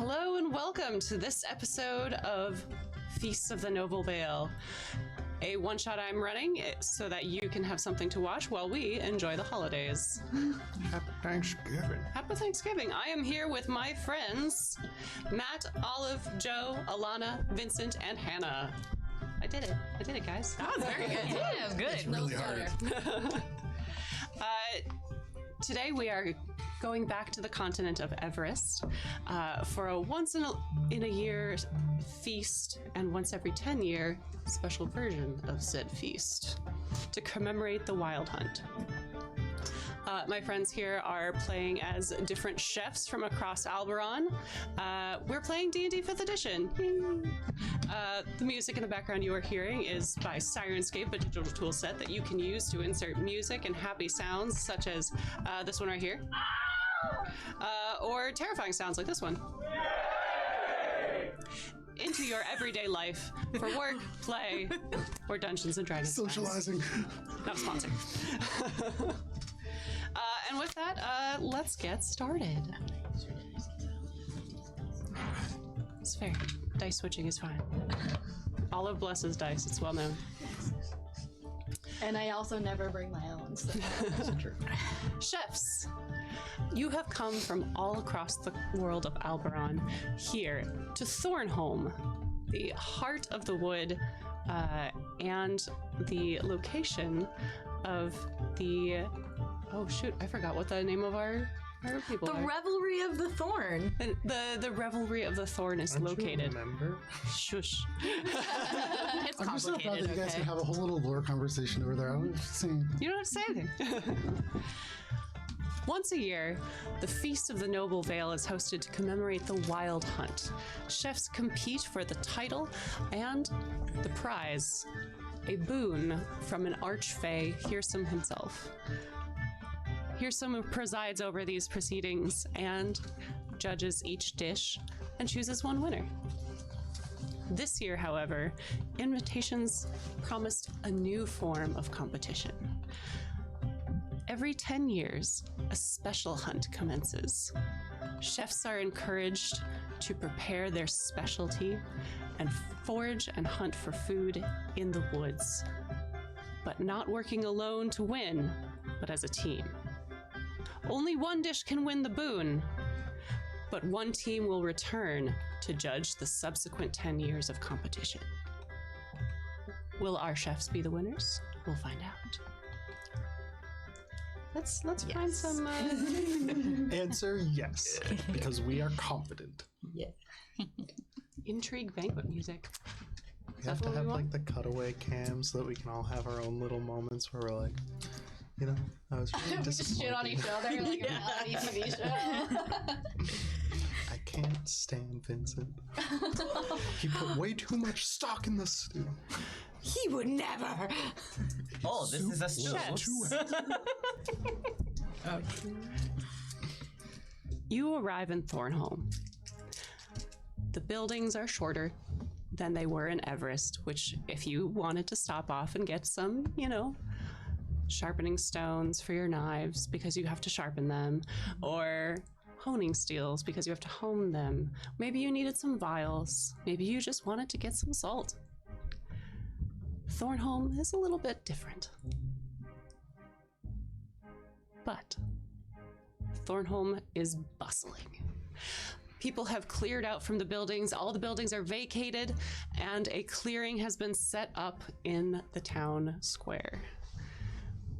Hello and welcome to this episode of Feast of the Noble Vale, a one-shot I'm running so that you can have something to watch while we enjoy the holidays. Happy Thanksgiving. Happy Thanksgiving. I am here with my friends, Matt, Olive, Joe, Alana, Vincent, and Hannah. I did it, guys. That was very good. Yeah, it was good. It's really hard. Today we are going back to the continent of Everest for a once in a year feast and once every 10-year special version of said feast to commemorate the wild hunt. My friends here are playing as different chefs from across Alberon. We're playing D&D 5th edition. The music in the background you are hearing is by Sirenscape, a digital tool set that you can use to insert music and happy sounds such as this one right here. Or terrifying sounds like this one. Into your everyday life for work, play, or Dungeons and Dragons. Socializing. Not sponsored. And with that, let's get started. It's fair. Dice switching is fine. Olive blesses dice, it's well known. And I also never bring my own, so that's true. Chefs, you have come from all across the world of Alberon here to Thornhome, the heart of the wood, and the location of the... Oh shoot, I forgot what the name of our people The are. Revelry of the Thorn. The Revelry of the Thorn is located. You remember? Shush. It's I'm just so proud that complicated, you guys okay? can have a whole little lore conversation over there. I was just saying. You don't have to say anything. Once a year, the Feast of the Noble Vale is hosted to commemorate the wild hunt. Chefs compete for the title and the prize, a boon from an archfey, Hearsome himself. Hearsome presides over these proceedings and judges each dish and chooses one winner. This year, however, invitations promised a new form of competition. Every 10 years, a special hunt commences. Chefs are encouraged to prepare their specialty and forage and hunt for food in the woods, but not working alone to win, but as a team. Only one dish can win the boon, but one team will return to judge the subsequent 10 years of competition. Will our chefs be the winners? We'll find out. Let's find some... Answer yes, because we are confident. Yeah. intrigue banquet music. We have to have like the cutaway cam so that we can all have our own little moments where we're like, you know, I was really We just shit on each other like a reality TV show. I can't stand Vincent. He put way too much stock in the stew. He would never. Oh, this is a stew. You arrive in Thornhome. The buildings are shorter than they were in Everest, which if you wanted to stop off and get some, you know, sharpening stones for your knives because you have to sharpen them, or honing steels because you have to hone them. Maybe you needed some vials. Maybe you just wanted to get some salt. Thornhome is a little bit different. But Thornhome is bustling. People have cleared out from the buildings. All the buildings are vacated, and a clearing has been set up in the town square.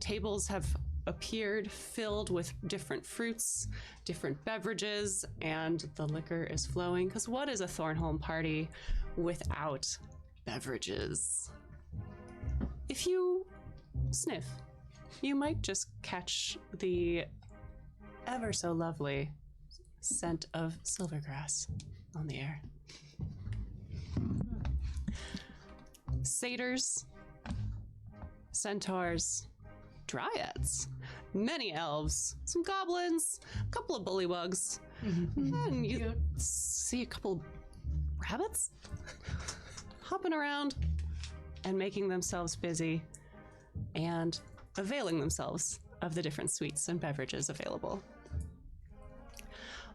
Tables have appeared filled with different fruits, different beverages, and the liquor is flowing. Because what is a Thornhome party without beverages? If you sniff, you might just catch the ever so lovely scent of silvergrass on the air. Satyrs, centaurs, dryads, many elves, some goblins, a couple of bullywugs, and you see a couple rabbits hopping around and making themselves busy and availing themselves of the different sweets and beverages available.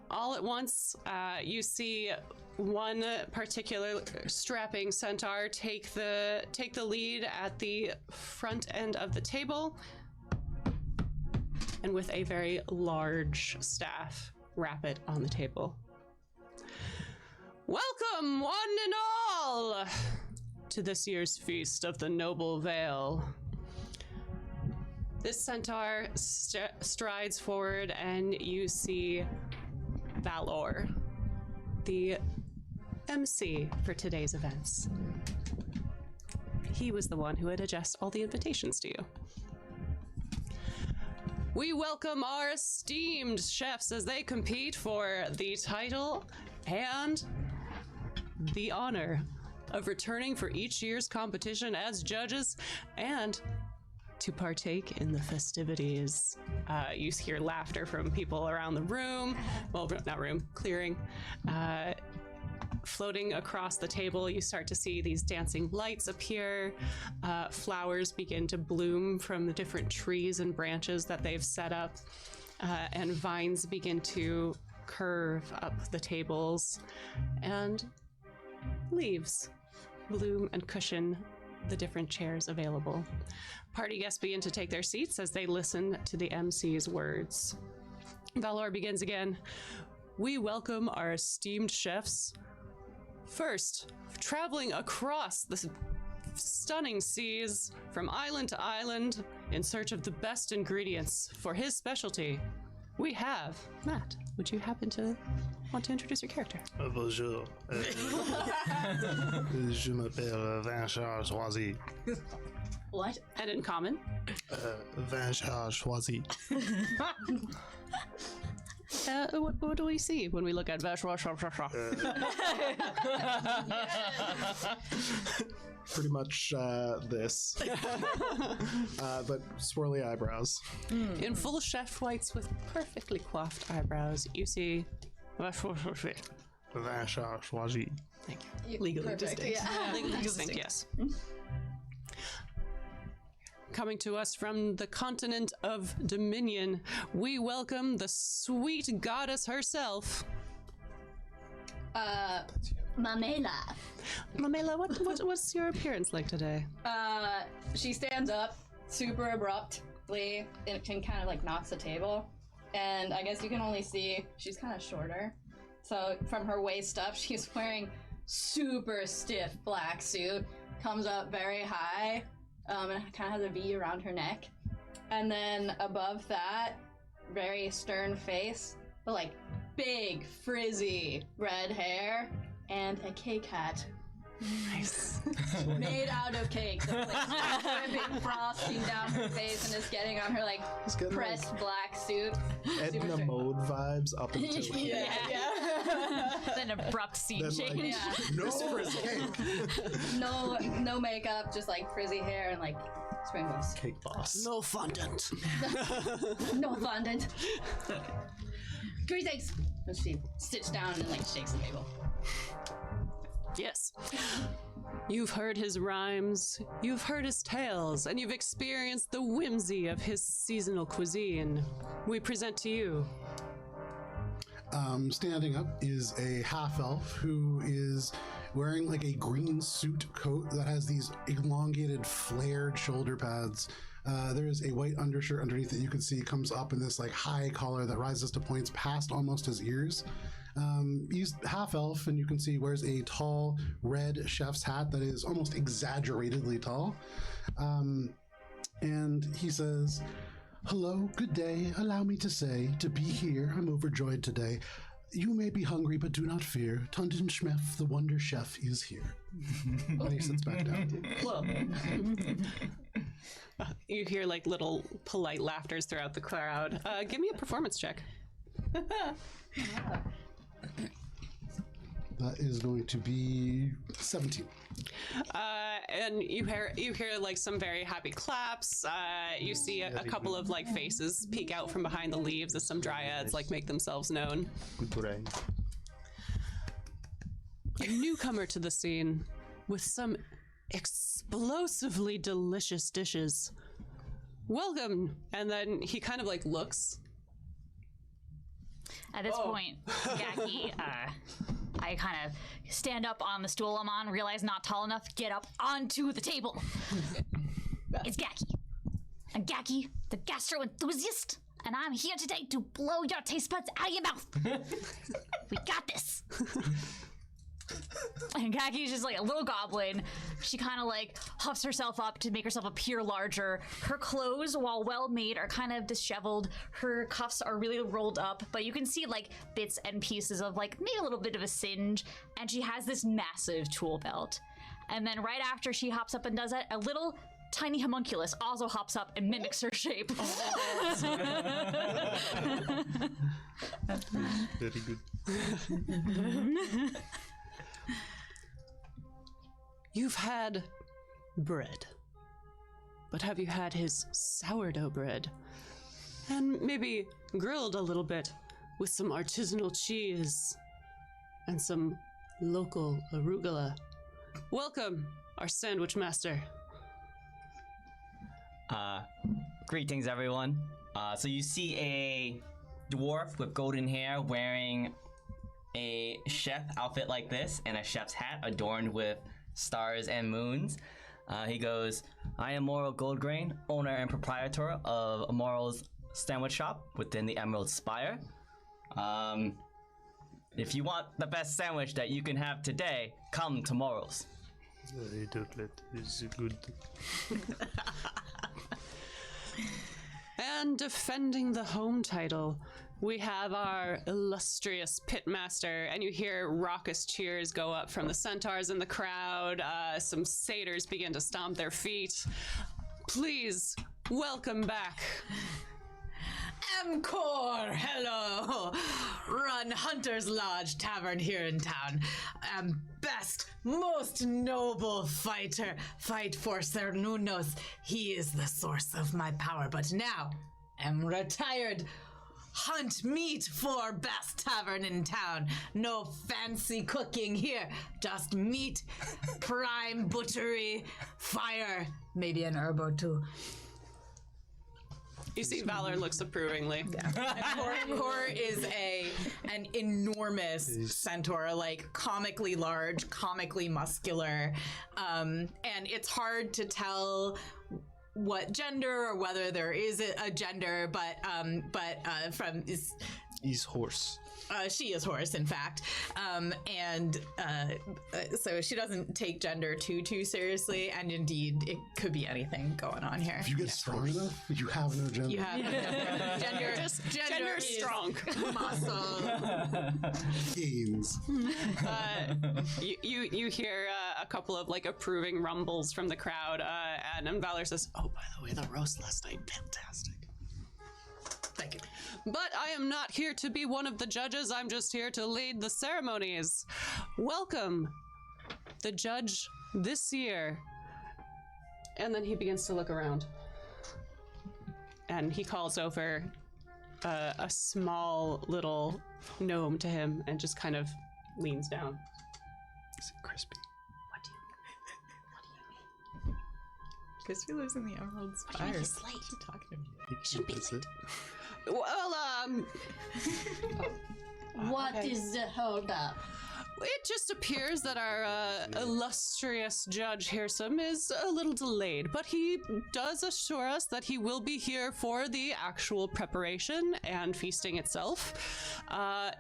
all at once, you see one particular strapping centaur take the lead at the front end of the table, and with a very large staff, wrap it on the table. Welcome, one and all, to this year's feast of the Noble Vale. This centaur strides forward, and you see Valor, the MC for today's events. He was the one who had addressed all the invitations to you. We welcome our esteemed chefs as they compete for the title and the honor of returning for each year's competition as judges and to partake in the festivities. You hear laughter from people around the room. Well, not room, clearing. Floating across the table, you start to see these dancing lights appear. Flowers begin to bloom from the different trees and branches that they've set up. And vines begin to curve up the tables. And leaves bloom and cushion the different chairs available. Party guests begin to take their seats as they listen to the MC's words. Valor begins again. We welcome our esteemed chefs. First, traveling across the stunning seas from island to island in search of the best ingredients for his specialty, we have Matt. Would you happen to want to introduce your character? Bonjour. Je m'appelle Vincent Choisi. What? And in common? Vincent Choisi. What do we see when we look at Pretty much this. But swirly eyebrows. In full chef whites with perfectly coiffed eyebrows, you see Vincent Choisi. Thank you. Legally Perfect, distinct. yeah. Legally distinct, yes. Coming to us from the continent of Dominion, we welcome the sweet goddess herself. Mamela. Mamela, what's your appearance like today? She stands up super abruptly and can kind of like knocks the table. And I guess you can only see she's kind of shorter. So from her waist up, she's wearing super stiff black suit, comes up very high, and kind of has a V around her neck. And then above that, very stern face, but like big frizzy red hair and a cake hat. Nice. Made out of cake. So it's like dripping frosting down her face and it's getting on her like getting, pressed black suit. Edna Super Mode vibes up until yeah. Then abrupt scene then, change. like, Yeah. no cake. No makeup, just like frizzy hair and like sprinkles. Cake boss. No fondant. No fondant. Greetings. And she sits down and like shakes the table. Yes. You've heard his rhymes, you've heard his tales, and you've experienced the whimsy of his seasonal cuisine. We present to you. Standing up is a half-elf who is wearing like a green suit coat that has these elongated, flared shoulder pads. There is a white undershirt underneath that you can see comes up in this like high collar that rises to points past almost his ears. He's half elf, and you can see wears a tall red chef's hat that is almost exaggeratedly tall. And he says, "Hello, good day. Allow me to say, to be here, I'm overjoyed today. You may be hungry, but do not fear. Tunden Schmef, the wonder chef, is here." And he sits back down. You hear like little polite laughters throughout the crowd. Give me a performance check. That is going to be 17. And you hear like some very happy claps. You see a couple of like faces peek out from behind the leaves as some dryads like make themselves known. A newcomer to the scene with some explosively delicious dishes. Welcome. And then he kind of like looks At this point, Gakki, I kind of stand up on the stool I'm on, realize not tall enough, get up onto the table. It's Gakki. I'm Gakki, the gastro enthusiast, and I'm here today to blow your taste buds out of your mouth. We got this. And Gakki's just like a little goblin. She kind of like huffs herself up to make herself appear larger. Her clothes, while well made, are kind of disheveled. Her cuffs are really rolled up, but you can see like bits and pieces of like maybe a little bit of a singe. And she has this massive tool belt. And then right after she hops up and does that, a little tiny homunculus also hops up and mimics her shape. Very good. You've had bread, but have you had his sourdough bread? And maybe grilled a little bit with some artisanal cheese and some local arugula. Welcome, our sandwich master. Greetings, everyone. So you see a dwarf with golden hair wearing a chef outfit like this and a chef's hat adorned with stars and moons. He goes, I am Morrow Goldgrain, owner and proprietor of Morrow's sandwich shop within the Emerald Spire. If you want the best sandwich that you can have today, come to Morrow's. I don't let this good. And defending the home title, we have our illustrious pitmaster, and you hear raucous cheers go up from the centaurs in the crowd. Some satyrs begin to stomp their feet. Please, welcome back. Amcor, hello. Run Hunter's Lodge Tavern here in town. Best, most noble fighter. Fight for Ser Nunos. He is the source of my power, but now am retired. Hunt meat for best tavern in town. No fancy cooking here. Just meat, prime butchery, fire, maybe an herb or two. You see Valor looks approvingly. Cor is an enormous centaur, like comically large, comically muscular, and it's hard to tell what gender or whether there is a gender, but from is. He's horse. She is horse, in fact, and so she doesn't take gender too seriously. And indeed, it could be anything going on here. If you get strong enough, you have no gender. You have gender is strong. Muscle. Gains. You hear a couple of like approving rumbles from the crowd, and Valor says, "Oh, by the way, the roast last night, fantastic." Thank you. But I am not here to be one of the judges. I'm just here to lead the ceremonies. Welcome, the judge this year. And then he begins to look around. And he calls over a small little gnome to him and just kind of leans down. Is it crispy? What do you mean? Crispy lives in the Emerald Spire. He's late. What are you talking about? Should be Is late. it? Well, What is the hold up? it just appears that our illustrious Judge Hirsum is a little delayed, but he does assure us that he will be here for the actual preparation and feasting itself.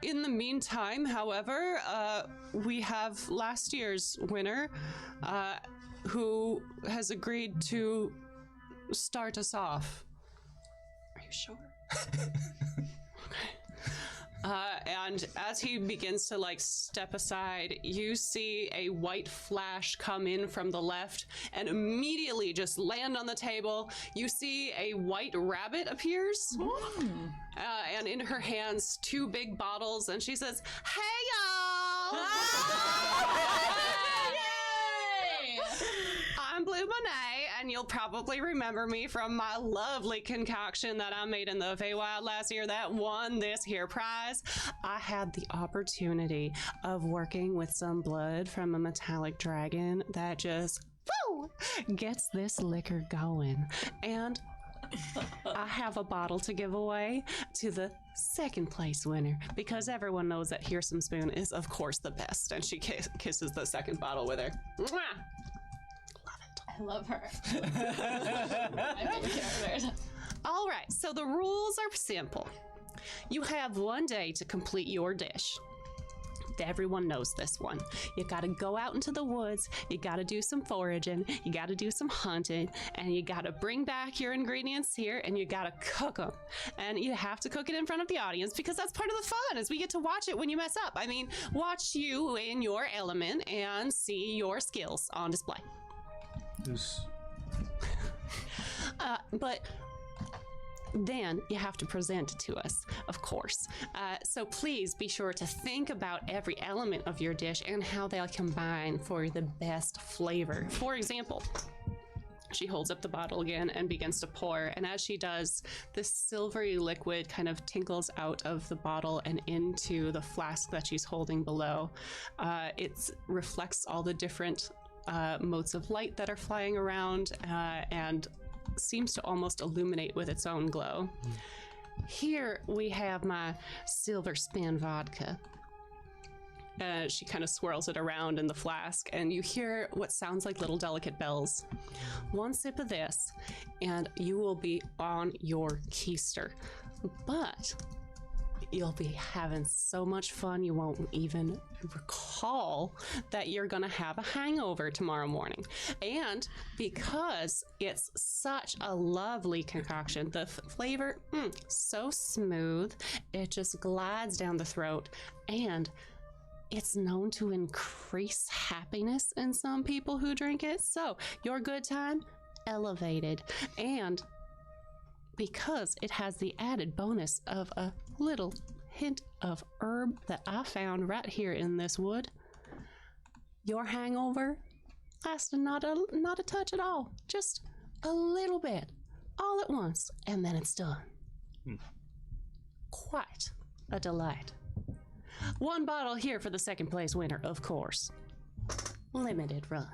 In the meantime, however, we have last year's winner, who has agreed to start us off. Are you sure? Okay. And as he begins to like step aside, you see a white flash come in from the left and immediately just land on the table. You see a white rabbit appears, and in her hands 2 big bottles, and she says, "Hey y'all! I'm Blue Monet, and you'll probably remember me from my lovely concoction that I made in the Feywild last year that won this here prize. I had the opportunity of working with some blood from a metallic dragon that just gets this liquor going. And I have a bottle to give away to the second place winner because everyone knows that Hearsome Spoon is, of course, the best. And she kisses the second bottle with her. Mwah! I love her. My favorite characters. All right, so the rules are simple. You have 1 day to complete your dish. Everyone knows this one. You gotta go out into the woods, you gotta do some foraging, you gotta do some hunting, and you gotta bring back your ingredients here and you gotta cook them. And you have to cook it in front of the audience because that's part of the fun, is we get to watch it when you mess up. I mean, watch you in your element and see your skills on display. Yes. But then you have to present it to us, of course. So please be sure to think about every element of your dish and how they'll combine for the best flavor. For example, she holds up the bottle again and begins to pour. And as she does, this silvery liquid kind of tinkles out of the bottle and into the flask that she's holding below. It reflects all the different motes of light that are flying around and seems to almost illuminate with its own glow. Here we have my silver spin vodka. She kind of swirls it around in the flask, and you hear what sounds like little delicate bells. 1 sip of this, and you will be on your keister. But you'll be having so much fun you won't even recall that you're gonna have a hangover tomorrow morning. And because it's such a lovely concoction, the flavor, so smooth, it just glides down the throat, and it's known to increase happiness in some people who drink it. So your good time, elevated. And because it has the added bonus of a little hint of herb that I found right here in this wood, your hangover lasted not a touch at all, just a little bit, all at once, and then it's done. Quite a delight. 1 bottle here for the second place winner, of course. Limited run.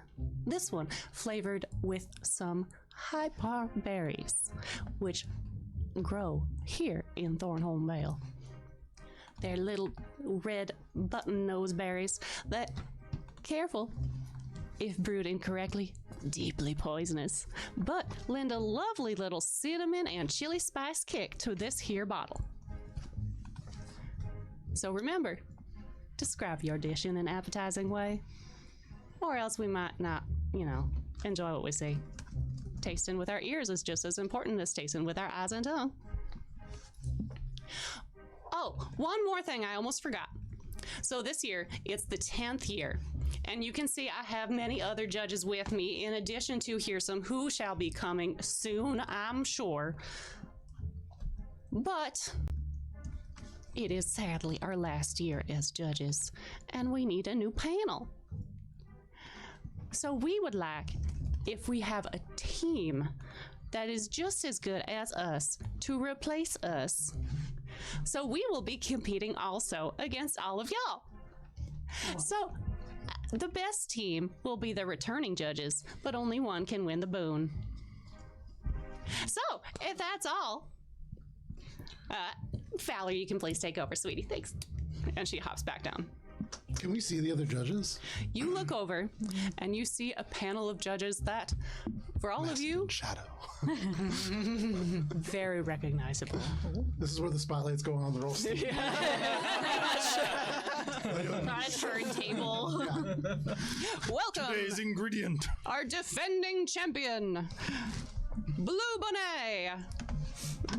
This one flavored with some hyper berries, which grow here in Thornhome Vale. They're little red button nose berries that, careful, if brewed incorrectly, deeply poisonous, but lend a lovely little cinnamon and chili spice kick to this here bottle. So remember, describe your dish in an appetizing way, or else we might not, enjoy what we see. Tasting with our ears is just as important as tasting with our eyes and tongue. Oh, one more thing I almost forgot. So this year, it's the 10th year, and you can see I have many other judges with me, in addition to Hearsome, who shall be coming soon, I'm sure. But it is sadly our last year as judges, and we need a new panel. So we would like, if we have a team that is just as good as us, to replace us. So we will be competing also against all of y'all. So the best team will be the returning judges, but only one can win the boon. So if that's all, Valerie, you can please take over, sweetie. Thanks. And she hops back down. Can we see the other judges? You look over and you see a panel of judges that, for all of you, Shadow. very recognizable. This is where the spotlight's going on the roll. Not a turntable. Welcome, Today's ingredient. our defending champion, Blue Bonnet,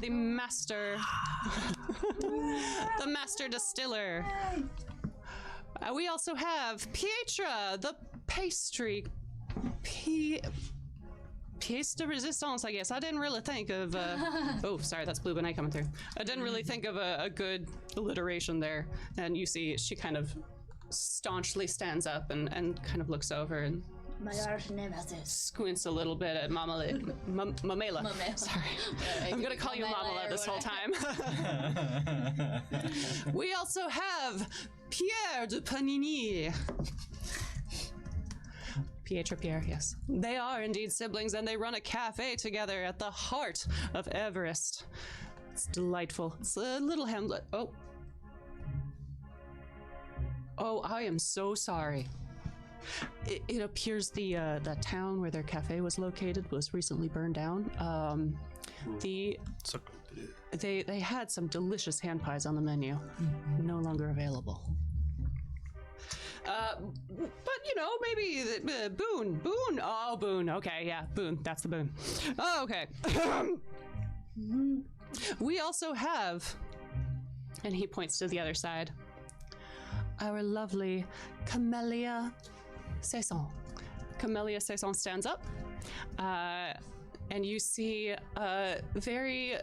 the master distiller. We also have Pietra, the pastry pièce de résistance, I guess. I didn't really think of oh, sorry, that's Blue Bonnet coming through. I didn't really think of a good alliteration there. And you see she kind of staunchly stands up and kind of looks over and My arch nemesis. squints a little bit at Mamela. Sorry. I'm gonna call you Mamela this whole time. We also have Pierre de Panini. PH or Pierre, yes. They are indeed siblings, and they run a cafe together at the heart of Everest. It's delightful. It's a little hamlet. Oh, I am so sorry. It appears the town where their cafe was located was recently burned down. They had some delicious hand pies on the menu. No longer available. But maybe Boone. Oh, Boone. Okay, yeah, Boone. That's the Boone. Oh, okay. We also have, and he points to the other side, our lovely Camellia Saison. Camellia Saison stands up, and you see a very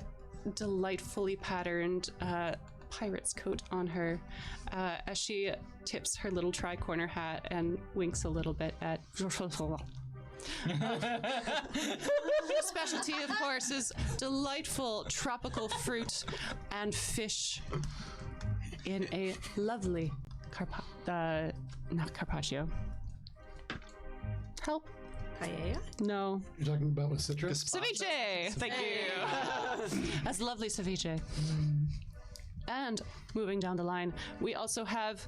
delightfully patterned pirate's coat on her as she tips her little tri-corner hat and winks a little bit at specialty, of course, is delightful tropical fruit and fish in a lovely not carpaccio. Help. Paella? No. You're talking about with citrus? Ceviche! Thank you. That's lovely ceviche. And moving down the line, we also have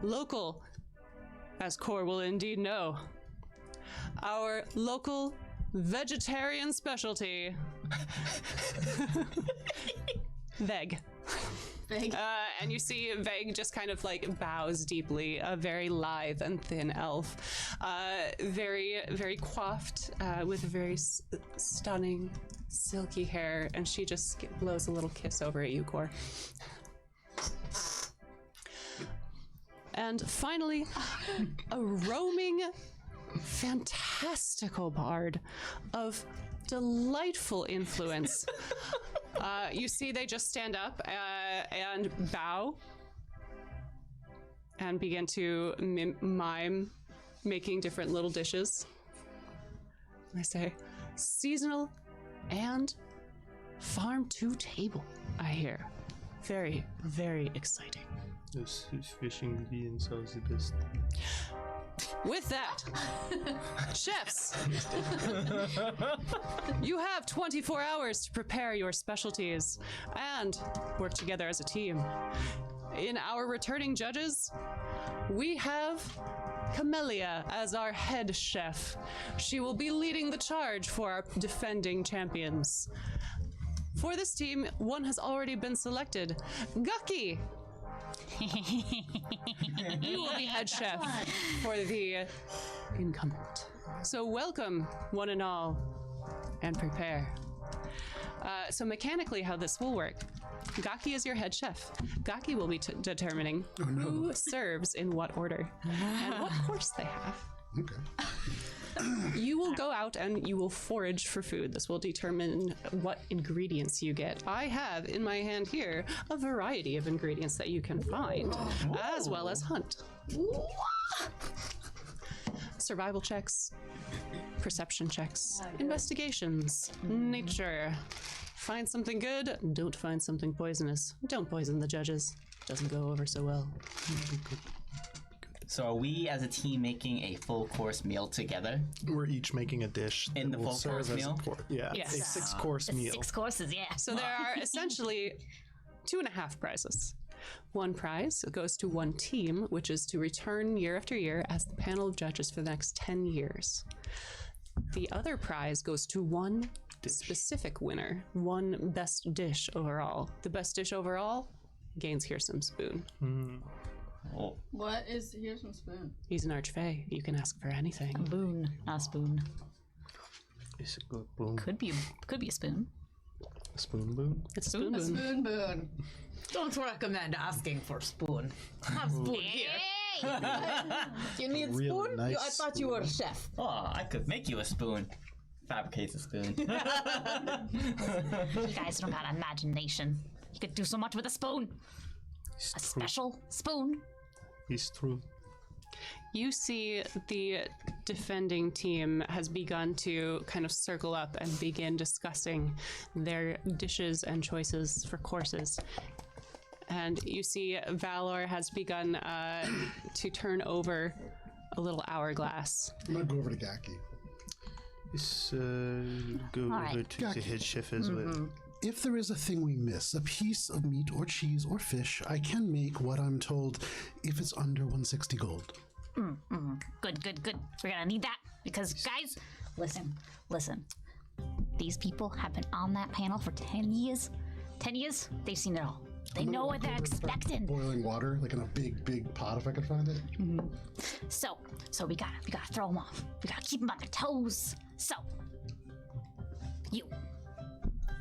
local, as Core will indeed know, our local vegetarian specialty, Veg. And you see Veg just kind of like bows deeply, a very lithe and thin elf, very, very coiffed, with very stunning, silky hair, and she just blows a little kiss over at you, Core. And finally, a roaming, fantastical bard of delightful influence. You see they just stand up and bow and begin to mime making different little dishes. I say, seasonal and farm to table, I hear. Very, very exciting. This fish ingredients are the best. With that, chefs, you have 24 hours to prepare your specialties and work together as a team. In our returning judges, we have Camellia as our head chef. She will be leading the charge for our defending champions. For this team, one has already been selected. Gakki! You will be head chef for the incumbent. So welcome, one and all, and prepare. So mechanically, how this will work. Gakki is your head chef. Gakki will be determining who serves in what order and what course they have. Okay. You will go out and you will forage for food. This will determine what ingredients you get. I have in my hand here a variety of ingredients that you can find, as well as hunt. Survival checks, perception checks, investigations, nature. Find something good, don't find something poisonous. Don't poison the judges. Doesn't go over so well. So are we as a team making a full course meal together? We're each making a dish In that the will full serve course as meal? Yes. a 6-course meal. 6 courses, yeah. So there are essentially 2.5 prizes. One prize goes to one team, which is to return year after year as the panel of judges for the next 10 years. The other prize goes to one specific winner, one best dish overall. The best dish overall gains Here's Some Spoon. Oh. What is here's some spoon? He's an archfey. You can ask for anything. Boon, not a spoon. It's a good boom. Could be a spoon. A spoon boom? It's spoon A boon. spoon boon. Don't recommend asking for spoon. Have spoon here. You need Really spoon? nice I thought you were a chef. Oh, I could make you a spoon. Fabricate a spoon. You guys don't got imagination. You could do so much with a spoon. A special spoon. It's true. You see the defending team has begun to kind of circle up and begin discussing their dishes and choices for courses. And you see Valor has begun to turn over a little hourglass. I'm gonna go over to Gakki. Let's go over to the head chef as well. If there is a thing we miss, a piece of meat or cheese or fish, I can make what I'm told if it's under 160 gold. Good. We're gonna need that because, guys, listen. These people have been on that panel for 10 years. 10 years? They've seen it all. They know what they're expecting. Boiling water, like in a big pot, if I could find it. So we gotta throw them off. We gotta keep them on their toes. So, you.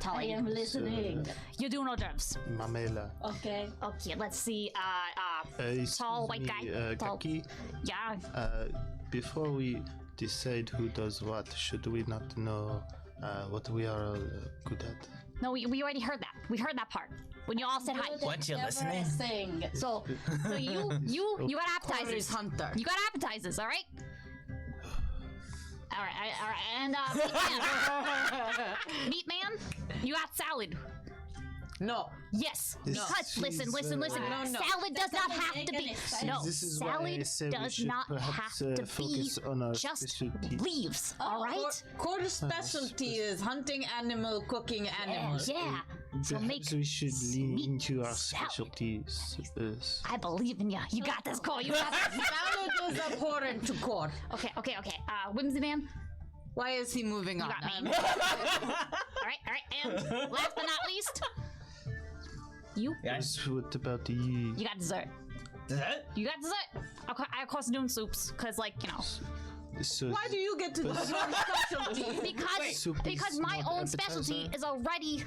I am listening. You do no nerves. Mamela. Okay. Okay, let's see. Tall white guy. Tall. Gakki, Yeah. before we decide who does what, should we not know what we are all good at? No, we already heard that. We heard that part when you all said hi. Weren't you listening? Sing. So you got appetizers. Hunter. You got appetizers, all right? All right, and meat man, you got salad. No. Yes, because listen. No. Salad does not have to be. No, This is why I salad said we does should not have perhaps, to be focus on our just specialty. leaves. All right? Core specialty is hunting animal, cooking animals. Yeah. So make. Perhaps we should lean meat into our salad. specialties. I believe in you. You got this, Cole. You got this. Salad is abhorrent to Core. Okay. Whimsy man, Why is he moving on? got me. all right. And last but not least, you. Yes. What about you? You got dessert. Dessert? You got dessert. I of course doing soups, cause like So Why do you get to the specialty? because my not own appetizer? specialty is already.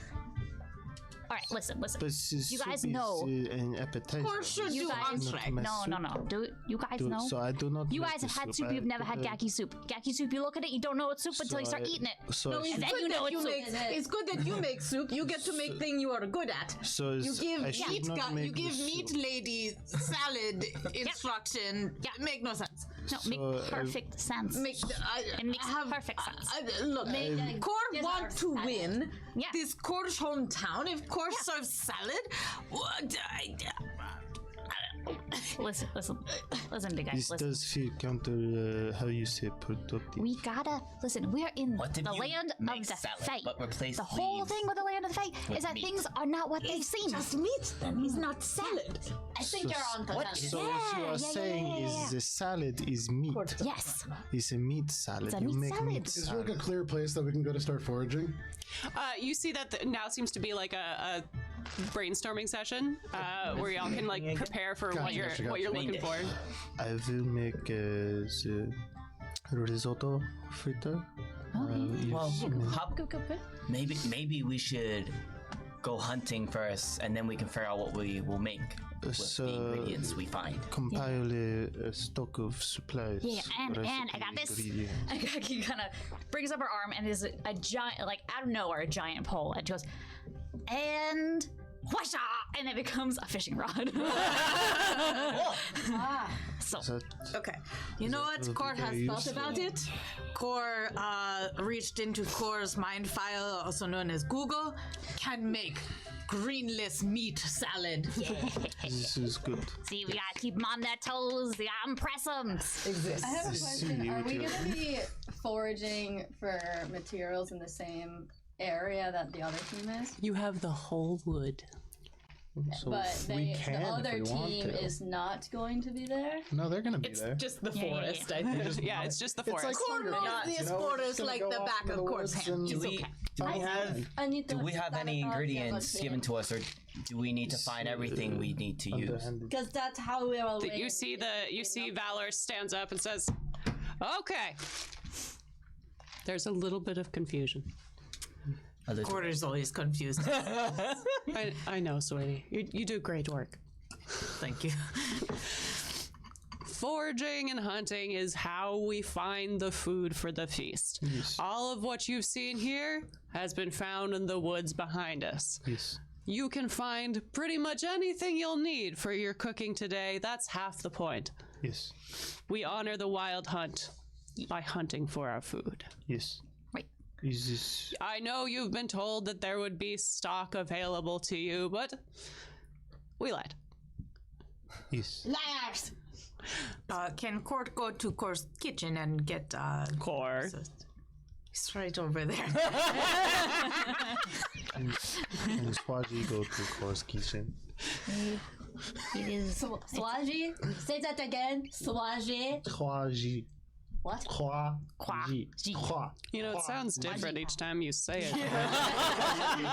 All right, listen. But You guys soup know. is an appetizer. Core should You do guys- entree. My No. Do you guys know? So I do not. You make guys the have had soup. soup. You've never had Gakki soup. Gakki soup. You look at it, you don't know it's soup until you start eating it. So No, I it's And then good you know that it's soup. It's good that you make soup. You get to make thing you are good at. So You give I should meat, not make you give the meat soup. lady salad instruction. Yeah. Make no sense. No, make perfect sense. Make It makes perfect sense. Look, Core want to win. Yeah. This Core's hometown. If Core serves salad, what? Listen, big guys. This Listen. does feel counter. How you say productive? We gotta listen. We're in What if the you land make of the salad, Fae. but replace The whole leaves thing with the land of the Fae with is that meat? things are not what they seem. Just meat, then. He's not salad. I think you're on to What something. So what you are saying is the salad is meat. Yes. It's a meat salad. It's a you meat make salad. meat Is there salad. like a clear place that we can go to start foraging? You see that now seems to be like a brainstorming session where y'all can like prepare for what you're Gotcha. looking for. I will make the risotto fritter. Well, hop, Good. maybe we should go hunting first, and then we can figure out what we will make with So- the ingredients we find. Compile a stock of supplies. Yeah, and I recipe, got this. ingredients. And Gakki kind of brings up her arm and there's a giant, like out of nowhere, a giant pole, and she goes, and whasha, and it becomes a fishing rod. So So Okay. You know what? will be Core has very thought useful. about it. Core reached into Core's mind file, also known as Google, can make greenless meat salad. this is good. see, we gotta keep them on their toes. We gotta impress them. I have a question. See Are what we you- going to be foraging for materials in the same area that the other team is? You have the whole wood. So But we the can other if we want team to. is not going to be there? No, they're gonna be It's there. just the Yeah, yeah, forest, I think. Yeah, it's just the forest. It's like Core Hunger knows Games, this you know? We're forest just gonna like go the off back into of the Core's woods hand. and- Do we have I need to do we have any ingredients given to us, or do we need to find everything we need to use? Underhanded. Because that's how we will win. You see Valor stands up and says, "Okay." There's a little bit of confusion. Core is always confused. I know, sweetie. You do great work. Thank you. Foraging and hunting is how we find the food for the feast. All of what you've seen here has been found in the woods behind us. Yes. You can find pretty much anything you'll need for your cooking today. That's half the point. Yes. We honor the wild hunt by hunting for our food. Yes. Right. Is this I know you've been told that there would be stock available to you, but we lied. yes? Liars! Can Court go to Court's kitchen and get Core. It's right over there. And Tois-Jie go to Core's kitchen. It is. Tois-Jie? Say that again. Tois-Jie? Tois-Jie. What? Tois-Jie. Tois. You know, it sounds different each time you say it.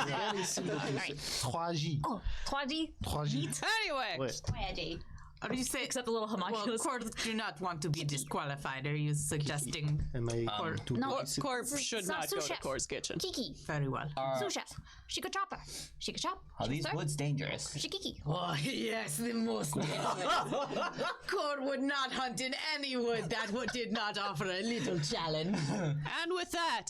Very simple to say. Tois-Jie. Oh, Tois-Jie. Tois-Jie. Anyway, Wait. Tois-Jie. How do you say? Except a little Well, homunculus. Court do not want to be disqualified. Are you suggesting? Am I too no. basic? Corp should not go to sous-chef. Core's kitchen. Kiki. Very well. Sous chef. She could chop her. She could chop. Are these woods dangerous? She Kiki. Oh, yes, the most. Court would not hunt in any wood that did not offer a little challenge. And with that,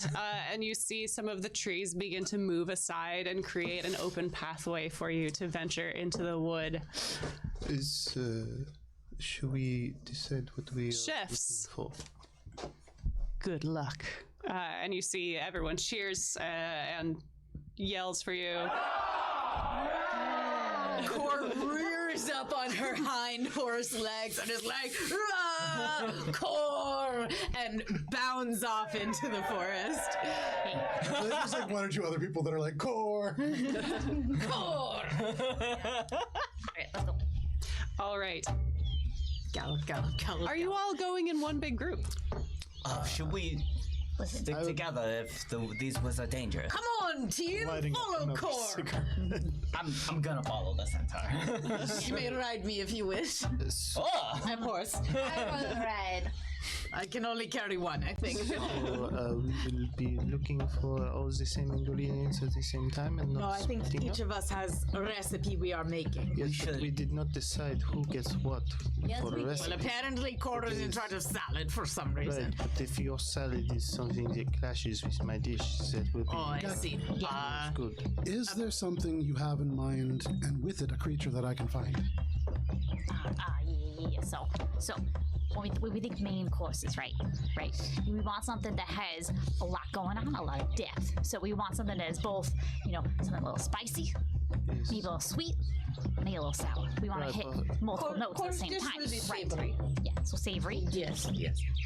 and you see some of the trees begin to move aside and create an open pathway for you to venture into the wood. Should we decide what we are Chefs. looking for? Good luck. And you see everyone cheers and yells for you. Court rears up on her hind horse legs and is like, "Rah, Core!" and bounds off into the forest. There's like one or two other people that are like, core. Core! Alright, let's go. All right. Gallop, gallop, gallop. Are you all going in one big group? Should we Listen. stick together if these woods are dangerous? Come on, team! Lighting Follow another Core! cigarette. I'm gonna follow the centaur. You may ride me if you wish. Oh! I'm horse. I want to ride. I can only carry one, I think. So, we will be looking for all the same ingredients at the same time and not No, I think splitting each up. of us has a recipe we are making. Yes, but should. we did not decide who gets what Yes, for we the did. rest. Well, apparently Core is in charge of salad for some reason. Right, but if your salad is something that clashes with my dish, that will be Oh, I see. good. Is there something you have in mind, and with it, a creature that I can find? Yeah. So when we think main courses, right? We want something that has a lot going on, a lot of depth. So we want something that is both, something a little spicy, Yes. maybe a little sweet, maybe a little sour. We want Right, to hit but- multiple notes at the Course same dish time. will be Right. savory. Yeah, so savory. Yes.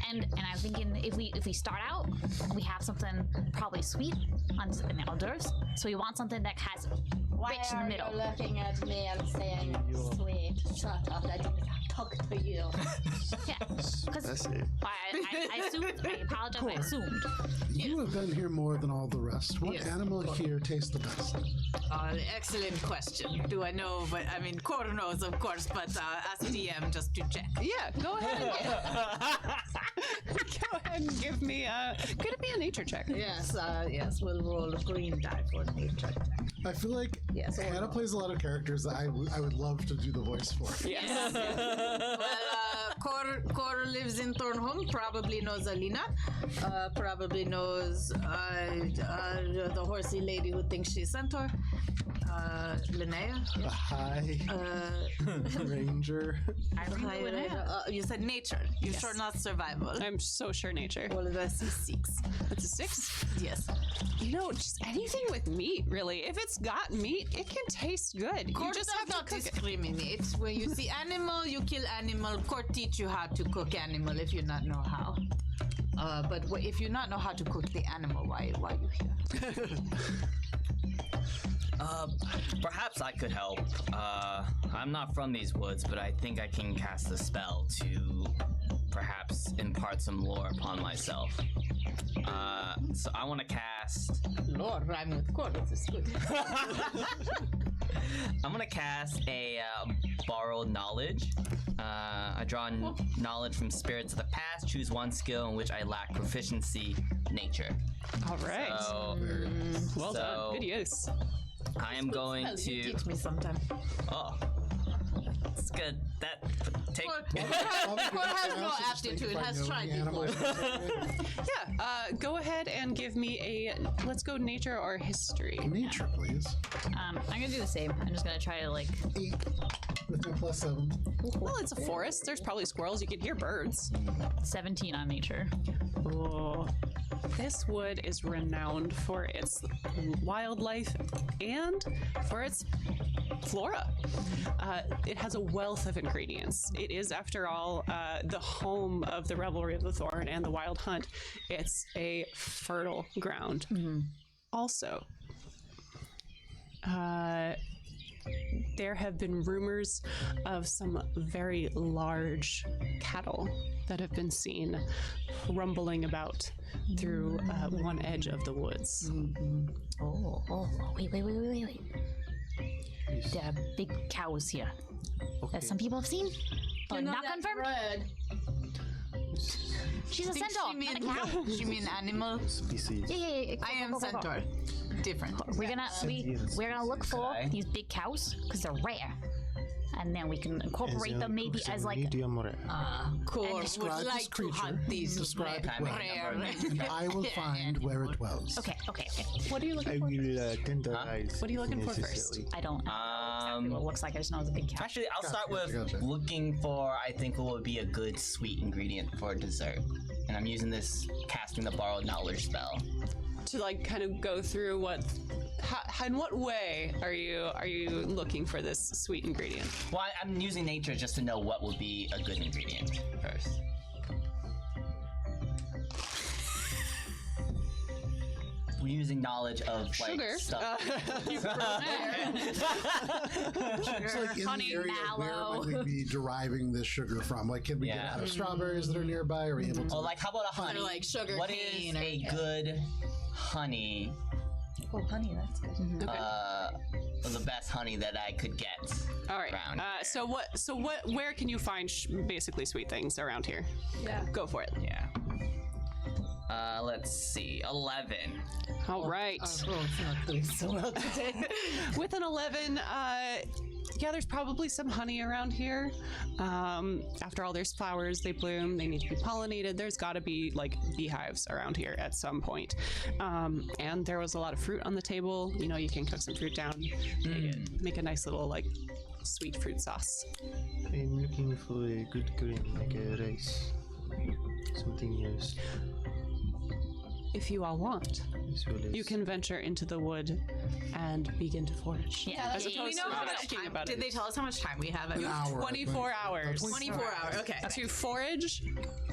And I'm thinking if we start out, we have something probably sweet on the hors d'oeuvres. So we want something that has Why rich in the are middle. you looking at me and saying, sweet, shut up, I didn't talk to you. Yeah, because That's it. I assumed. I apologize. I assumed. You have been here more than all the rest. What Yes, animal here tastes the best? Excellent question. Do I know? But I mean, Core knows, of course, but ask DM just to check. Yeah, go ahead. Go ahead and give me could it be a nature check? Yes, we'll roll a green die for nature. I feel like Yes, or Hannah no. plays a lot of characters that I would love to do the voice for. Yes. Well, Core lives in Thornhome, probably knows Alina, probably knows the horsey lady who thinks she's centaur, Linnea. A high ranger. You said nature. You're sure not survival. I'm so sure nature. Well, that's a 6. That's a 6. Yes. Just anything with meat, really. If it's got meat, it can taste good. Court You just does have not to cook it. discriminate. When you see animal, you kill animal. Court teach you how to cook animal if you not know how. But if you not know how to cook the animal, why you here? Perhaps I could help. I'm not from these woods, but I think I can cast a spell to perhaps impart some lore upon myself. So I want to cast. Lord, rhyme with court. This is good. I'm gonna cast a borrow knowledge. I draw knowledge from spirits of the past. Choose one skill in which I lack proficiency. Nature. All right. So, Well so- done. Good use. I am going Well, you to. teach me sometime. Oh, it's good. That take. Court has no aptitude. Has tried before. Yeah. Go ahead and give me a. Let's go nature or history. Nature, please. I'm gonna do the same. I'm just gonna try to 8 with my +7. Well, it's a forest. There's probably squirrels. You can hear birds. 17 on nature. Oh. This wood is renowned for its wildlife and for its flora. It has a wealth of ingredients. It is, after all, the home of the Revelry of the Thorn and the Wild Hunt. It's a fertile ground. Also, there have been rumors of some very large cattle that have been seen rumbling about through one edge of the woods. Wait. There are big cows here that some people have seen, but not confirmed. She's a centaur, not a cow. She mean animal? Species. Yeah. I am centaur. Different. We're gonna look for these big cows because they're rare, and then we can incorporate them maybe as like. Core Describe would this like to creature. hunt these Describe it well. rare. And I will find where it dwells. Okay. What are you looking for? Tenderize. What are you looking for first? I don't know exactly what it looks like. I just know it's a big cow. Actually, I'll start with gotcha. looking for, I think, what would be a good sweet ingredient for dessert. And I'm using this casting the borrowed knowledge spell. To like kind of go through how, in what way are you looking for this sweet ingredient? Well, I'm using nature just to know what would be a good ingredient first. We're using knowledge of like Sugar. stuff. So, like in Honey, the area, mallow. where might we be deriving this sugar from? Like, can we get it Yeah. out of strawberries that are nearby? Are we able to? Or like, how about a honey? like sugar What cane is or- a good honey? Oh, honey, that's good. The best honey that I could get. All right. Around So where can you find basically sweet things around here? Yeah. Go for it. Yeah. Let's see. 11. All right. It's not doing so well today. With an 11, yeah, there's probably some honey around here. After all, there's flowers, they bloom, they need to be pollinated. There's got to be like beehives around here at some point. And there was a lot of fruit on the table. You know, you can cook some fruit down, make a nice little like sweet fruit sauce. I'm looking for a good grain, like a rice. Something else. If you all want, you can venture into the wood and begin to forage. Yeah. As opposed to thinking about Did it. they tell us how much time we have? An hour. 24 hours 24 hours. Okay. to forage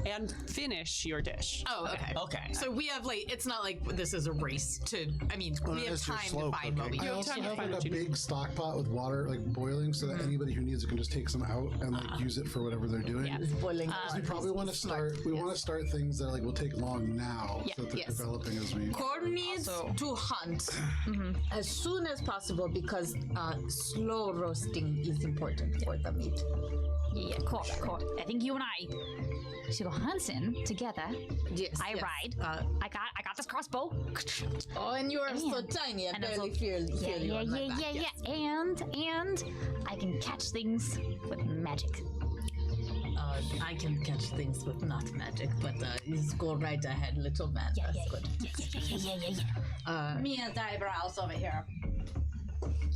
and finish your dish. Oh, okay. Okay. So we have like, it's not like this is a race to, I mean, we have unless you're time to slow find what we cooking. I do. also time to have find like what a you need. big stock pot with water like boiling so that anybody who needs it can just take some out and like use it for whatever they're doing. Yeah. Boiling. We probably want to start. We want to start things that like will take long now, so that they're yes. developing as we. Core needs to hunt as soon as possible because slow roasting is important for the meat. Yeah, cool. I think you and I should go hunting together. Yes. I yes. ride. I got this crossbow. Oh, and you are so And- tiny. I and barely also- feel you on my back. Yeah. And I can catch things with magic. I can catch things with not magic, but just go right ahead, little man. Yeah. Me and the eyebrows over here.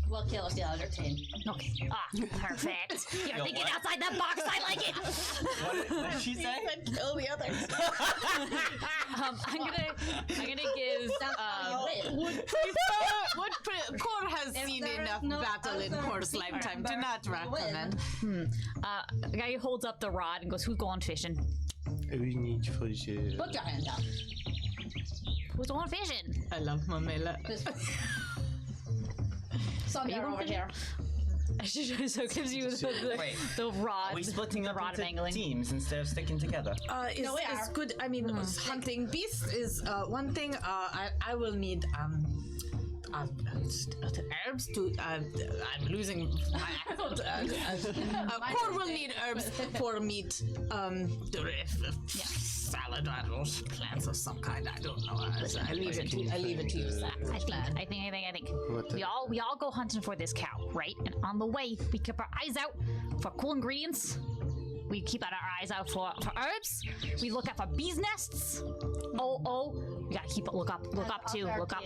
We'll kill the other team. Okay. Perfect. You're Yo, thinking what? outside the box. I like it. What did she say? Kill the others. I'm gonna give. Core has seen there is enough no battle in other Core's secret lifetime. Do not bird will recommend. The guy holds up the rod and goes, "Who's going fishing? We need for the. Put your hand down. Who's going fishing?" I love Mamela. This way. Somewhere going over fishing? here. So it gives you Wait, the rod. Are we splitting the up rod into of angling. teams instead of sticking together? Is No, we are. good. I mean, hunting beasts is one thing. I will need herbs to. I'm losing my accent. Core will need herbs for meat. Salad or plants of some kind. I don't know. I leave it to you. I think. We all go hunting for this cow, right? And on the way, we keep our eyes out for cool ingredients. We keep our eyes out for herbs. We look out for bees' nests. We gotta keep it look up too. Look up.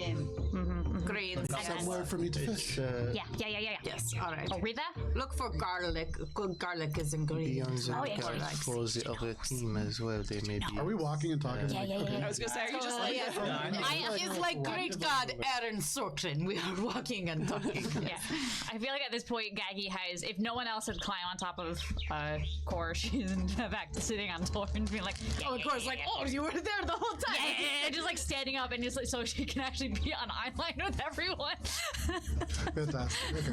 Greens. Somewhere for me to fish. Yeah. Yes, all right. Over there? Look for garlic. Good garlic is ingredients. Beyond yeah. that, for the other team as well, they may be. Are we walking and talking? Yeah. I was gonna say, are you just like It's like great god Aaron Sorkin. We are walking and talking. Yeah. I feel like at this point, Gakki has, if no one else had climbed on top of Core, she's in fact sitting on Thorn, being like, Of course, like, oh, you were there the whole time. yeah, just like standing up and just like, so she can actually be on eye line with everyone. Fantastic.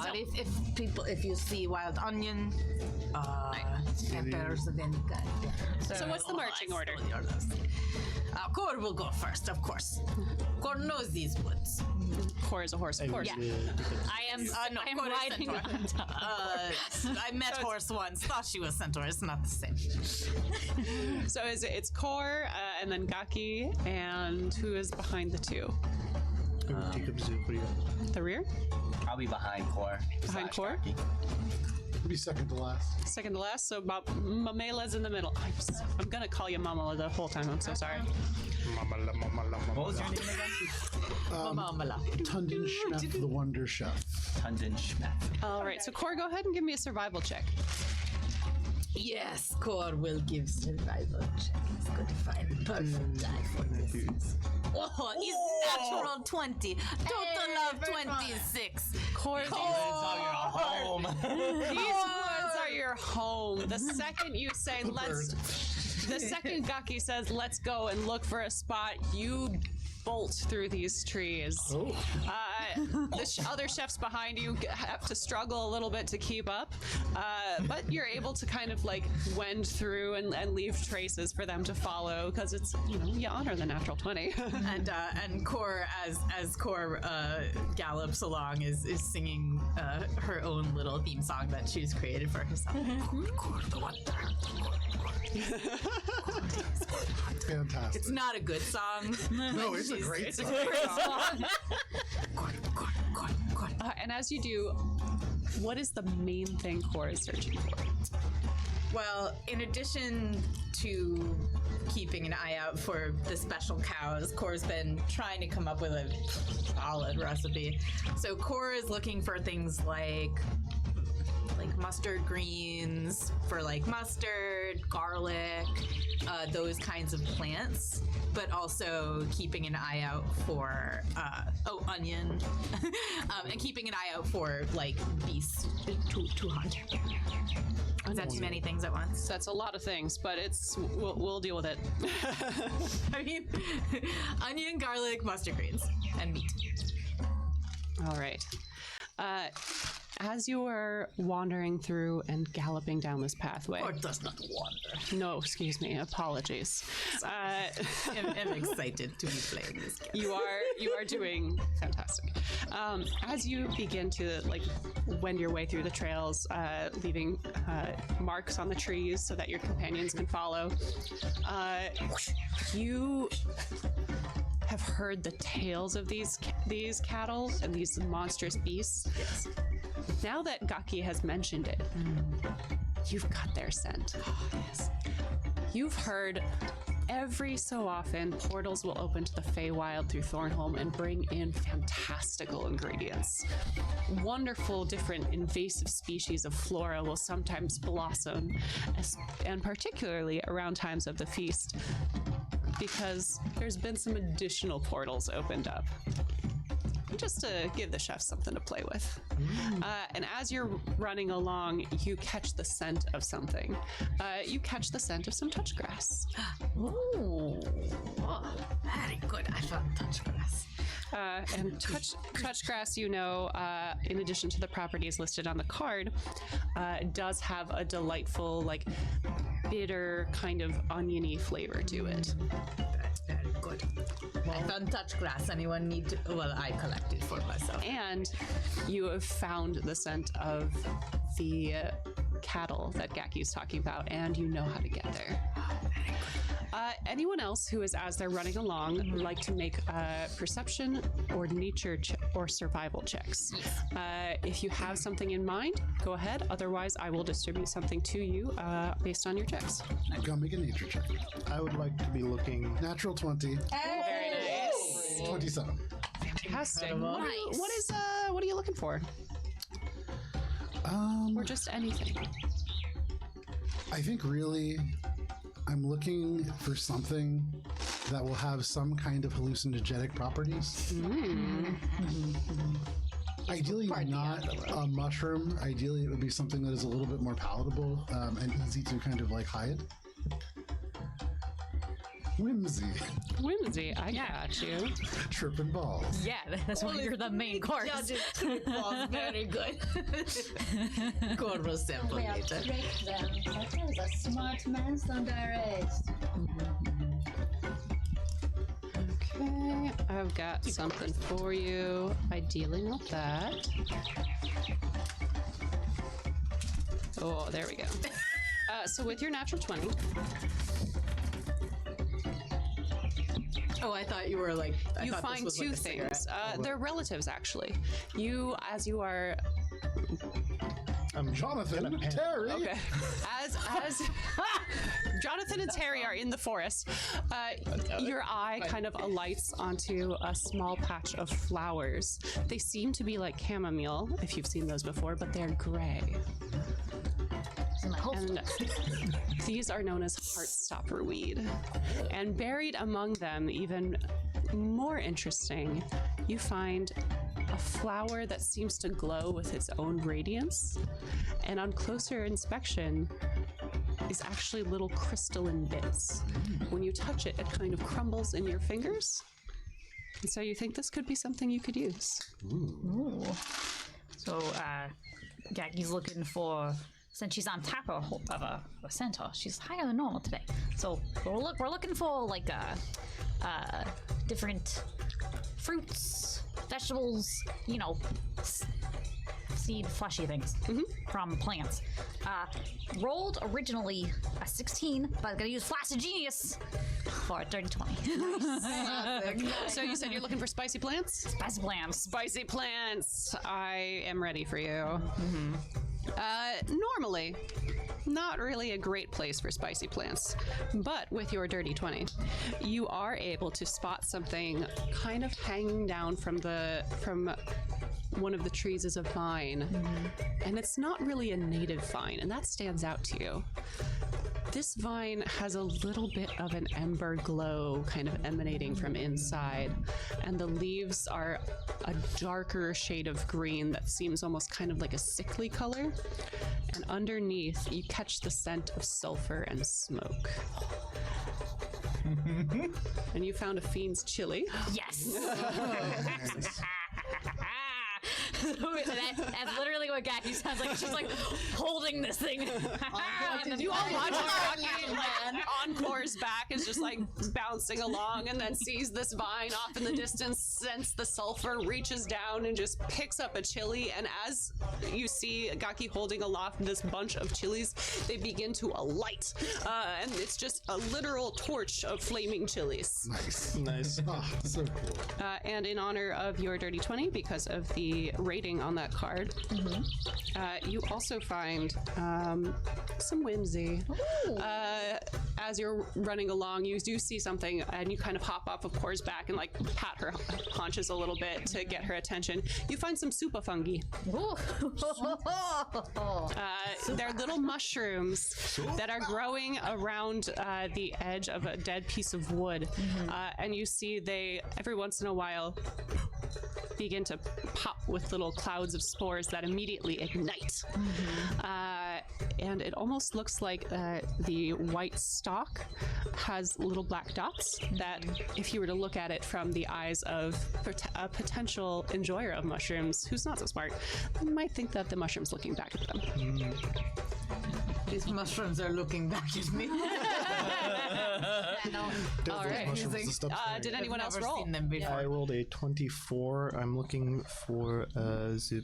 Okay. But if you see wild onion, peppers of any kind. So what's the marching order? Core will go first, of course. Core knows these woods. Core is a horse, of course. Yeah. I am Core is riding centaur. on top. I met horse once. Thought she was centaur. It's not the same. So it's Core, and then Gakki, and who is behind the two? The rear? I'll be behind Core. Behind slash Core? Gakki. Be second to last. Second to last, so Mamela's in the middle. I'm gonna call you Mamela the whole time, I'm so sorry. What was your name again? Mamela. Tunden Schmeff, the Wonder Chef. Tunden Schmeff. Alright, so Core, go ahead and give me a survival check. Yes, Core will give survival check. It's going to find the perfect die for this. Oh, it's natural 20. Total of 26. Core, It's all your home. these woods are your home. The second you say the second Gakki says let's go and look for a spot, you bolt through these trees. The other chefs behind you have to struggle a little bit to keep up, but you're able to kind of like wend through and leave traces for them to follow, because it's, you honor the natural 20. And Core, as Core gallops along, is singing her own little theme song that she's created for herself. Core the Wonder. Fantastic. It's not a good song. No, it's a great It's a song. great song. Core. And as you do, what is the main thing Core is searching for? Well, in addition to keeping an eye out for the special cows, Core's been trying to come up with a solid recipe. So Core is looking for things like mustard greens, for like mustard, garlic, those kinds of plants, but also keeping an eye out for onion, and keeping an eye out for like beasts to hunt. Is that too many things at once? That's a lot of things, but we'll deal with it. I mean, onion, garlic, mustard greens, and meat. All right. As you are wandering through and galloping down this pathway. Or does not wander. No, excuse me. Apologies. I'm excited to be playing this game. You are doing fantastic. As you begin to wend your way through the trails, leaving marks on the trees so that your companions can follow, you have heard the tales of these cattle and these monstrous beasts. Yes. Now that Gakki has mentioned it, you've got their scent. Yes. You've heard every so often portals will open to the Feywild through Thornhome and bring in fantastical ingredients. Wonderful different invasive species of flora will sometimes blossom, and particularly around times of the feast, because there's been some additional portals opened up. Just to give the chef something to play with. And as you're running along, you catch the scent of something. You catch the scent of some touch grass. Ooh. Oh, very good. I found touch grass. And touch grass, in addition to the properties listed on the card, does have a delightful, bitter kind of oniony flavor to it. Very good. I found touch grass. Anyone need to? Well, I collected for myself. And you have found the scent of the cattle that Gakki's talking about, and you know how to get there. Anyone else who is, as they're running along, like to make perception or nature or survival checks. If you have something in mind, go ahead. Otherwise, I will distribute something to you based on your checks. Go make a nature check. I would like to be looking. Natural 20. Very nice. 27. Fantastic. Nice. What are you looking for? Or just anything? I think really I'm looking for something that will have some kind of hallucinogenic properties. Ideally not a mushroom. Ideally it would be something that is a little bit more palatable and easy to kind of like hide. Whimsy. I got you. Tripping balls. Yeah, that's why you're the main course. Was very good. Corvo simple We have later. tricked them. That was a smart man, Thunderous. Okay, I've got something for you. Ideally not that. Oh, there we go. So with your natural 20, Oh, I thought you were like. you find two things. They're relatives, actually. You, as you are Jonathan, Terry. okay, as Jonathan and Terry are in the forest, your eye kind of alights onto a small patch of flowers. They seem to be like chamomile, if you've seen those before, but they're gray. And these are known as heartstopper weed. And buried among them, even more interesting, you find a flower that seems to glow with its own radiance. And on closer inspection, is actually little crystalline bits. When you touch it, it kind of crumbles in your fingers. And so you think this could be something you could use. Ooh. So, Gakki's looking for. Since she's on top of a centaur, she's higher than normal today. So we're looking for like different fruits, vegetables, you know, seed fleshy things from plants. Rolled originally a 16, but I'm gonna use Flaccid Genius for a dirty 20. So you said you're looking for spicy plants? Spicy plants. Spicy plants. I am ready for you. Normally, not really a great place for spicy plants, but with your dirty 20, you are able to spot something kind of hanging down from one of the trees is a vine, and it's not really a native vine, and that stands out to you. This vine has a little bit of an ember glow kind of emanating from inside, and the leaves are a darker shade of green that seems almost kind of like a sickly color. And underneath, you catch the scent of sulfur and smoke. And you found a fiend's chili. Yes. That's literally what Gakki sounds like. She's like holding this thing. And you all watch Gakki like Encore's back is just like bouncing along, and then sees this vine off in the distance, scents the sulfur, reaches down and just picks up a chili. And as you see Gakki holding aloft this bunch of chilies, they begin to alight, and it's just a literal torch of flaming chilies. Nice. Oh, so cool. And in honor of your dirty 20, because of the rating on that card, you also find some whimsy. As you're running along, you do see something, and you kind of hop off of Core's back and like pat her haunches a little bit to get her attention. You find some super fungi. They're little mushrooms that are growing around the edge of a dead piece of wood, and you see they every once in a while begin to pop with little clouds of spores that immediately ignite. And it almost looks like the white stalk has little black dots that, if you were to look at it from the eyes of a potential enjoyer of mushrooms who's not so smart, you might think that the mushroom's looking back at them. These mushrooms are looking back at me. All right. Did anyone else roll? Seen them before. I rolled a 24. I'm looking for the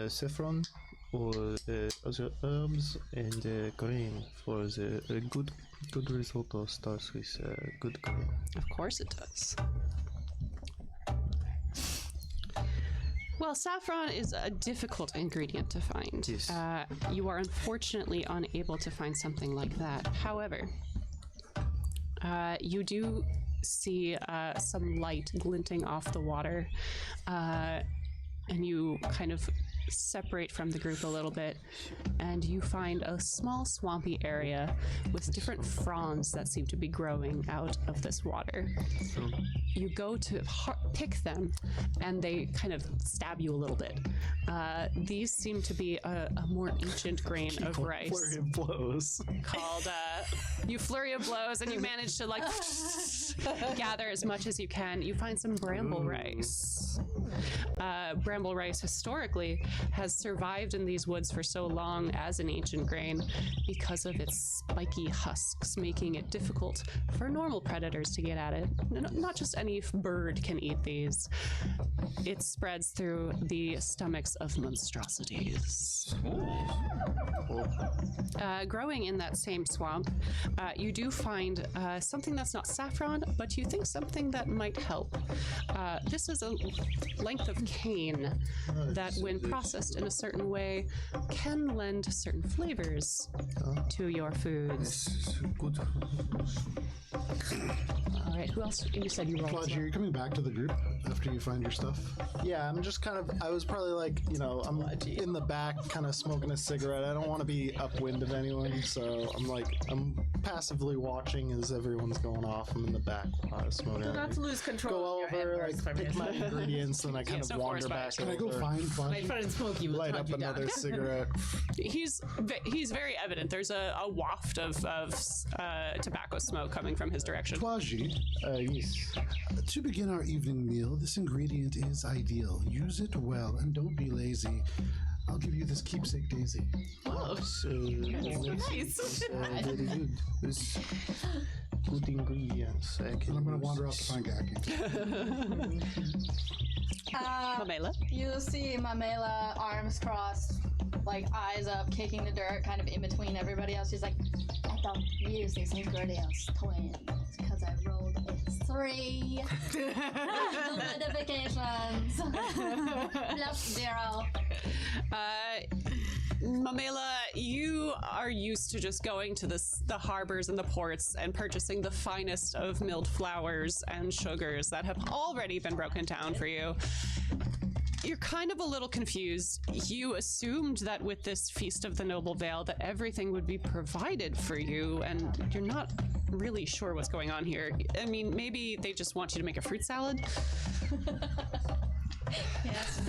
saffron or other herbs, and green for the good risotto starts with good green. Of course it does. Well, saffron is a difficult ingredient to find. Yes. You are unfortunately unable to find something like that. However, you do see some light glinting off the water, and you kind of separate from the group a little bit, and you find a small swampy area with different fronds that seem to be growing out of this water. You go to pick them, and they kind of stab you a little bit. These seem to be a more ancient grain of rice. Flurry of blows. Called you flurry of blows, and you manage to like gather as much as you can. You find some bramble rice. Bramble rice historically has survived in these woods for so long as an ancient grain because of its spiky husks, making it difficult for normal predators to get at it. Not just any bird can eat these. It spreads through the stomachs of monstrosities. Growing in that same swamp, you do find something that's not saffron, but you think something that might help. This is a length of cane that, when processed in a certain way, can lend certain flavors to your foods. Good. All right, who else? You said you rolled. Tois-Jie, you're coming back to the group after you find your stuff. Yeah, I'm just kind of. I was probably like, I'm in the back, kind of smoking a cigarette. I don't want to be upwind of anyone, so I'm passively watching as everyone's going off. I'm in the back smoking. Not to lose control. Go of your over, head like pick my ingredients, and I kind of wander back Can I go over, find My fun? friend Smokey will light hunt up you down. another cigarette. He's very evident. There's a waft of tobacco smoke coming from his direction. Tois-Jie, Yes. to begin our evening meal, this ingredient is ideal. Use it well and don't be lazy. I'll give you this keepsake daisy. So, Nice. very good. It's good ingredients. And I'm going to wander off to find Gakki. Mamela. You see Mamela, arms crossed, like eyes up, kicking the dirt, kind of in between everybody else. She's like, I don't use these ingredients, twins, because I rolled a 3. Notifications. +0. Mamela, you are used to just going to the harbors and the ports and purchasing the finest of milled flours and sugars that have already been broken down for you. You're kind of a little confused. You assumed that with this Feast of the Noble Vale that everything would be provided for you, and you're not really sure what's going on here. I mean, maybe they just want you to make a fruit salad? Yes.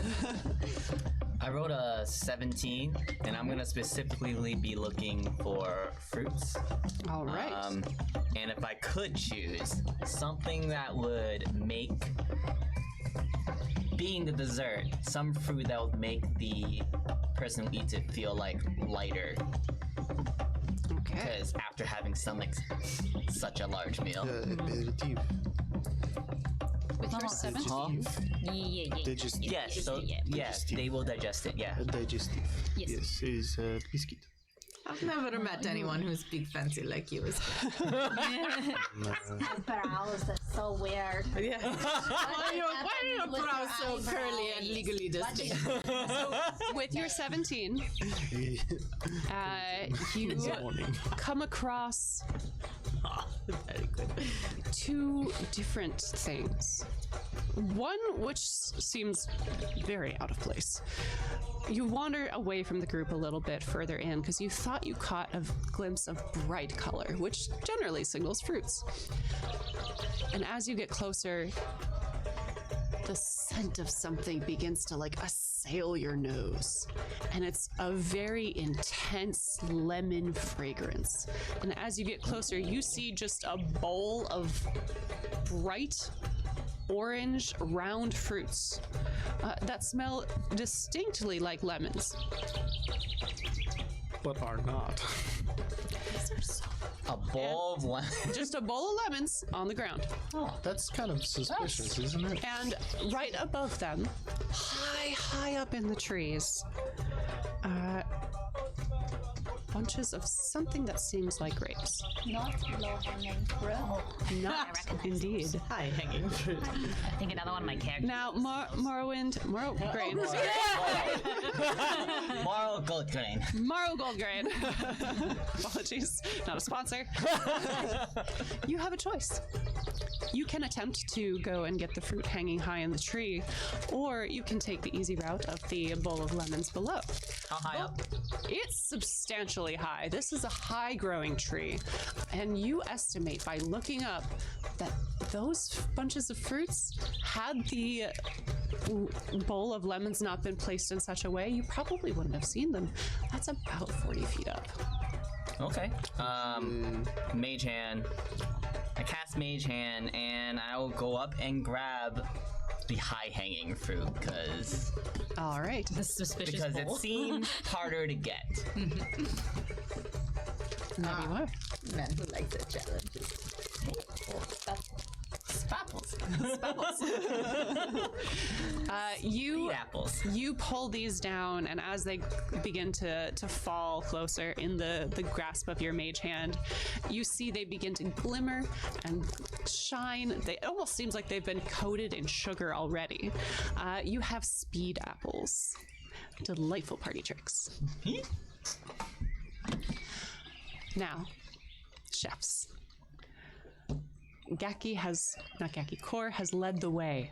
I wrote a 17, and I'm gonna specifically be looking for fruits. All right. And if I could choose something that would make, being the dessert, some fruit that would make the person who eats it feel like lighter. Okay. Because after having such a large meal. Aperitif. With your 17. Huh? Yeah. Digestif. Yes, so yes, they will digest it. Yeah. Digestif. Yes. Yes, is biscuit. I've never met anyone who speaks fancy like you. Brows, that's so weird. Yeah. Why are your brows so curly and legally distinct? With your 17, you come across Very good. 2 different things. One which seems very out of place. You wander away from the group a little bit further in because you thought you caught a glimpse of bright color, which generally signals fruits. And as you get closer, the scent of something begins to assail your nose. And it's a very intense lemon fragrance. And as you get closer, you see just a bowl of bright orange round fruits that smell distinctly like lemons. But are not. A bowl of lemon. Just a bowl of lemons on the ground. That's kind of suspicious, isn't it? And right above them, high up in the trees, bunches of something that seems like grapes. Not low-hanging fruit. Not indeed. High hanging fruit. I think another one of my characters. Now, Morrow grain. Morrow gold grain. Morrow gold grain. Apologies, not a sponsor. You have a choice. You can attempt to go and get the fruit hanging high in the tree, or you can take the easy route of the bowl of lemons below. How high up? It's substantially high. This is a high-growing tree, and you estimate by looking up that those bunches of fruits, had the bowl of lemons not been placed in such a way, you probably wouldn't have seen them. That's about 40 feet up. Okay. Mage hand. I cast Mage Hand, and I will go up and grab the high-hanging fruit, because All right. The suspicious it bowl. seemed harder to get. There you are. Man who likes a challenge. Spapples. You Eat apples. You pull these down, and as they begin to fall closer in the grasp of your mage hand, you see they begin to glimmer and shine. It almost seems like they've been coated in sugar already. You have speed apples. Delightful party tricks. Now, chefs. Kor has led the way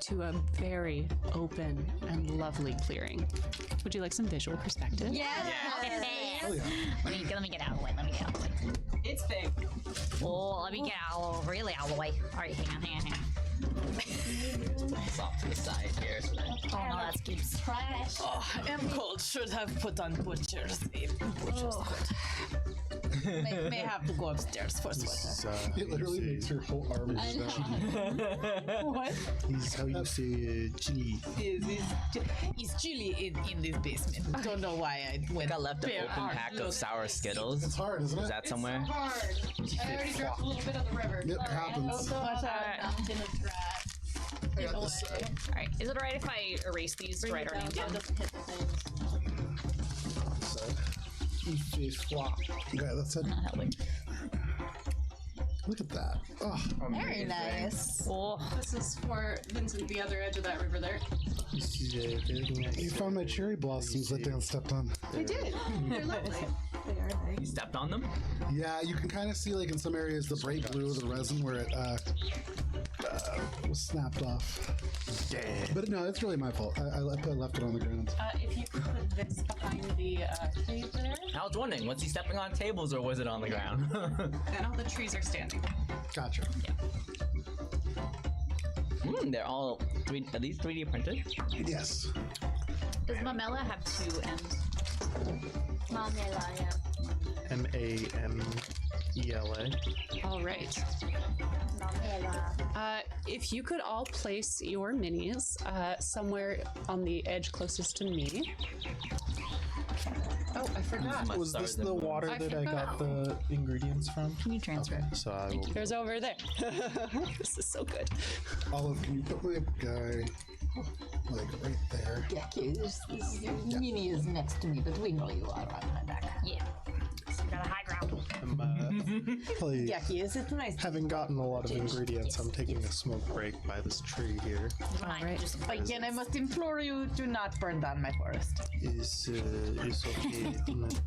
to a very open and lovely clearing. Would you like some visual perspective? Yes. Oh, yeah. Let me get out of the way. It's big. Oh, let me get out, really out of the way. All right, hang on. It's off to the side here. So that Oh no, that's keeps. Trash. Oh, I'm cold. Should have put on butcher's coat. May have to go upstairs for sweater. It literally makes your whole arm stand. What? He's how you say chili. It's chilly in this basement. Don't know why I went. I left an bare open arm. pack of sour Skittles. It's hard, isn't it? Is that somewhere? Hard. I already dropped a little bit of the river. It happens. Watch out. Dumped in the trash. Get away. All right, is it alright if I erase these to write our names Down, down? doesn't hit the things. Okay, that's it. Look at that. Oh, Very nice. Oh, This is for Vincent, the other edge of that river there. This is very nice. you found my cherry blossoms that Dan stepped on. I did. They're lovely. You stepped on them? Yeah, you can kind of see, like, in some areas, the bright blue of the resin where it was snapped off. But no, it's really my fault. I left it on the ground. If you could put this behind the cave there. I was wondering, was he stepping on tables or was it on the ground? And all the trees are standing. Gotcha. They're all are these 3D printed? Yes. does Mamela have two ends? Mamela, yeah. Mamela. All right. Mamela. If you could all place your minis somewhere on the edge closest to me. Oh, I forgot. My Was stars this and the moons. water I that I got the ingredients from? Can you transfer? So I will. There's over there. This is so good. Olive, can you put my guy, like, right there? Gakki, this Mini is next to me, but we know you are on my back. Yeah. So we got a high ground. I'm, probably Gakki, is it nice? having gotten a lot of ingredients, I'm taking a smoke break by this tree here. Fine. Just Again, I must implore you, do not burn down my forest. Is okay. Not,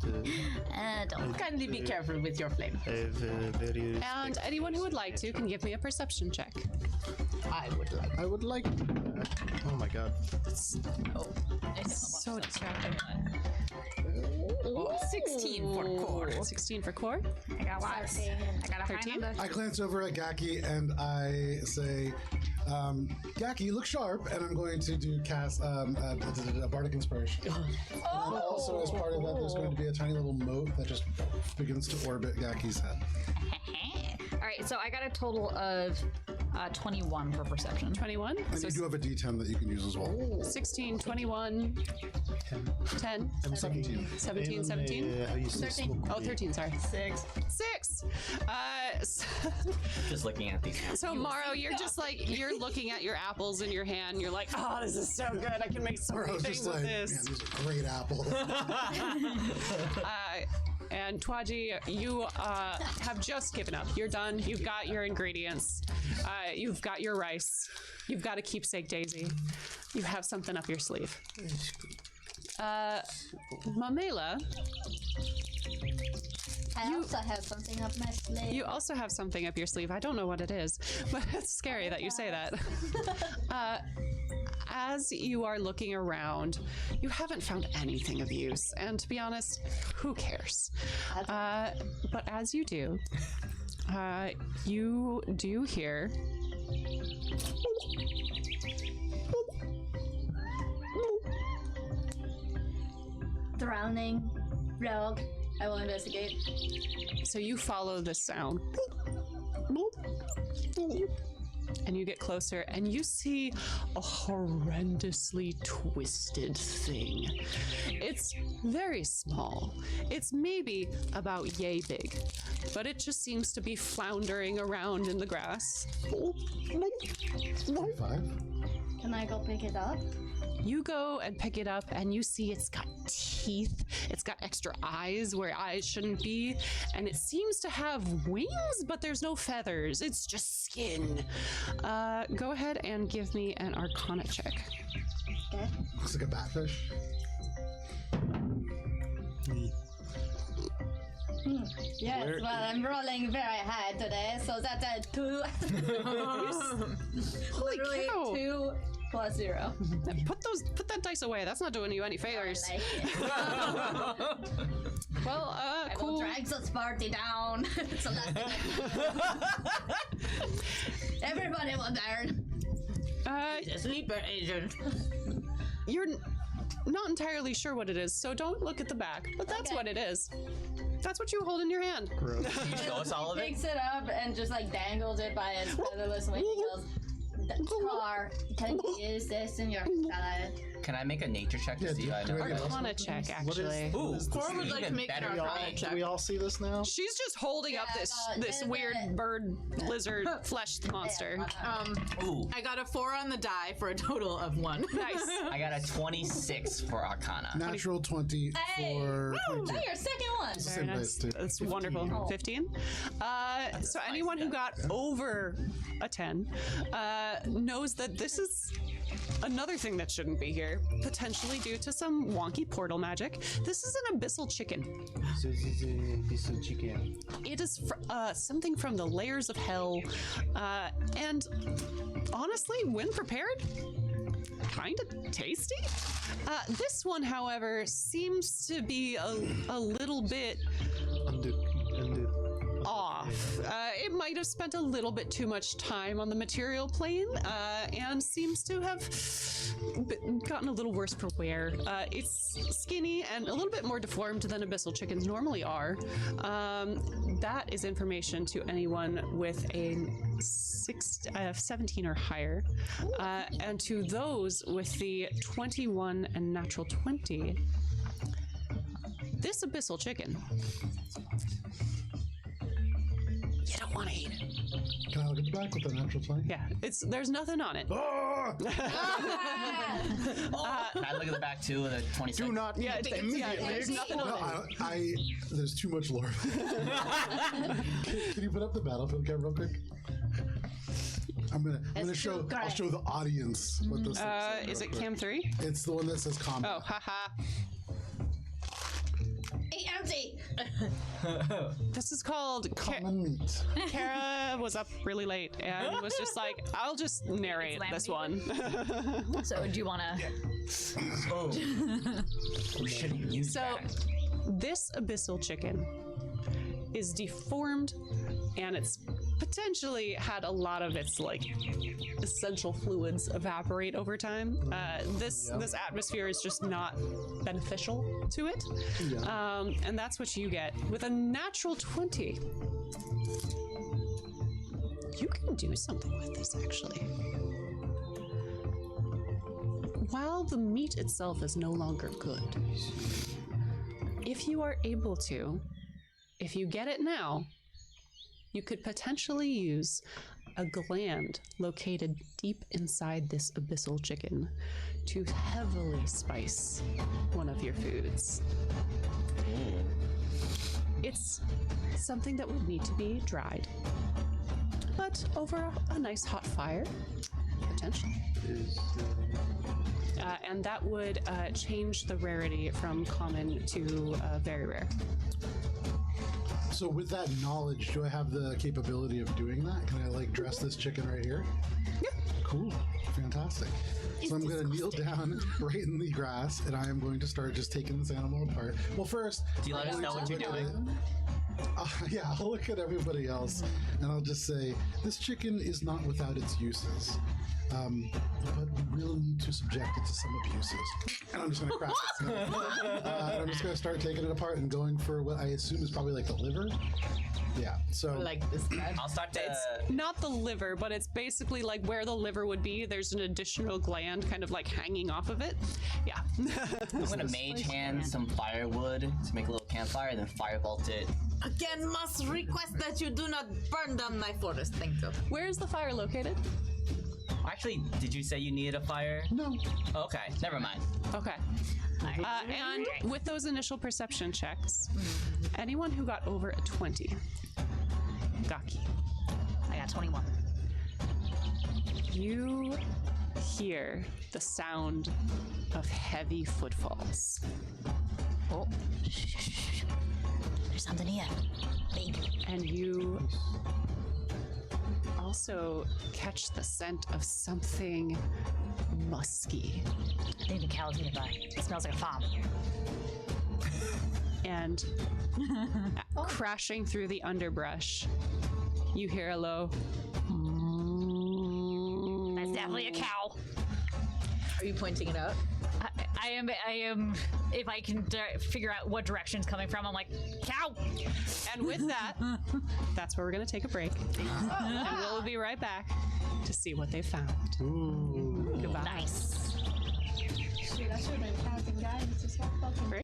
don't. Kindly be careful with your flame. I have very. And anyone who would like to can give me a perception check. I would like. I would like. Oh my god. It's so distracting. 16 for core. 16 for core. I got lots. I got a high 13? number. I glance over at Gakki and I say, Gakki, you look sharp, and I'm going to cast a bardic inspiration. And also, as part of that, there's going to be a tiny little moat that just begins to orbit Gakki's head. All right, so I got a total of 21 for perception. 21. And So you do have a D10 that you can use as well. 16, 21, 10, I'm 17. 17, 17. How you say 13. smoke Oh, break? 13, sorry. 6. Just looking at these. So Morrow, you're just like, you're looking at your apples in your hand. You're like, oh, this is so good. I can make so I many was things just with like, man, this. these are great apples. And Tois-Jie, you have just given up. You're done. You've got your ingredients. You've got your rice. You've got a keepsake daisy. You have something up your sleeve. Mamela, I also have something up my sleeve. You also have something up your sleeve. I don't know what it is, but it's scary that you say that. As you are looking around, you haven't found anything of use, and to be honest, who cares? But as you do, you do hear Drowning. Rogue. I will investigate. so you follow this sound. And you get closer and you see a horrendously twisted thing. It's very small. It's maybe about yay big, but it just seems to be floundering around in the grass. 5. Can I go pick it up? You go and pick it up and you see it's got teeth. It's got extra eyes where eyes shouldn't be. And it seems to have wings, but there's no feathers. It's just skin. Go ahead and give me an Arcana check. Okay. Looks like a batfish. Yes, well, I'm rolling very high today, so that's a 2. Holy Literally cow. 2 plus 0. Put that dice away. That's not doing you any favors. I like it. Well, I will cool. drag this party down. It's the last thing I do. Everybody will learn. A sleeper agent. You're not entirely sure what it is, so don't look at the back. But that's Okay. what it is. That's what you hold in your hand. Gross. Show us all of it. Picks it up and just like dangles it by its featherless wing and goes, Tar, can you use this in your salad? Can I make a nature check to Yeah, see if I do know? it. Arcana check, actually. Ooh, Cora would like to even make an better. Arcana check. Do we all see this now? She's just holding up Yeah, this no, weird the- bird lizard flesh monster. Ooh, I got a 4 on the die for a total of 1. Nice. I got a 26 for Arcana. Natural 20 Hey! for Oh, 22. your second one! It's the Very same nice. dice too. That's wonderful. 15. So anyone who got over a 10 knows that this is another thing that shouldn't be here, potentially due to some wonky portal magic. This is an abyssal chicken. So this is a piece of chicken. It is something from the layers of hell, and honestly, when prepared, kind of tasty. This one, however, seems to be a little bit off. It might have spent a little bit too much time on the material plane, and seems to have gotten a little worse for wear. It's skinny and a little bit more deformed than abyssal chickens normally are. That is information to anyone with a 17 or higher, and to those with the 21 and natural 20. This abyssal chicken, you don't want to eat it. Can I look at the back with the natural 20? Yeah, there's nothing on it. Ah! Can I look at the back too with a 26? Do not Yeah, eat there's nothing No, on it. there's too much lore. Can you put up the battlefield card real quick? I'm gonna show. I'll show the audience what this looks like. Is real it quick. Cam 3? It's the one that says combat. Oh, haha. Hey, empty! This is called Common meat. Cara was up really late and was just like, I'll just narrate It's this one. So do you want to? Oh. We shouldn't have used So, that. this abyssal chicken is deformed, and it's potentially had a lot of its like essential fluids evaporate over time. This atmosphere is just not beneficial to it, and that's what you get with a natural 20. You can do something with this, actually. While the meat itself is no longer good, if you are able to, if you get it now, you could potentially use a gland located deep inside this abyssal chicken to heavily spice one of your foods. It's something that would need to be dried, but over a nice hot fire, potentially. And that would change the rarity from common to very rare. So with that knowledge, do I have the capability of doing that? Can I like dress this chicken right here? Yeah. Cool. Fantastic. So I'm going to kneel down right in the grass, and I am going to start just taking this animal apart. Well, first, Do you let us know what you're doing? Yeah, I'll look at everybody else, and I'll just say, this chicken is not without its uses. But we will need to subject it to some abuses. And I'm just going to crack it. And I'm just going to start taking it apart and going for what I assume is probably like the liver. Yeah, so Like this guy. I'll start to. Not the liver, but it's basically like where the liver would be. There's an additional gland kind of like hanging off of it. Yeah. I'm gonna mage hand some firewood to make a little campfire, and then firebolt it. Again, must request that you do not burn down my forest. Thank you. Where is the fire located? Actually, did you say you needed a fire? no. Okay, never mind. Okay. And with those initial perception checks, anyone who got over a 20, Gakki, I got 21. you hear the sound of heavy footfalls. Oh. Shh. There's something here. Big. And you also catch the scent of something musky. I think the cow's nearby. It smells like a farm. And crashing through the underbrush, you hear a low. That's definitely a cow. Are you pointing it out? I am. If I can figure out what direction it's coming from, I'm like, cow. And with that, that's where we're going to take a break. And we'll be right back to see what they found. Ooh. Goodbye. Nice. Shoot, I should have been counting guys. Just walk up and Great.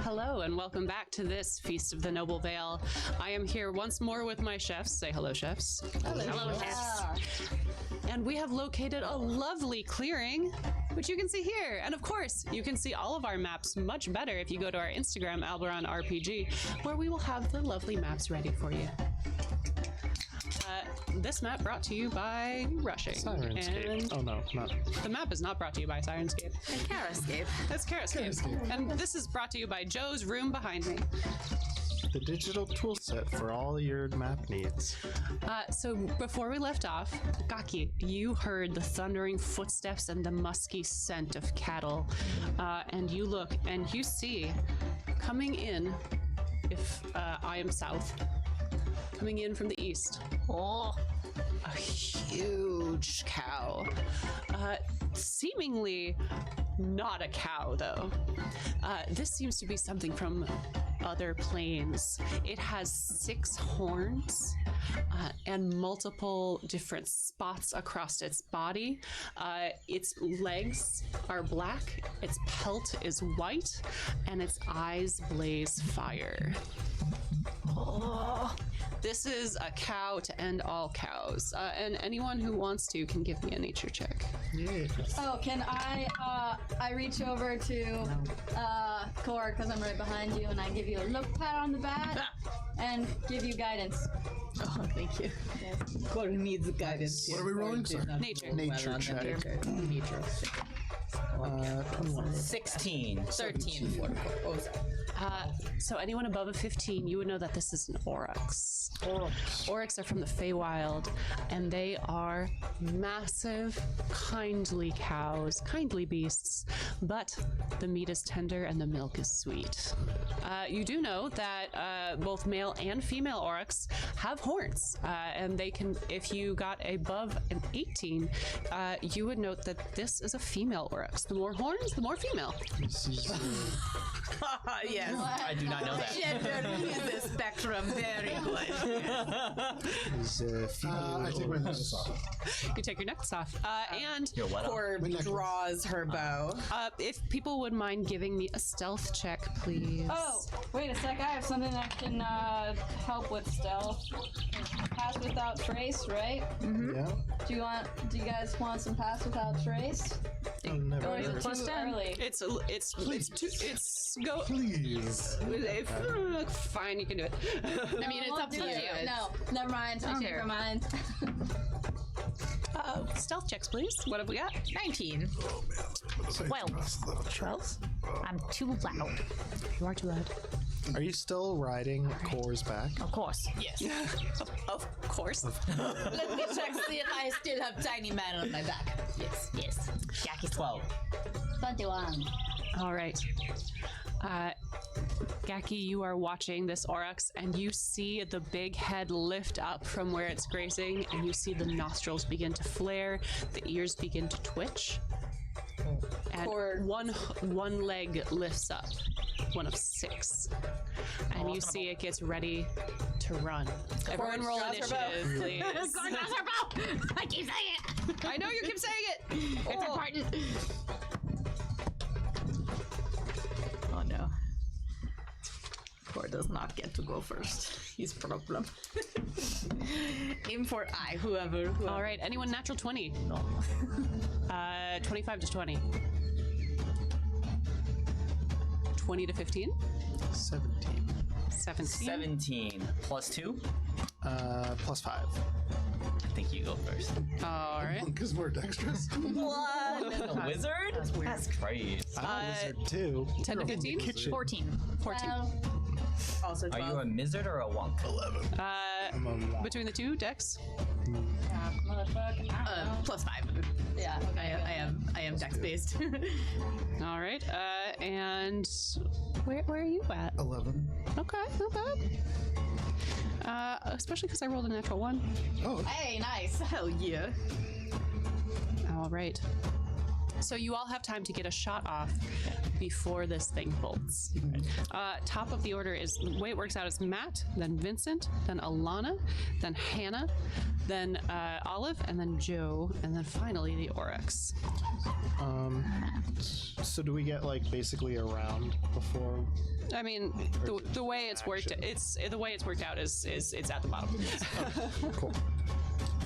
Hello and welcome back to this Feast of the Noble Vale. I am here once more with my chefs. Say hello, chefs. Hello, chefs. And we have located a lovely clearing, which you can see here. And of course, you can see all of our maps much better if you go to our Instagram, Alberon RPG, where we will have the lovely maps ready for you. This map brought to you by Rushing. Sirenscape. And Oh no, not. the map is not brought to you by Sirenscape. Carascape. That's Carascape. And this is brought to you by Joe's room behind me. The digital toolset for all your map needs. So before we left off, Gakki, you heard the thundering footsteps and the musky scent of cattle. And you look and you see coming in, if I am south, coming in from the east, Oh, a huge cow. Seemingly not a cow, though. This seems to be something from other planes. It has 6 horns and multiple different spots across its body. Its legs are black, its pelt is white, and its eyes blaze fire. This is a cow to end all cows. And anyone who wants to can give me a nature check. Oh, can I reach over to Core, because I'm right behind you, and I give you a look pat on the back and give you guidance. Oh, thank you. Corey needs guidance. What are we rolling? Sorry. Nature. Nature check. 16. 13 for Corey. So anyone above a 15, you would know that this is an oryx. Oryx are from the Feywild, and they are massive, kindly cows, kindly beasts, but the meat is tender and the milk is sweet. You do know that both male and female oryx have horns, and they can, if you got above an 18, you would note that this is a female oryx. The more horns, the more female. This is, Yes. I do not know that. Gender is a spectrum. Very good. I take my necklace off. You take your necklace off. And You're what? Or draws her bow. if people would mind giving me a stealth check, please. Oh, wait a sec. I have something that can help with stealth. Pass without trace, right? yeah. Do you guys want some pass without trace? I'll never Or is ever- it too early? Go. Please. Fine, you can do it. I mean, it's up to you. No, never mind. I change my mind. Stealth checks, please. What have we got? 19. well, 12. I'm too loud. You are too loud. Are you still riding Core's back? Of course. Yes. Of course. Let me check see if I still have tiny man on my back. Yes. Yes. Gakki's 12. 21. All right. Gakki, you are watching this oryx, and you see the big head lift up from where it's grazing, and you see the nostrils begin to flare, the ears begin to twitch, and one leg lifts up, one of 6, and you see it gets ready to run. Everyone roll initiative, please. Gordon has her bow! I keep saying it! I know you keep saying it. It's important. Oh no. Core does not get to go first. He's problem. Aim for I, whoever. All right, anyone natural 20? No. 25 to 20. 20 to 15? 17. 17. 17 plus 2. Plus 5. I think you go first. All right. Monk is more dexterous. What? A wizard? That's crazy. I'm a wizard too. 10 to 15? 14. 14. Also Are 12. you a wizard or a wonk? I'm a wonk. Between the two, Dex? Motherfucker. I don't know. Plus 5. Yeah. I am dex based. All right. And where are you at? 11. Okay, not bad. Especially because I rolled a natural 1. Oh, Hey, nice. Hell yeah. All right. So you all have time to get a shot off before this thing bolts. Top of the order is, the way it works out is Matt, then Vincent, then Alanna, then Hannah, then Olive, and then Joe, and then finally the Oryx. So do we get like basically a round before? I mean, the way it's worked, the way it's worked out is it's at the bottom. Cool.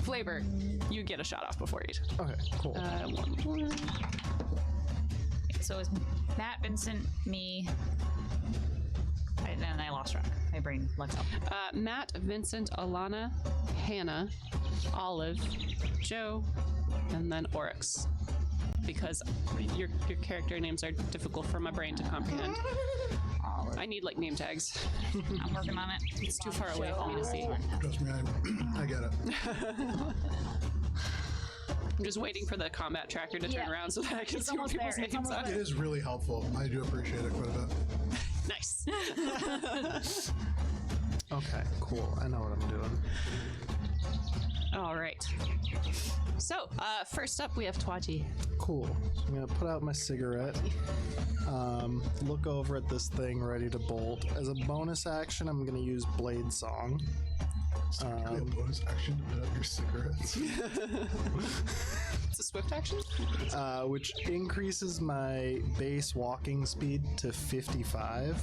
Flavor, you get a shot off before each. Okay, cool. One more. So it's Matt, Vincent, me, and then I lost track. My brain lets up. Matt, Vincent, Alanna, Hannah, Olive, Joe, and then Oryx. Because your character names are difficult for my brain to comprehend. I need like name tags. I'm working on it. It's too far away for me to see. Trust me, I get it. I'm just waiting for the combat tracker to turn around so that I can see what people's names are. It is really helpful. I do appreciate it quite a bit. Nice. Okay, cool. I know what I'm doing. All right. So, first up, we have Tois-Jie. Cool. So I'm gonna put out my cigarette. Look over at this thing ready to bolt. As a bonus action, I'm gonna use Blade Song. A bonus action to put out your cigarettes. It's a swift action? Which increases my base walking speed to 55.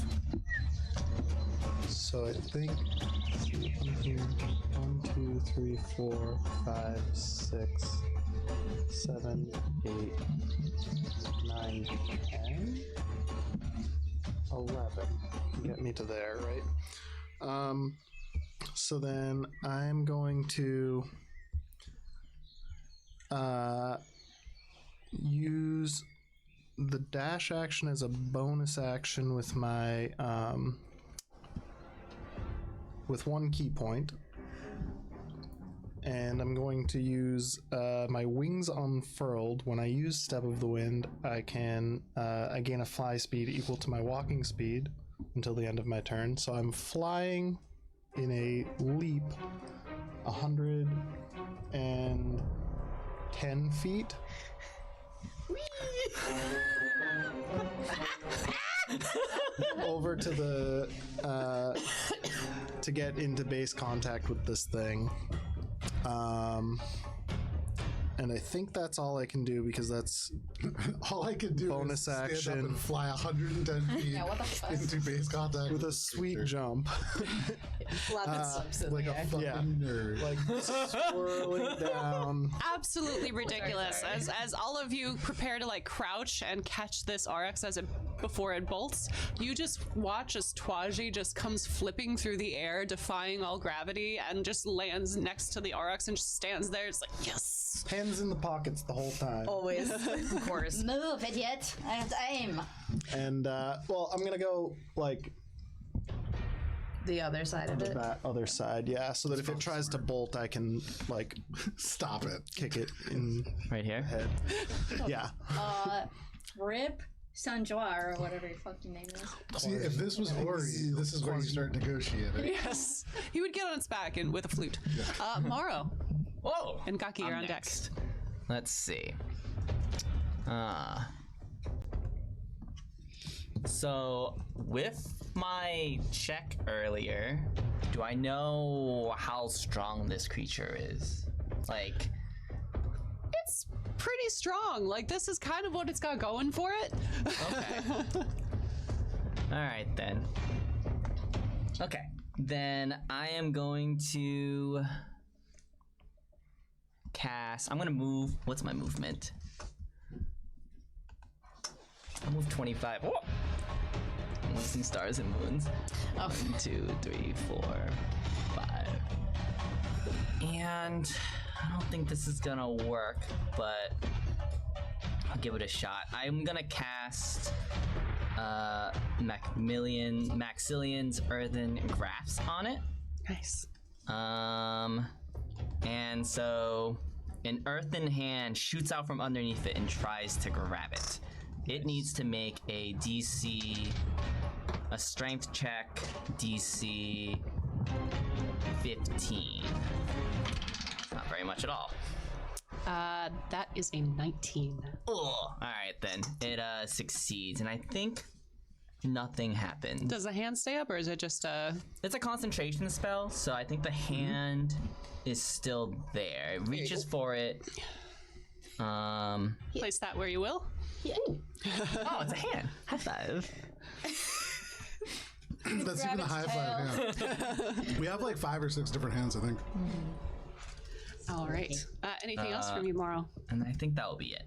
So I think 1, 2, 3, 4, 5, 6, 7, 8, 9, 10, 11. Get me to there, right? So then I'm going to use the dash action as a bonus action with my with one key point, and I'm going to use my wings unfurled. When I use Step of the Wind, I can I gain a fly speed equal to my walking speed until the end of my turn. So I'm flying in a leap 110 feet. Over to the to get into base contact with this thing. And I think that's all I can do because that's all I can do bonus is stand action up and fly 110 feet Yeah, what the fuck? into base contact with a sweet jump. like a fucking nerd. Like swirling down. Absolutely ridiculous. As all of you prepare to like crouch and catch this Oryx before it bolts, you just watch as Tois-Jie just comes flipping through the air, defying all gravity, and just lands next to the Oryx and just stands there. It's like, yes. Hands in the pockets the whole time. Always. Of course. Move, idiot. I have to aim. And well, I'm gonna go like The other side of it. that other side, yeah, so that if it tries to bolt, I can like Stop it. kick it in Right here. the head. Yeah. Rip Sanjoar, or whatever your fucking name is. See, if this was Ori, this is where you start negotiating. Yes. He would get on its back and with a flute. Morrow Whoa! and Gakki are on deck. Next. Let's see. So with my check earlier, do I know how strong this creature is? Like, It's pretty strong. Like, this is kind of what it's got going for it. okay. All right then. Okay, then I am going to cast. I'm gonna move. What's my movement? I'll move 25. Whoa! I'm listing stars and moons. 1, 2, 3, 4, 5. And I don't think this is gonna work, but I'll give it a shot. I'm gonna cast Maxillion's Earthen Grasp on it. Nice. And so an earthen hand shoots out from underneath it and tries to grab it. It needs to make a strength check, DC 15. Not very much at all. That is a 19. Oh, all right then. It succeeds, and I think nothing happened. Does the hand stay up, or is it just It's a concentration spell, so I think the hand is still there. It reaches for it. Place that where you will? Oh, it's a hand. High five. That's even a high five hand. We have like 5 or 6 different hands, I think. All right. Anything else from you, Morrow? And I think that will be it.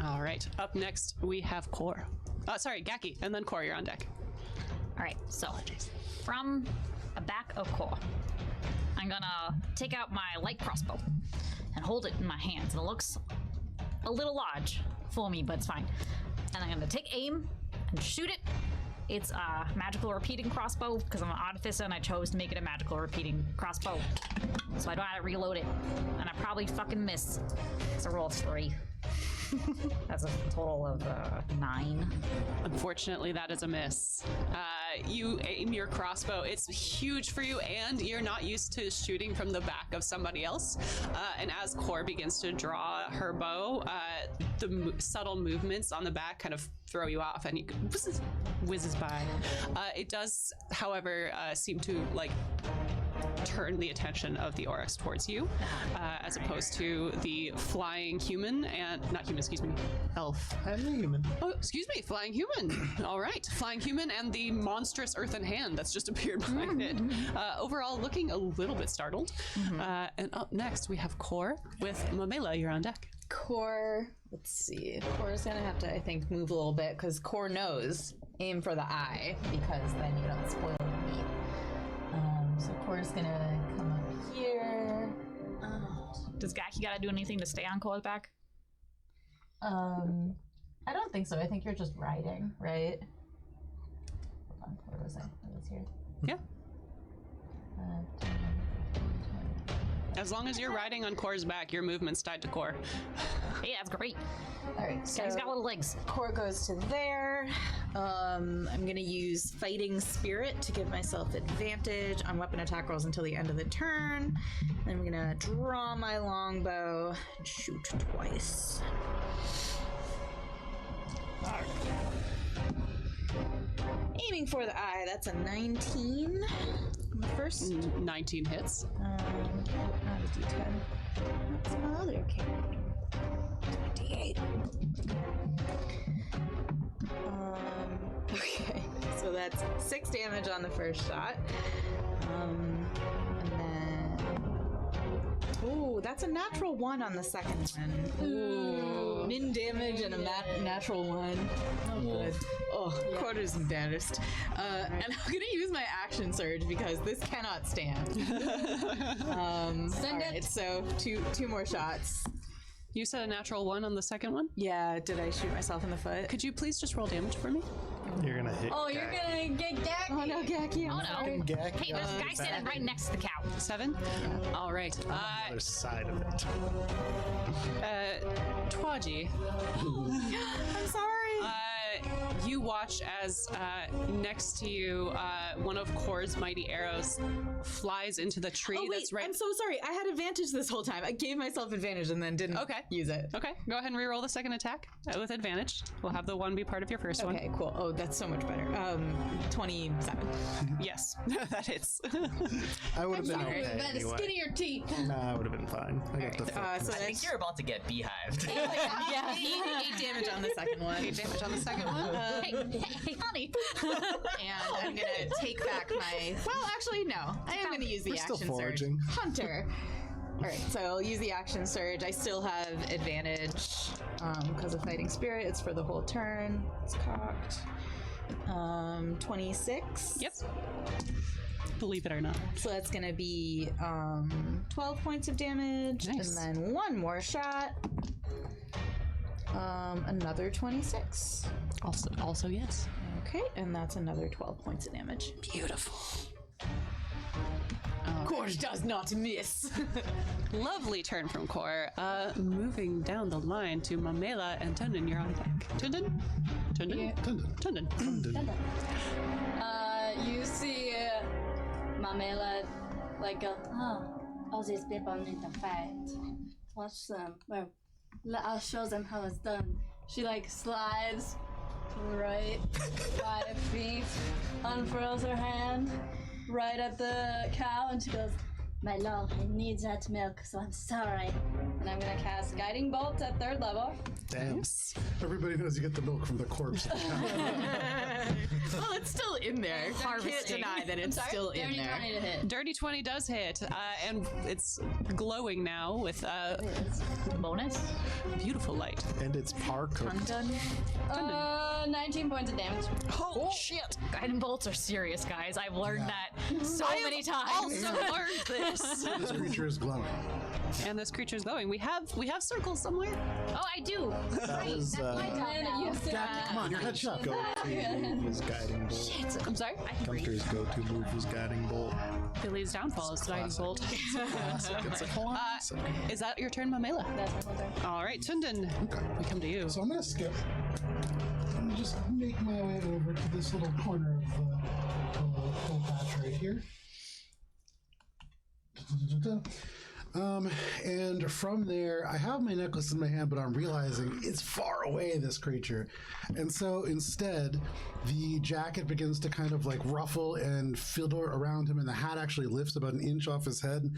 All right. Up next, we have Core. Sorry, Gakki, and then Core, you're on deck. All right, so from the back of Core, I'm gonna take out my light crossbow and hold it in my hands. And it looks a little large for me, but it's fine. And I'm gonna take aim and shoot it. It's a magical repeating crossbow because I'm an artificer and I chose to make it a magical repeating crossbow. So I don't have to reload it. And I probably fucking miss. It's a roll of 3. That's a total of 9. Unfortunately, that is a miss. You aim your crossbow. It's huge for you, and you're not used to shooting from the back of somebody else. And as Core begins to draw her bow, the subtle movements on the back kind of throw you off, and you whizzes by. It does, however, seem to like turn the attention of the Oryx towards you, as opposed to the flying human and not human, excuse me, elf. I'm a human. Oh, excuse me, flying human. All right, flying human and the monstrous earthen hand that's just appeared behind it. Overall, looking a little bit startled. And up next, we have Core with Mamela. You're on deck. Core, let's see. Core's gonna have to, I think, move a little bit because Core knows aim for the eye because then you don't spoil the meat. So Core's gonna come up here. Does Gakki gotta do anything to stay on Core's back? I don't think so. I think you're just riding, right? Hold on, where was I? I was here. Yeah. As long as you're riding on Core's back, your movement's tied to Core. Hey, that's great. All right, so He's got little legs. Core goes to there. I'm gonna use Fighting Spirit to give myself advantage on weapon attack rolls until the end of the turn. Then I'm gonna draw my longbow and shoot twice. Aiming for the eye, that's a 19. The first 19 hits. not a D10. That's my other character. 28. Okay, so that's 6 damage on the first shot. And then... Ooh, that's a natural 1 on the second one. Ooh. Min damage and a natural 1. Oh, good. Oh, quarters embarrassed. And I'm gonna use my action surge because this cannot stand. Send it. So two more shots. You said a natural 1 on the second one? Yeah, did I shoot myself in the foot? Could you please just roll damage for me? You're gonna hit. Oh, you're gonna get Gakki. Oh no, Gakki. Oh no. Gakki Hey, there's a guy standing right next to the cow. 7? All right. other side of it. Tois-Jie. I'm sorry. You watch as next to you, one of Core's mighty arrows flies into the tree Oh wait, that's right. I'm so sorry. I had advantage this whole time. I gave myself advantage and then didn't use it. Okay, go ahead and reroll the second attack with advantage. We'll have the 1 be part of your first one. Okay, cool. Oh, that's so much better. 27. Yes, that hits. I would have been sorry. okay anyway. Skinnier teeth. Nah, I would have been fine. I got the So I that's think you're about to get beehived. yeah, 8 damage on the second one. 8 damage on the second one. Hey, honey. And I'm gonna take back my. Well, actually, no. I am gonna use the We're still action foraging. surge. Hunter. All right, so I'll use the action surge. I still have advantage because of Fighting Spirit. It's for the whole turn. It's cocked. 26. Yep. Believe it or not. So that's gonna be 12 points of damage, Nice. and then 1 more shot. Another 26. Also yes. Okay, and that's another 12 points of damage. Beautiful. Course does not miss. Lovely turn from Core. Moving down the line to Mamela and Tunden. You're on deck. Tunden? Tunden. You see Mamela like, oh, all these people need to fight. watch them. Well, I'll show them how it's done. She like slides right 5 feet, unfurls her hand right at the cow, and she goes, "My love, I need that milk, so I'm sorry." And I'm gonna cast Guiding Bolt at 3rd level. Damn. Everybody knows you get the milk from the corpse. Well, it's still in there. I can't Harvesting. deny that it's still in Dirty there. 20 to hit. Dirty 20 does hit, and it's glowing now with Bonus. beautiful light. And it's par cooked. Tunden. 19 points of damage. Holy shit! Guiding bolts are serious, guys. I've learned that so many times. Also learned this. This creature is glowing. And this creature's glowing. We have circles somewhere. Oh, I do. That was And you sit Gakki, come on, you're head chef. go-to move was guiding bolt. I'm sorry. Gunter's go-to move was guiding bolt. Billy's downfall is guiding bolt. It's a classic. Is that your turn, Mamela? That's my turn. All right, Tunden. Okay. We come to you. So I'm gonna skip and just make my way over to this little corner of the full patch right here. And from there, I have my necklace in my hand, but I'm realizing it's far away, this creature. And so instead, the jacket begins to kind of like ruffle and fiddle around him, and the hat actually lifts about 1 inch off his head.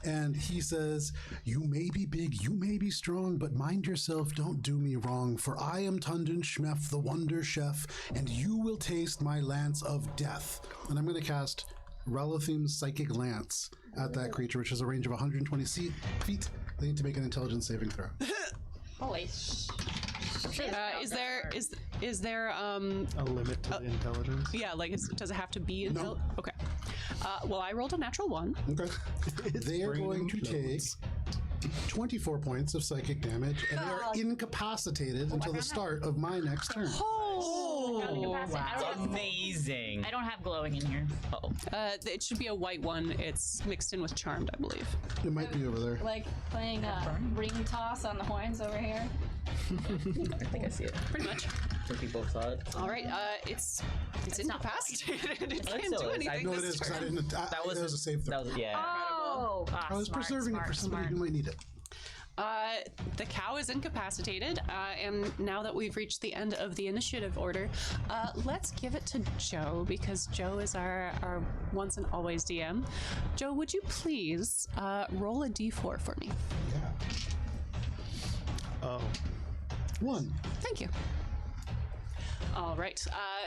And he says, "You may be big, you may be strong, but mind yourself, don't do me wrong, for I am Tunden Schmef, the Wonder Chef, and you will taste my lance of death." And I'm going to cast Relithim's Psychic Lance at that creature, which is a range of 120 feet. They need to make an intelligence saving throw. Holy Is there A limit to the intelligence. yeah, like does it have to be No. Okay. Well, I rolled a natural 1. Okay. They are going to take 24 points of psychic damage, and they are incapacitated until the start of my next turn. Amazing. I don't have glowing in here. Oh, It should be a white one. It's mixed in with charmed, I believe. It might be over there. like playing a ring toss on the horns over here. I think I see it. Pretty much. Some people saw it. All right. It's incapacitated. It can't still do is. anything. No, it this is, because I turn. didn't. That was a save throw. That was yeah. Oh, I was preserving it for somebody who might need it. The cow is incapacitated, and now that we've reached the end of the initiative order, let's give it to Joe, because Joe is our once and always DM. Joe, would you please roll a d4 for me? Yeah. Oh. 1. Thank you. All right,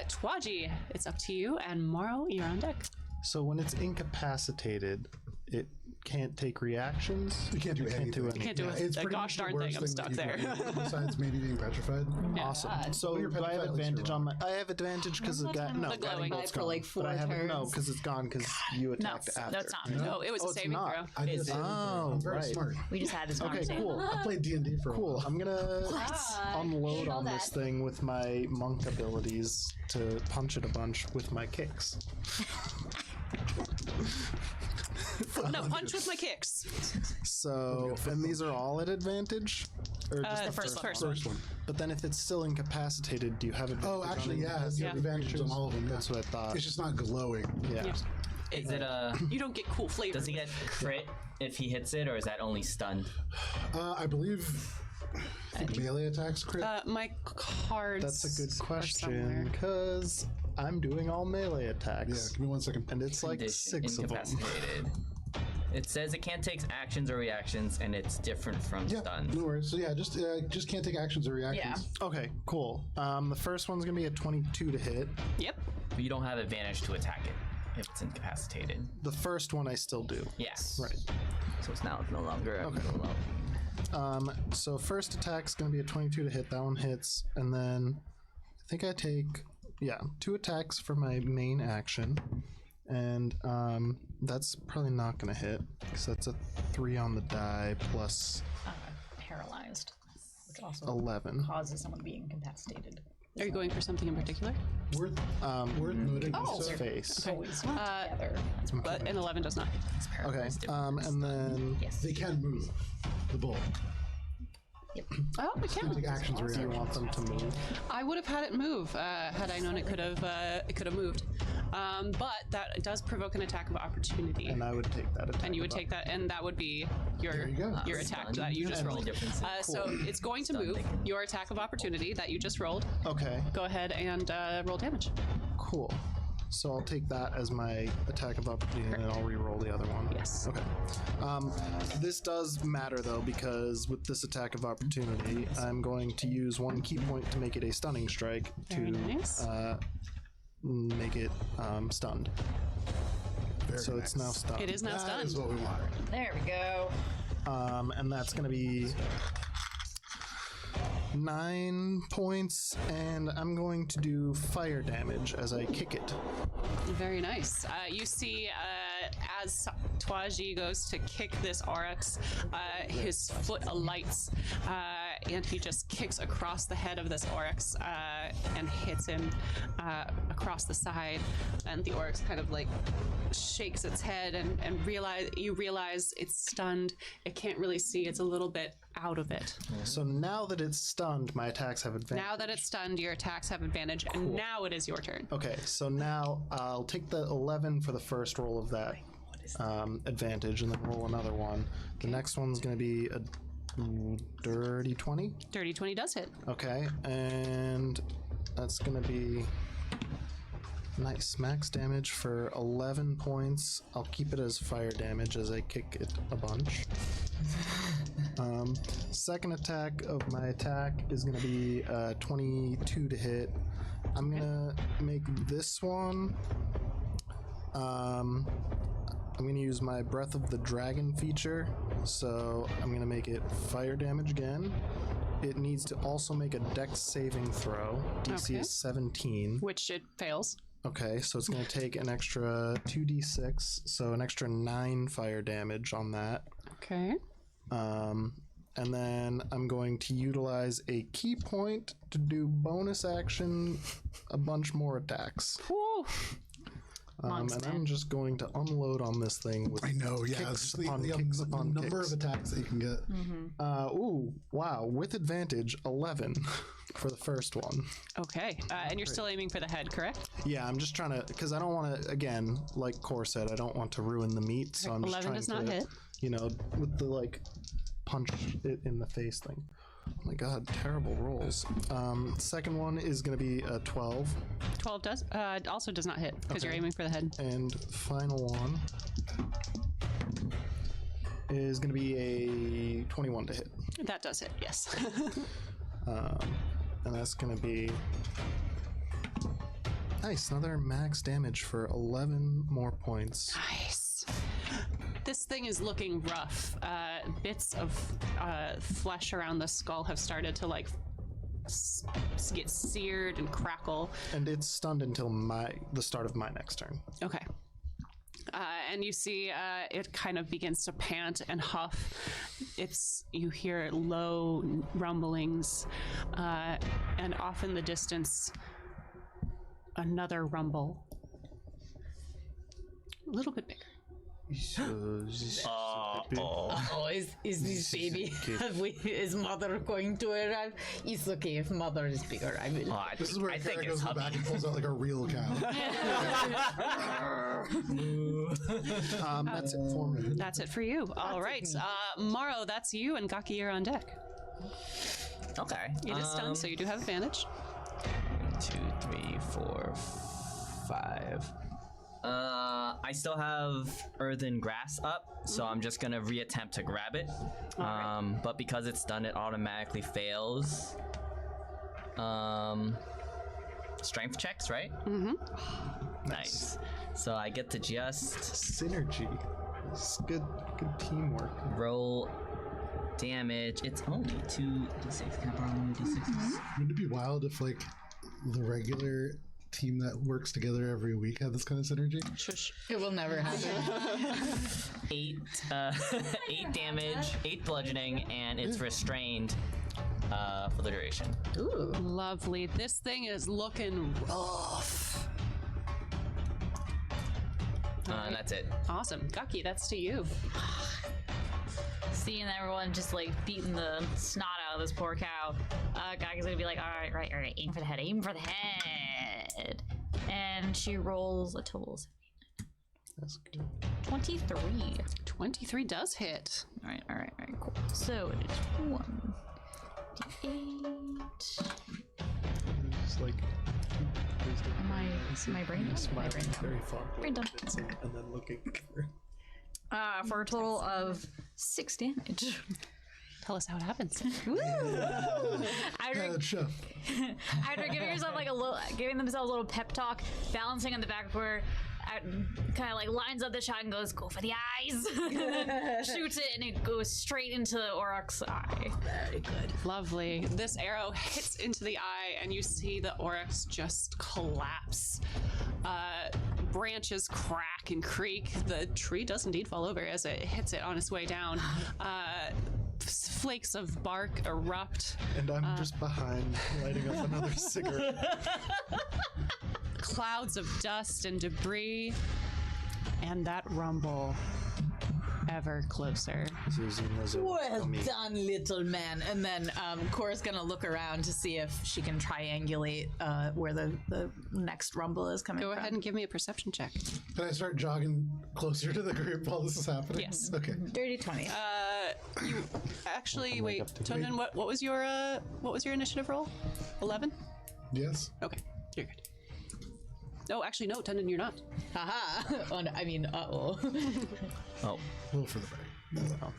Tois-Jie, it's up to you, and Morrow, you're on deck. So when it's incapacitated, it can't take reactions. You can't do anything. Can't do It's a pretty gosh much the darn worst thing. I'm thing stuck that there. you can do, besides maybe being petrified. Awesome. God. So You're do I have petrified, advantage on my? I have advantage because the guy. No, The glowing. bolt's For gone. like 4 But I haven't. No, turns. because it's gone because you No, attacked after. that's not. No, it was a it's saving not. throw. I did a saving throw. Oh, I'm very right. smart. We just had this Okay, conversation. cool. I played D&D for a Cool. while. I'm gonna unload know on this that. thing with my monk abilities to punch it a bunch with my kicks. No, punch with my kicks. So, and these are all at advantage, or just the first First one. But then, if it's still incapacitated, do you have advantage? Oh, on actually, yeah. incapacitated You have advantage on all of them. Yeah. That's what I thought. It's just not glowing. Yeah. Is it a? You don't get cool flavor. Does he get crit if he hits it, or is that only stunned? I believe melee attacks crit. My cards. That's a good are question somewhere. because I'm doing all melee Yeah, attacks, give me 1 second. and it's like Condition, 6 of them. incapacitated. It says it can't take actions or reactions, and it's different from Yeah, stuns. no worries. So yeah, just can't take actions or reactions. Okay, cool. The first one's gonna be a 22 to hit. Yep. But you don't have advantage to attack it if it's incapacitated. The first one I still do. Yes. Right. So it's now no longer. Okay. Low. So first attack's gonna be a 22 to hit. That one hits, and then I think I take 2 attacks for my main action, and that's probably not gonna hit because that's a 3 on the die plus Paralyzed, which also 11. causes someone to be incapacitated. Are you going for something in particular? Worth noting. His So, face. Always together. But an 11 does not. Okay. And then they can move the bull. Oh, we can. Take actions or do you reactions. want them to move? I would have had it move had I known it could have moved. But that does provoke an attack of opportunity. And I would take that attack. And you would take that, and that would be your There you go. your attack that you just rolled. So it's going to move your attack of opportunity that you just rolled. Okay, Go ahead and roll damage. cool. So I'll take that as my attack of opportunity, and I'll re-roll the other one. Yes. Okay. This does matter though, because with this attack of opportunity, I'm going to use 1 key point to make it a stunning strike Very nice. make it stunned. Very So it's nice. now stunned. It is now That stunned. is what we want. There we go. And that's going to be 9 points, and I'm going to do fire damage as I kick it. Very nice. You see, as Tois-Jie goes to kick this oryx, his foot alights, and he just kicks across the head of this oryx and hits him across the side. And the oryx kind of like shakes its head and realize it's stunned. It can't really see. It's a little bit out of it. So now that it's stunned, my attacks have advantage. Now that it's stunned, your attacks have advantage, and now it is your turn. Okay, so now I'll take the 11 for the first roll of that advantage, and then roll another one. The next one's going to be a dirty 20. Dirty 20 does hit. Okay, and that's going to be nice. Max damage for 11 points. I'll keep it as fire damage as I kick it a bunch. Second attack of my attack is going to be 22 to hit. I'm going to make this one. I'm going to use my Breath of the Dragon feature. So I'm going to make it fire damage again. It needs to also make a dex saving throw. DC Okay. is 17. Which it fails. Okay, so it's going to take an extra 2d6, so an extra 9 fire damage on that. Okay. And then I'm going to utilize a key point to do bonus action a bunch more attacks. Woo. And I'm just going to unload on this thing with I know, yeah. kicks It's just the kicks upon number kicks. of attacks that you can get. Ooh, wow, with advantage, 11 for the first one. Okay. And you're still aiming for the head, correct? Yeah, I'm just trying to, because I don't want to, again, like Core said, I don't want to ruin the meat, so I'm just 11 trying does to, not hit. you know, with the, like, punch it in the face thing. Oh my god, terrible rolls. Second one is going to be a 12. 12 does also does not hit because you're Okay. aiming for the head. And final one is going to be a 21 to hit. That does hit, yes. And that's going to be nice. Another max damage for 11 more points. Nice. This thing is looking rough. Bits of flesh around the skull have started to like get seared and crackle. And it's stunned until the start of my next turn. Okay. And you see it kind of begins to pant and huff. You hear low rumblings, and off in the distance, another rumble. A little bit bigger. Oh, is this baby? Is mother going to arrive? It's okay if mother is bigger. I will. This is where I Cara think goes it's in the back hubby. and pulls out like a real cow. That's it for me. That's it for you. All right. Morrow, that's you, and Gakki, you're on deck. Okay. It is stunned, so you do have advantage. 2, 3, 4, 5. I still have earthen grass up, so I'm just gonna reattempt to grab it. But because it's done, it automatically fails. Strength checks, right? Mm-hmm. Nice. So I get to just Synergy. It's good teamwork. roll damage. It's only 2d6. Can I borrow one of the d6s? Wouldn't it be wild if like the regular team that works together every week had this kind of synergy? Shush. It will never happen. 8 damage, 8 bludgeoning, and it's restrained for the duration. Ooh. Lovely. This thing is looking rough. And that's it. Awesome. Gakki, that's to you. Seeing everyone just like beating the snot out of this poor cow, Gakki's gonna be like, all right, aim for the head, and she rolls a total of That's good. 23. 23 does hit. All right, cool. So it is 1d8. It's like My brain done? smiling My brain done. very far. Brain done. And then looking for. For a total of 6 damage. Tell us how it happens. After Chef. giving yourself like giving themselves a little pep talk, balancing on the back of her, kind of like lines up the shot and goes, "Go for the eyes!" Shoots it, and it goes straight into the Auroch's eye. Very good. Lovely. This arrow hits into the eye, and you see the Aurochs just collapse. Branches crack and creak. The tree does indeed fall over as it hits it on its way down. Flakes of bark erupt. And I'm just behind, lighting up another cigarette. Clouds of dust and debris. And that rumble ever closer. Well done, little man. And then Cora's gonna look around to see if she can triangulate where the next rumble is coming Go from. ahead and give me a perception check. Can I start jogging closer to the group while this is happening? Yes. Okay. Dirty 20. You actually wait, Tunden, what was your initiative roll? 11? Yes. Okay, you're good. Oh, actually, no, Tunden, you're not. Haha. Oh, no, I mean, uh-oh. Oh. A little further back.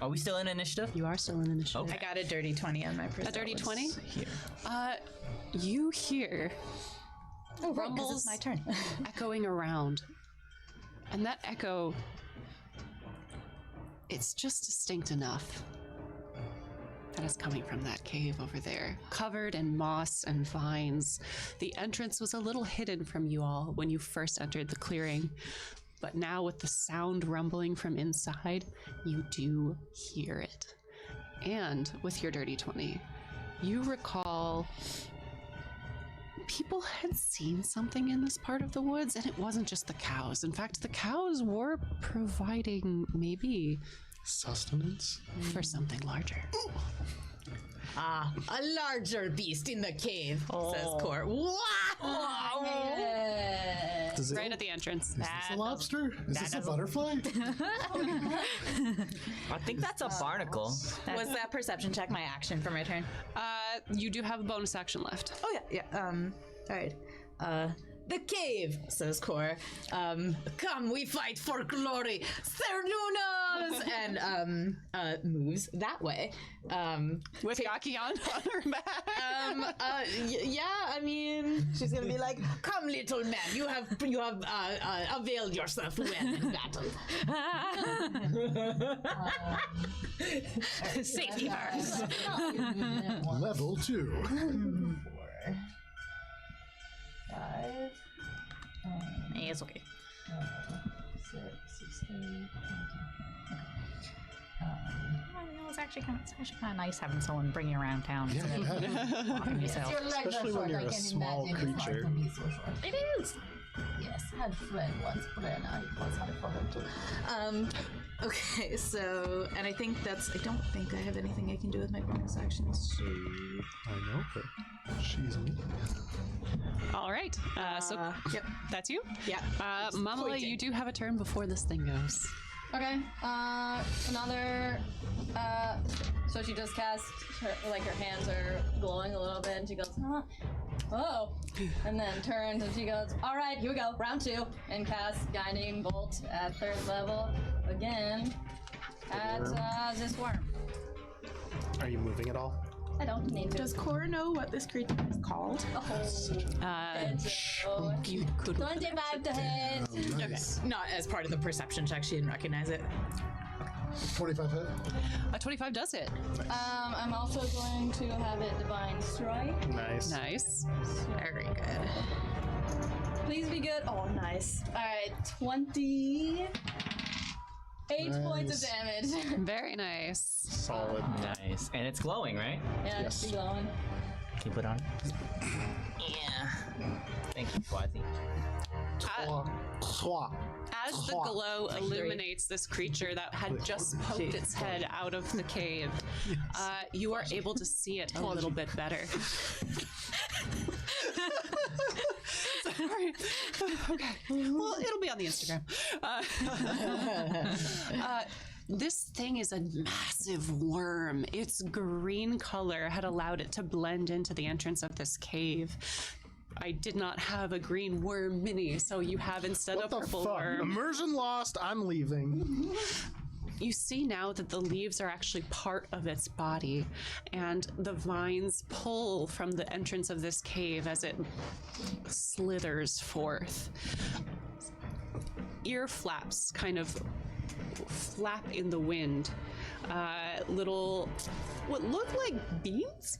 Are we still in initiative? You are still in initiative. Okay. I got a dirty 20 on my perception. A dirty 20? Here. You hear rumbles it's my turn. echoing around. And that echo, it's just distinct enough that is coming from that cave over there, covered in moss and vines. The entrance was a little hidden from you all when you first entered the clearing, but now with the sound rumbling from inside, you do hear it. And with your dirty 20, you recall people had seen something in this part of the woods, and it wasn't just the cows. In fact, the cows were providing maybe Sustenance? for something larger. Ah, a larger beast in the cave, says Cor. Wow! Does it, Right at the entrance. Is this a lobster? Is this a butterfly? I think that's a barnacle. Was that perception check my action for my turn? You do have a bonus action left. Oh, yeah. All right. The cave, says Cor. Come, we fight for glory. Cernunos! And moves that way. With Gakki on her back. Yeah, I mean, she's gonna be like, "Come, little man, you have availed yourself well in battle." Safety first. Level 2. 5, It's okay. 6, 16. It's actually kind of nice having someone bring you around town. Yeah, Walking yourself. Your legs Especially are short. when you're I a can small imagine it's hard creature. to be so short. It is. Yes, had friend once, Brenna. It was hard for her too. Okay, so, and I don't think I have anything I can do with my bonus actions. So, I know, but she's me. All right. So yep. that's you? Yeah. Mamela, pointing. you do have a turn before this thing goes. Okay, another, so she just casts, her hands are glowing a little bit, and she goes, huh? Oh, and then turns and she goes, all right, here we go, round 2, and casts Guiding Bolt at 3rd level, again, at, this worm. Are you moving at all? I don't need to. Does Cora know what this creature is called? You could. 25 to hit. Nice. Not as part of the perception check, she didn't recognize it. 25 hit. A 25 does hit. I'm also going to have it Divine Strike. Nice. Nice. Very good. Please be good. Oh, nice. Alright, 28 points of damage. Very nice. Solid. Nice. And it's glowing, right? Yeah, Yes. keep going. Keep it on. Yeah. Thank you, Tois-Jie. As the glow illuminates this creature that had just poked its head out of the cave, you are able to see it a little bit better. Okay. Well, it'll be on the Instagram. This thing is a massive worm. Its green color had allowed it to blend into the entrance of this cave. I did not have a green worm mini, so you have instead a purple worm. Immersion lost. I'm leaving. You see now that the leaves are actually part of its body, and the vines pull from the entrance of this cave as it slithers forth. Ear flaps kind of flap in the wind. Little, what look like beans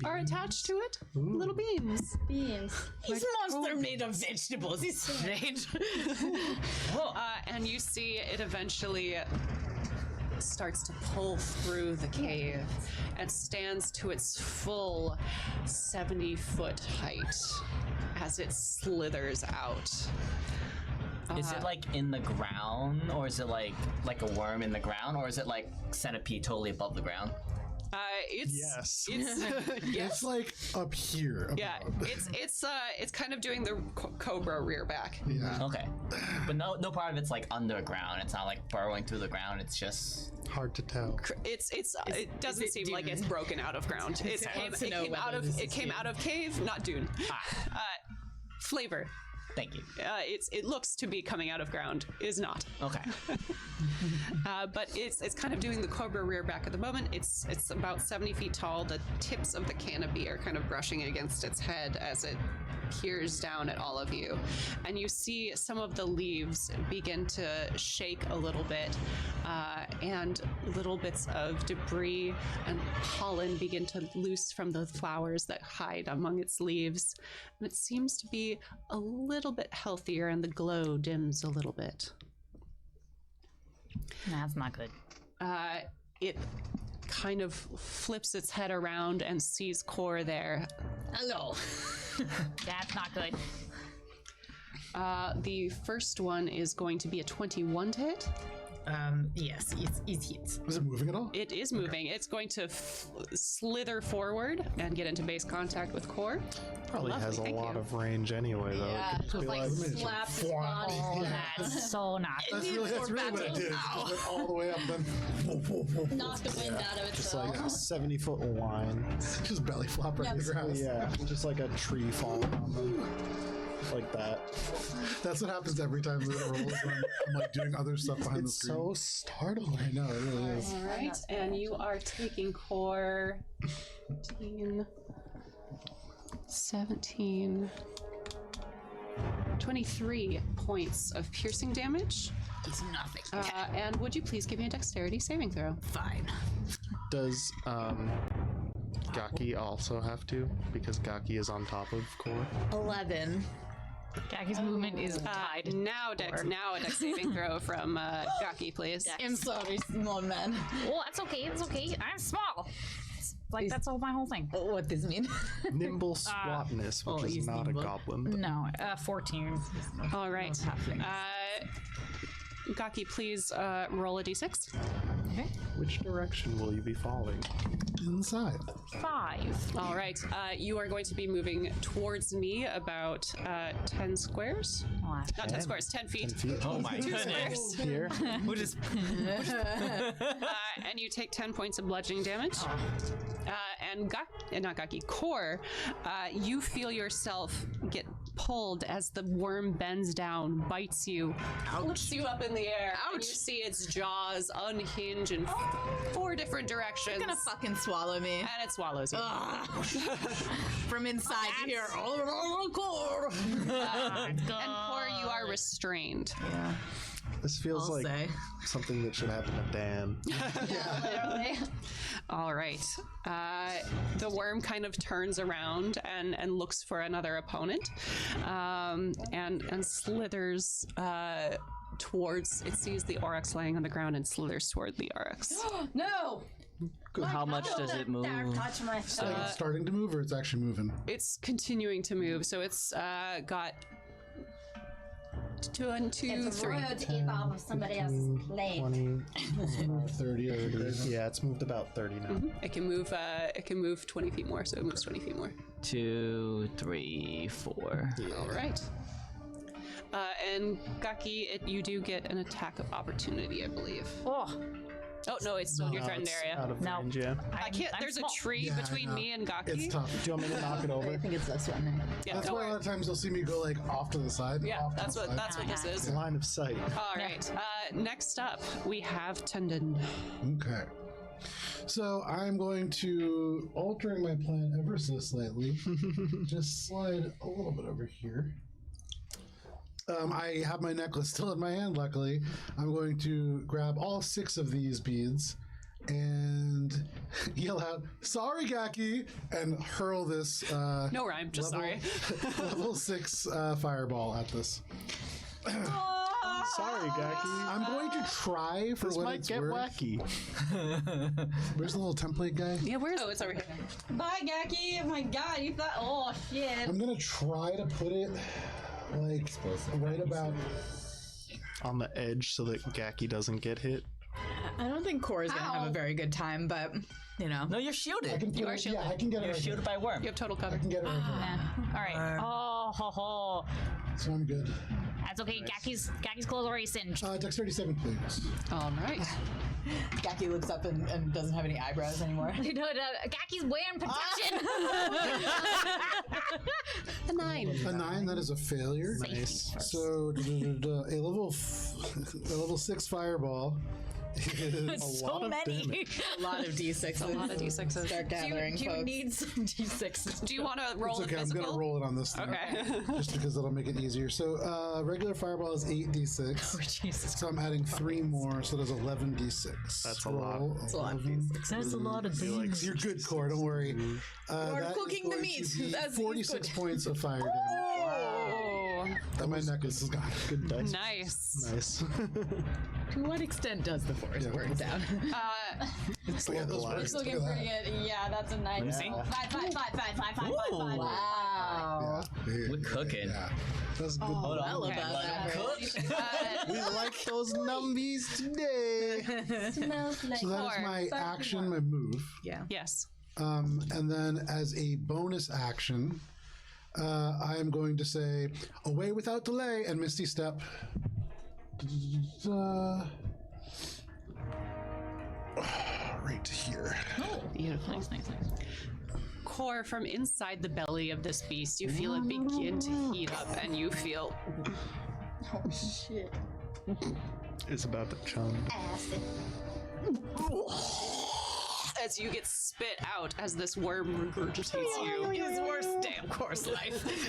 are attached to it. Little beans. Beans. He's a monster made of vegetables. He's strange. And you see it eventually starts to pull through the cave and stands to its full 70-foot height as it slithers out. Is it like in the ground, or is it like a worm in the ground, or is it like centipede totally above the ground? Yes. It's like up here. Yeah, it's kind of doing the cobra rear back. Yeah. Okay, but no part of it's like underground. It's not like burrowing through the ground. It's just Hard to tell. It doesn't seem like it's broken out of ground. It came out of cave, not dune. Flavor. thank you. It looks to be coming out of ground, is not. Okay. But it's kind of doing the cobra rear back at the moment. It's about 70 feet tall. The tips of the canopy are kind of brushing against its head as it peers down at all of you. And you see some of the leaves begin to shake a little bit, and little bits of debris and pollen begin to loose from the flowers that hide among its leaves. And it seems to be a little bit healthier, and the glow dims a little bit. That's not good. It kind of flips its head around and sees Core there. Hello. That's not good. The first one is going to be a 21 to hit. Yes, it hits. Is it moving at all? It is moving. It's going to slither forward and get into base contact with Core. Probably Lovely, has a thank lot you. of range anyway, though. Yeah, It could just just be like slaps his body. Oh, that's so not That's good. really what it did. It just went all the way up, then Knock the wind out of Just like itself. a 70-foot line. just belly flop right to the ground. Yeah, just like a tree falling on them. Like that. That's what happens every time Luna rolls. I'm like doing other stuff behind the It's screen. so startling. I know, it really is. All right, and you are taking Core 15, 17, 23 points of piercing damage. It's nothing. And would you please give me a dexterity saving throw? Fine. Does Gakki also have to? Because Gakki is on top of Core. 11. Gakki's movement is tied. Now a dex saving throw from Gakki, please. I'm sorry, small man. Well, that's okay. That's okay. I'm small. Like, that's all my whole thing. What does mean? Nimble swatness, which is he's not nimble. a goblin. But No, 14. All right. Gakki, please roll a d6. Okay. which direction will you be falling? Inside. 5. All right. You are going to be moving towards me about 10 squares. Oh, Not 10 squares, 10 feet. 10 feet. Oh my 2 goodness. squares. Here. We'll just And you take 10 points of bludgeoning damage. And not Gakki, Core, you feel yourself get pulled as the worm bends down, bites you, flips you up in the air. Ouch! And you see its jaws unhinge in 4 different directions. It's gonna fucking swallow me. And it swallows you. From inside you hear, And Core, you are restrained. Yeah. This feels I'll like say. something that should happen to Dan. Literally. All right. The worm kind of turns around and looks for another opponent, and slithers towards. It sees the oryx laying on the ground and slithers toward the oryx. No! How much does it move? Don't touch my Like it's starting to move or it's actually moving? It's continuing to move, so it's got 1, 2, 3. rude to eat off of somebody else's plate. 20, 30. 30. Yeah, it's moved about 30 now. It can move. It can move 20 feet more, so it moves 20 feet more. 2, 3, 4. All right. And Gakki, you do get an attack of opportunity, I believe. Oh, Oh no, it's still in your threatened It's area. out of No. range, yeah. I can't. I'm There's small. a tree Yeah, I between know. me and Gakki. It's tough. Do you want me to knock it over? I think it's this one. Yeah, That's don't why a worry. lot of times you'll see me go like off to the side. Yeah, off to that's the what side. that's what this is. Line of sight. All right. Next up, we have Tunden. Okay. So I'm going to, altering my plan ever so slightly, just slide a little bit over here. I have my necklace still in my hand, luckily. I'm going to grab all 6 of these beads and yell out, "Sorry, Gakki!" and hurl this No rhyme, just level, sorry. level 6 fireball at this. Sorry, Gakki. I'm going to try for This what might it's get worth. wacky. Where's the little template guy? Yeah, where's? Oh, it's over here. Bye, Gakki. Oh my god, you thought. Oh shit. I'm gonna try to put it like right about. On the edge so that Gakki doesn't get hit. I don't think Cora's gonna have Ow. a very good time, but you know. No, you're I shielded. can put You are it, shielded. yeah, I can get it. You're Right shielded here. by worm. You have total cover. I can get it right here. all right. Oh, ho, ho. So I'm good. That's okay. Gakki's clothes are already singed. Dexterity 7, please. All right. Gakki looks up and doesn't have any eyebrows anymore. You know, Gakki's wearing protection. A 9. A 9, that is a failure. Nice. So a level 6 fireball is so many. A lot of d6s. A lot of d6s. Start gathering, Do you folks. need some d6s? Do you want to roll It's okay, a I'm physical? gonna roll it on this thing. Okay. Just because it'll make it easier. So regular fireball is 8d6. Oh, Jesus. So I'm adding 3 more, so there's 11d6. That's a lot. It's a lot of d6. That's a lot of things. You're good, Core. Don't worry. We're that is cooking the going meat. to be That's 46 good. points of fire damage. Oh, And my necklace is gone. Good dice. nice. Nice. To what extent does the forest burn down? It's like those words. It's looking pretty good. Yeah, that's a 9. Let me see. 5. Wow. We're cooking. Yeah. That's good. Hold on. Well Okay. above average. Cook. We like those numbies today. Smells like So that is Four. my action, my move. Yeah. Yes. And then as a bonus action, I am going to say, "Away without delay," and Misty Step. Right here. Beautiful. Nice. Core, from inside the belly of this beast, you feel it begin to heat up, and you feel Oh shit. It's about to chum. Acid. as you get spit out as this worm regurgitates you. His worst day of course life. That's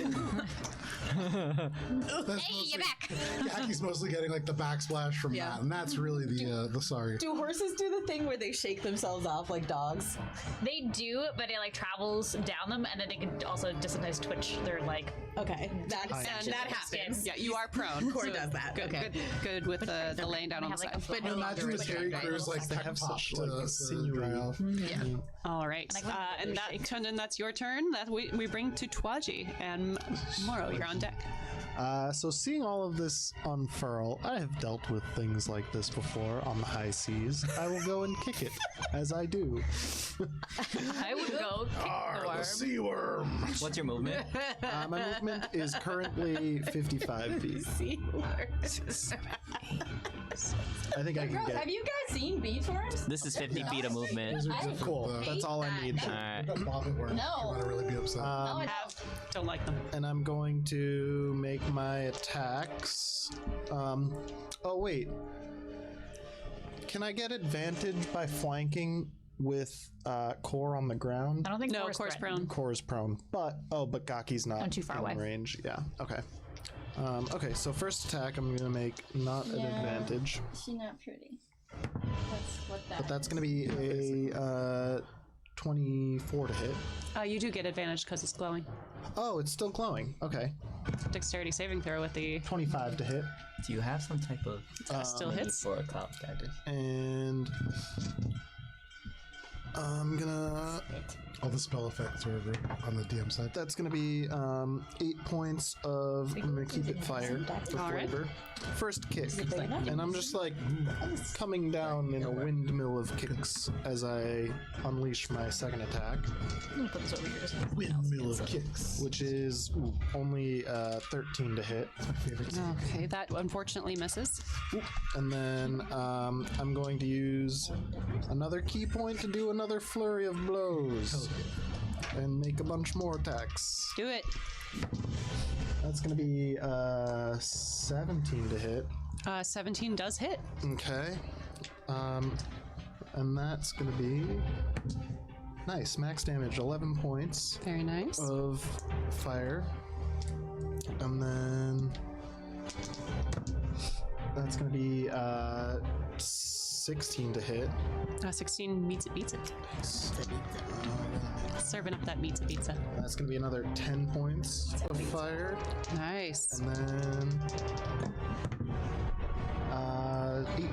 Hey, mostly, you're back. Gaki's mostly getting like the backsplash from Yeah. that, and that's really the sorry. Do horses do the thing where they shake themselves off like dogs? They do, but it like travels down them, and then they can also just sometimes twitch their like. Okay, that skin. happens. Yeah, you are prone. Core does that. Good, Okay. good with the laying down They on the have, like, side. a foot But no longer Imagine the like scary that, crews like They tech have pop such, to like, to dry off. All right, and that Tunden, that's your turn. That we bring to Tois-Jie and Morrow. You're on deck. So seeing all of this unfurl, I have dealt with things like this before on the high seas. I will go and kick it, as I do. I would go kick the worm. sea worm. What's your movement? My movement is currently 55 feet. I think I can Girls, get have you guys seen beach worms? This is 50 feet of movement. Those are I different, cool. though. That's all I need. Alright. I've got bobbit worms. No. If you want to really be upset. No, I Don't like them. And I'm going to make my attacks. Oh wait. Can I get advantage by flanking with Core on the ground? I don't think No, Core's course threatened. prone. Core's prone, but Gakki's not I'm too far in away. range. Yeah. Okay. Okay. So first attack, I'm gonna make not an Yeah. advantage, She's not pretty. That's what that but that's gonna be a 24 to hit. You do get advantage because it's glowing. Oh, it's still glowing. Okay. Dexterity saving throw with the 25 to hit, Do you have some type of still hits. for cloud guiders? and I'm gonna. All the spell effects are over on the DM side. That's gonna be 8 points of. I'm gonna keep it fire for Alright. flavor. First kick, and I'm just like coming down in a windmill of kicks as I unleash my second attack, I'm gonna put this over here. Just Windmill of kicks. which is only 13 to hit. My favorite. Okay, that unfortunately misses. And then I'm going to use another key point to do another flurry of blows and make a bunch more attacks. Do it. That's going to be 17 to hit. 17 does hit. Okay. And that's going to be nice. Max damage, 11 points Very nice. of fire. And then that's going to be 16 to hit. 16 meets it, beats it. Serving up that pizza. That's going to be another 10 points of fire. Nice. And then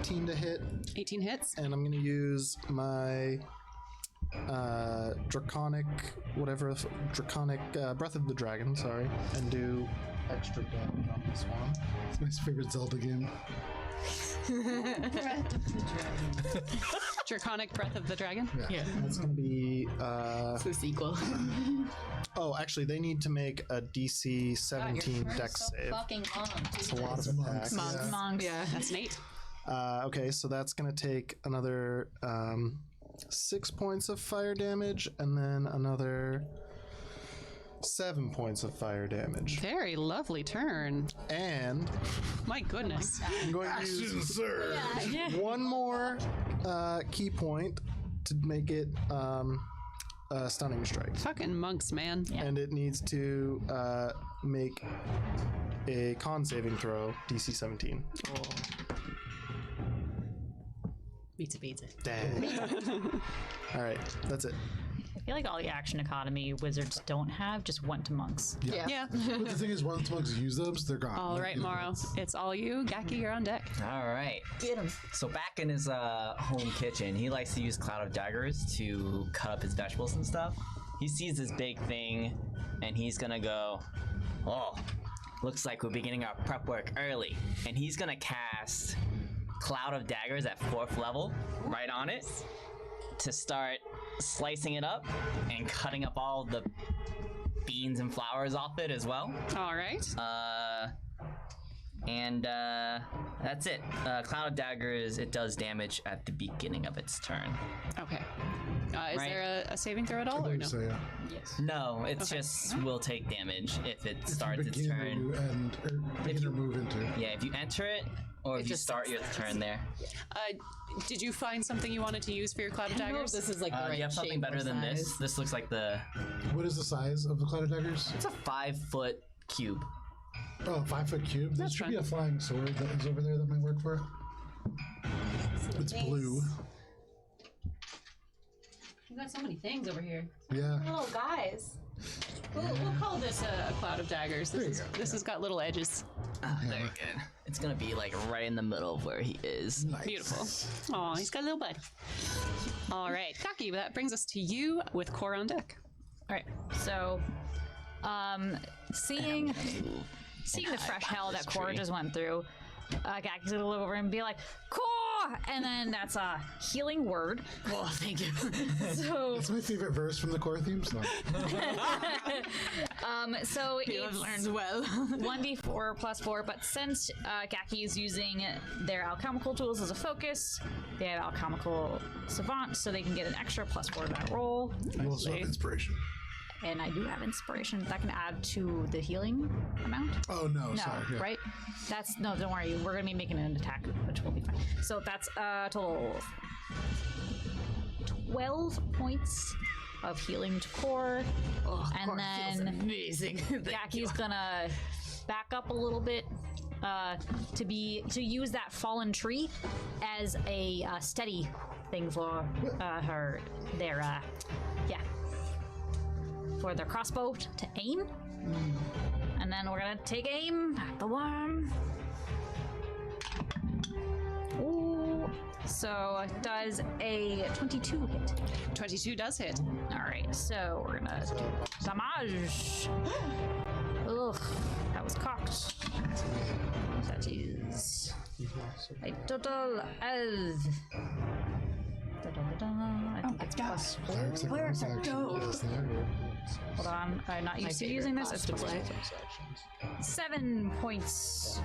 18 to hit. 18 hits. And I'm going to use my draconic breath of the dragon, sorry, and do extra damage on this one. It's my favorite Zelda game. Draconic Breath of the Dragon. Yeah. That's going to be It's the sequel. oh, actually they need to make a DC 17 dex so save. fucking long. It's a lot of attacks. Monks. monks. Yeah. That's Nate. Okay, so that's going to take another 6 points of fire damage, and then another 7 points of fire damage. Very lovely turn. And My goodness. I'm going to use one more key point to make it a stunning strike. Fucking monks, man. And it needs to make a con saving throw, DC 17. Pizza. Dang. All right, that's it. I feel like all the action economy wizards don't have just went to monks. Yeah. But the thing is, once monks use those, they're gone. All right, Morrow. It's all you. Gakki, you're on deck. All right. Get him. So back in his home kitchen, he likes to use cloud of daggers to cut up his vegetables and stuff. He sees this big thing, and he's gonna go, oh, looks like we're beginning our prep work early. And he's gonna cast Cloud of Daggers at 4th level, right on it, to start slicing it up and cutting up all the beans and flowers off it as well. All right. And that's it. Cloud of Daggers, it does damage at the beginning of its turn. Okay. Is Right. there a saving throw at all, I or believe no? so, yeah. No, it's just will take damage if it starts its Begin turn. you and begin or move into. Yeah, if you enter it, or if you just start your turn there. Did you find something you wanted to use for your cloud of I don't know if daggers? this is like the Do right you have something shape better or than this? size. This looks like What is the size of the cloud of daggers? it's a 5-foot cube. Oh, 5-foot cube. There That's should fine. be a flying sword that is over there that might work for it. It's blue. We've got so many things over here. Yeah. Little guys. We'll call this a cloud of daggers. There you This go. has got little edges. Very good. It's gonna be like right in the middle of where he is. Nice. Beautiful. Oh, he's got a little bud. All right, Gakki, that brings us to you with Core on deck. All right. So, seeing the fresh hell that Cora just went through, Gakki's gonna look over and be like, "Core," and then that's a healing word. Oh, thank you. So, That's my favorite verse from the core theme song. so You have it's learned well. 1d4 plus 4, but since Gakki is using their alchemical tools as a focus, they have alchemical savant, so they can get an extra plus 4 to that roll. You also have inspiration. And I do have inspiration that can add to the healing amount. Oh, no, No, sorry. Yeah. right? That's no. Don't worry. We're gonna be making an attack, which will be fine. So that's total 12 points of healing to Core, and then Amazing. Gakki's gonna back up a little bit to use that fallen tree as a steady thing for for their crossbow to aim. And then we're gonna take aim at the one. Ooh. So does a 22 hit? 22 does hit. All right, so we're gonna do damage. Ugh, that was cocked. That is a total of. I think it's plus four. Where's it go? Hold on, I'm not used to using this. It's plus 7 points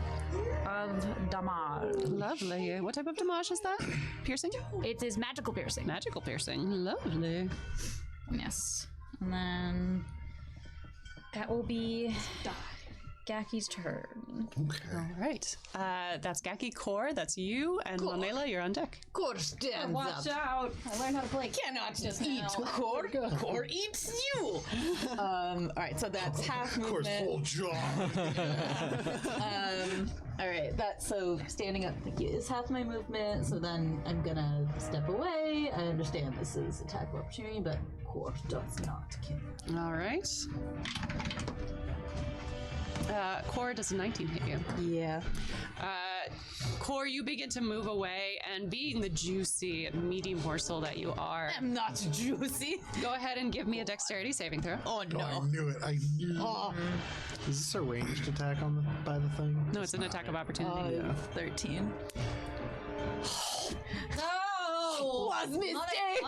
of damage. Lovely. What type of damage is that? Piercing? It is magical piercing. Magical piercing. Lovely. Yes. And then that will be Gakki's turn. Okay. All right. That's Gakki, Core. That's you. And Mamela, you're on deck. Core stands Watch up. out! I learned how to play. Cannot just eat now. Core. Core eats you. All right, so that's half Of course, movement. full jaw. All right, that's so standing up. Thank you. Is half my movement. So then I'm gonna step away. I understand this is attack of opportunity, but Core does not kill. All right. Core, does a 19 hit you? Yeah. Core, you begin to move away, and being the juicy, meaty morsel that you are, I'm not juicy. go ahead and give me a dexterity saving throw. Oh Oh, I no. knew it. I knew Is this a ranged attack by the thing? No, it's an attack of opportunity. 13. No! Was mistake.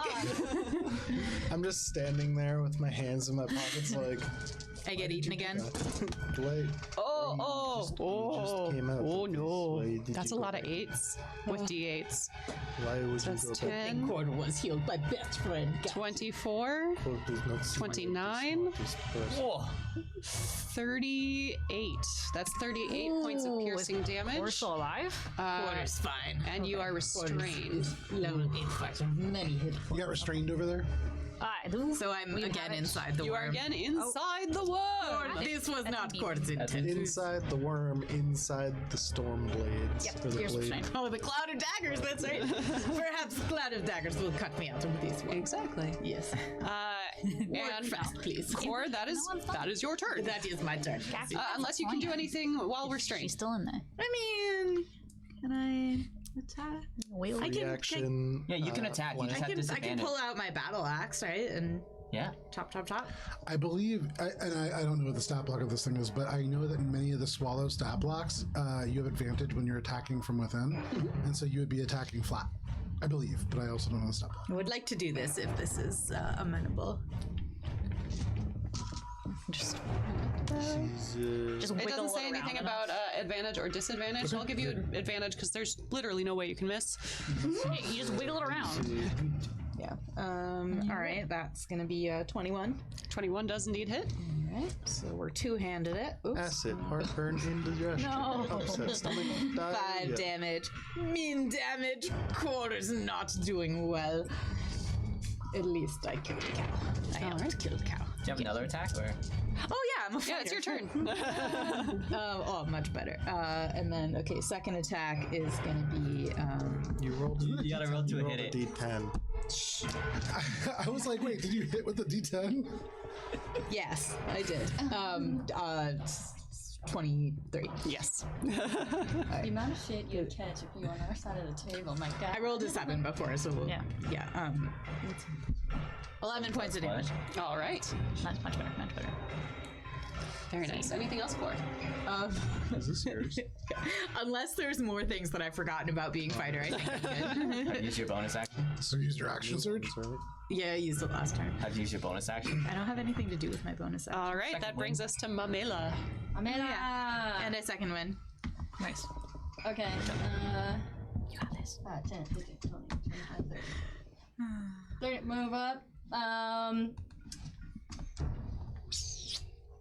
I'm just standing there with my hands in my pockets, like. I get eaten again. Like, Oh, came out. oh no. Why did That's a you go lot of there? 8s with d8s. Why would That's you go back? 10, Cord was healed by best friend. 24, Cord does not see 29. the smartest person. Whoa. 38. That's 38 points of piercing damage. We're still alive? Cord is fine. And you are restrained. Level 8 fighter. Many hit You points. got restrained over there? I do. So I'm We again have it. inside the You worm. are again inside the worm. This was not indeed. Cord's intent. Inside the worm, inside the storm blades. Yep, or the here's blade. restrained. Oh, the cloud of daggers, that's right. Perhaps the cloud of daggers will cut me out of this one. Exactly. Yes. And Work fast, please. Core, that is your turn. That is my turn. Unless you can do anything while restrained. She's still in there. I mean, can I attack? Whale. I can- Reaction. Yeah, you can attack. You just I have can disadvantage. pull out my battle axe, right? And Yeah. chop, chop, chop. I believe, I don't know what the stat block of this thing is, but I know that in many of the swallow stat blocks, you have advantage when you're attacking from within, and so you would be attacking flat. I believe, but I also don't know the stat block. I would like to do this if this is amenable. Just She's, It doesn't wiggle say around anything enough. about advantage or disadvantage. I'll give you advantage because there's literally no way you can miss. You just wiggle it around. Yeah. All right, that's gonna be 21. 21 does indeed hit. All right, so we're two-handed it. Oops. acid, heartburn, indigestion, upset stomach, diarrhea. 5 damage. Mean damage. Quarter's not doing well. At least I killed a cow. I helped kill a cow. Do you have another attack or? Oh yeah, I'm a fighter. Yeah, it's your turn. Oh, much better. And then, okay, second attack is gonna be, You rolled. You gotta roll to you hit rolled a it. D10. I was like, wait, did you hit with the D10? yes, I did. 23. Yes. The amount of shit you'd catch if you were on our side of the table, my god. I rolled a 7 before, so we'll, Yeah. 11 points of damage. All right. Much better, much better. Very nice. Anything else, Core? Is this yours? Unless there's more things that I've forgotten about being fighter, I think I'm good. Have you used your bonus action? So you used your action surge? Yeah, I used it last time. Have you used your bonus action? I don't have anything to do with my bonus action. All right. Second That brings win. us to Mamela. Mamela! And a second win. Nice. Okay, You got this. 5, 10, 15, 20, 25, 30. Move up.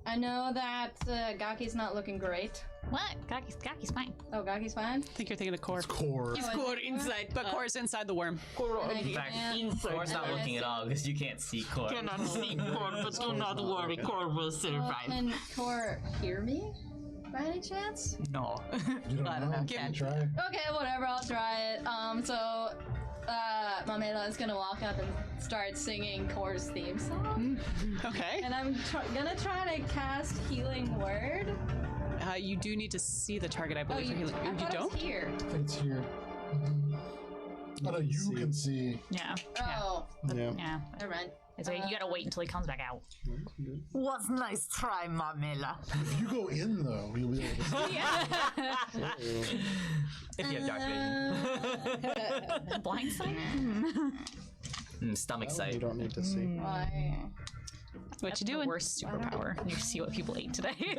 I know that Gakki's not looking great. What? Gakki's fine. Oh, Gakki's fine? I think you're thinking of Core. Core. Score inside. But Core's inside the worm. In fact, Core's not looking at all because you can't see Core. see Core, but do not worry, Core will survive. Can Core hear me? By any chance? No. You don't I don't know. have Can try. Okay, whatever, I'll try it. Mamela is gonna walk up and start singing Core's theme song. Okay. And I'm gonna try to cast Healing Word. You do need to see the target, I believe, for healing. I You thought it was don't? here. It's here. Oh, no, you can see. Yeah. Oh, Yeah. Yeah. never mind. So you gotta wait until he comes back out. Was nice try, Mamela. If you go in, though, you'll be able to see. If you have dark vision. Blind sight? Stomach You sight. don't need to see. Why? What you The doing? worst superpower. You see what people ate today.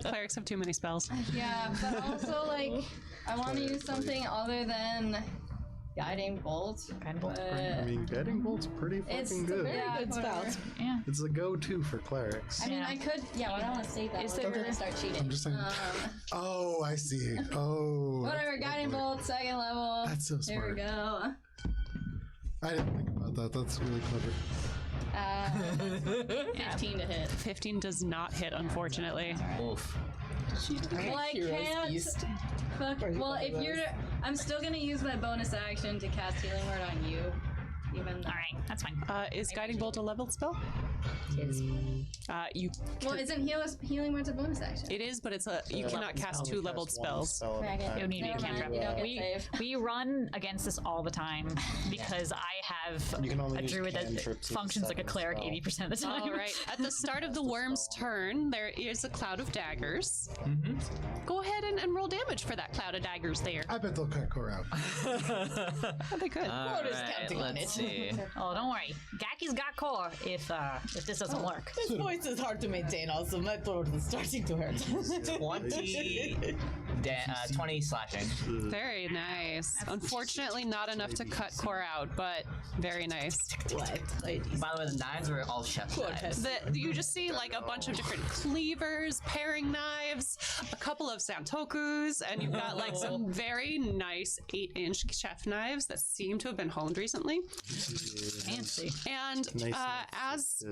Clerics have too many spells. Yeah, but also like I want to use something other than guiding bolt. Guiding bolt. I mean, guiding bolt's pretty It's fucking good. yeah, good whatever. spell. Yeah. It's a go-to for clerics. I mean, Yeah. I could. Yeah, but I don't want to save that. Is We're there- gonna start cheating. I'm just saying. Oh, I see. Oh. Whatever. Guiding bolt, second level. That's so Here we smart. go. I didn't think about that. That's really clever. 15 to hit. 15 does not hit, unfortunately. Oof. Well, I can't. Fuck. Well, if you're, I'm still gonna use my bonus action to cast Healing Word on you, even though. All right, that's fine. Is Guiding Bolt a leveled spell? You. Well, isn't Healing Word's a bonus action? It is, but it's a you cannot cast Only two cast leveled one spells. spell at a Okay. time. It would need to be a Never mind, cantrip. you don't get save. We run against this all the time because I have You can only a use druid that cantrips as a functions like a second cleric spell. 80% of the time. All right. At the start of the worm's turn, there is a cloud of daggers. Go ahead and roll damage for that cloud of daggers there. I bet they'll cut Core out. Oh, they could. Quota's counting on let's it. see. Oh, don't worry. Gakki's got core if this doesn't work. This voice is hard to maintain. Also, my throat is starting to hurt. 20 slashing. Very nice. Unfortunately, not enough to cut core out, but very nice. What, ladies? By the way, the knives were all chef's knives. You just see like a bunch of different cleavers, paring knives, a couple of santokus, and you've got like some very nice 8-inch chef knives that seem to have been honed recently. Fancy. And Nice as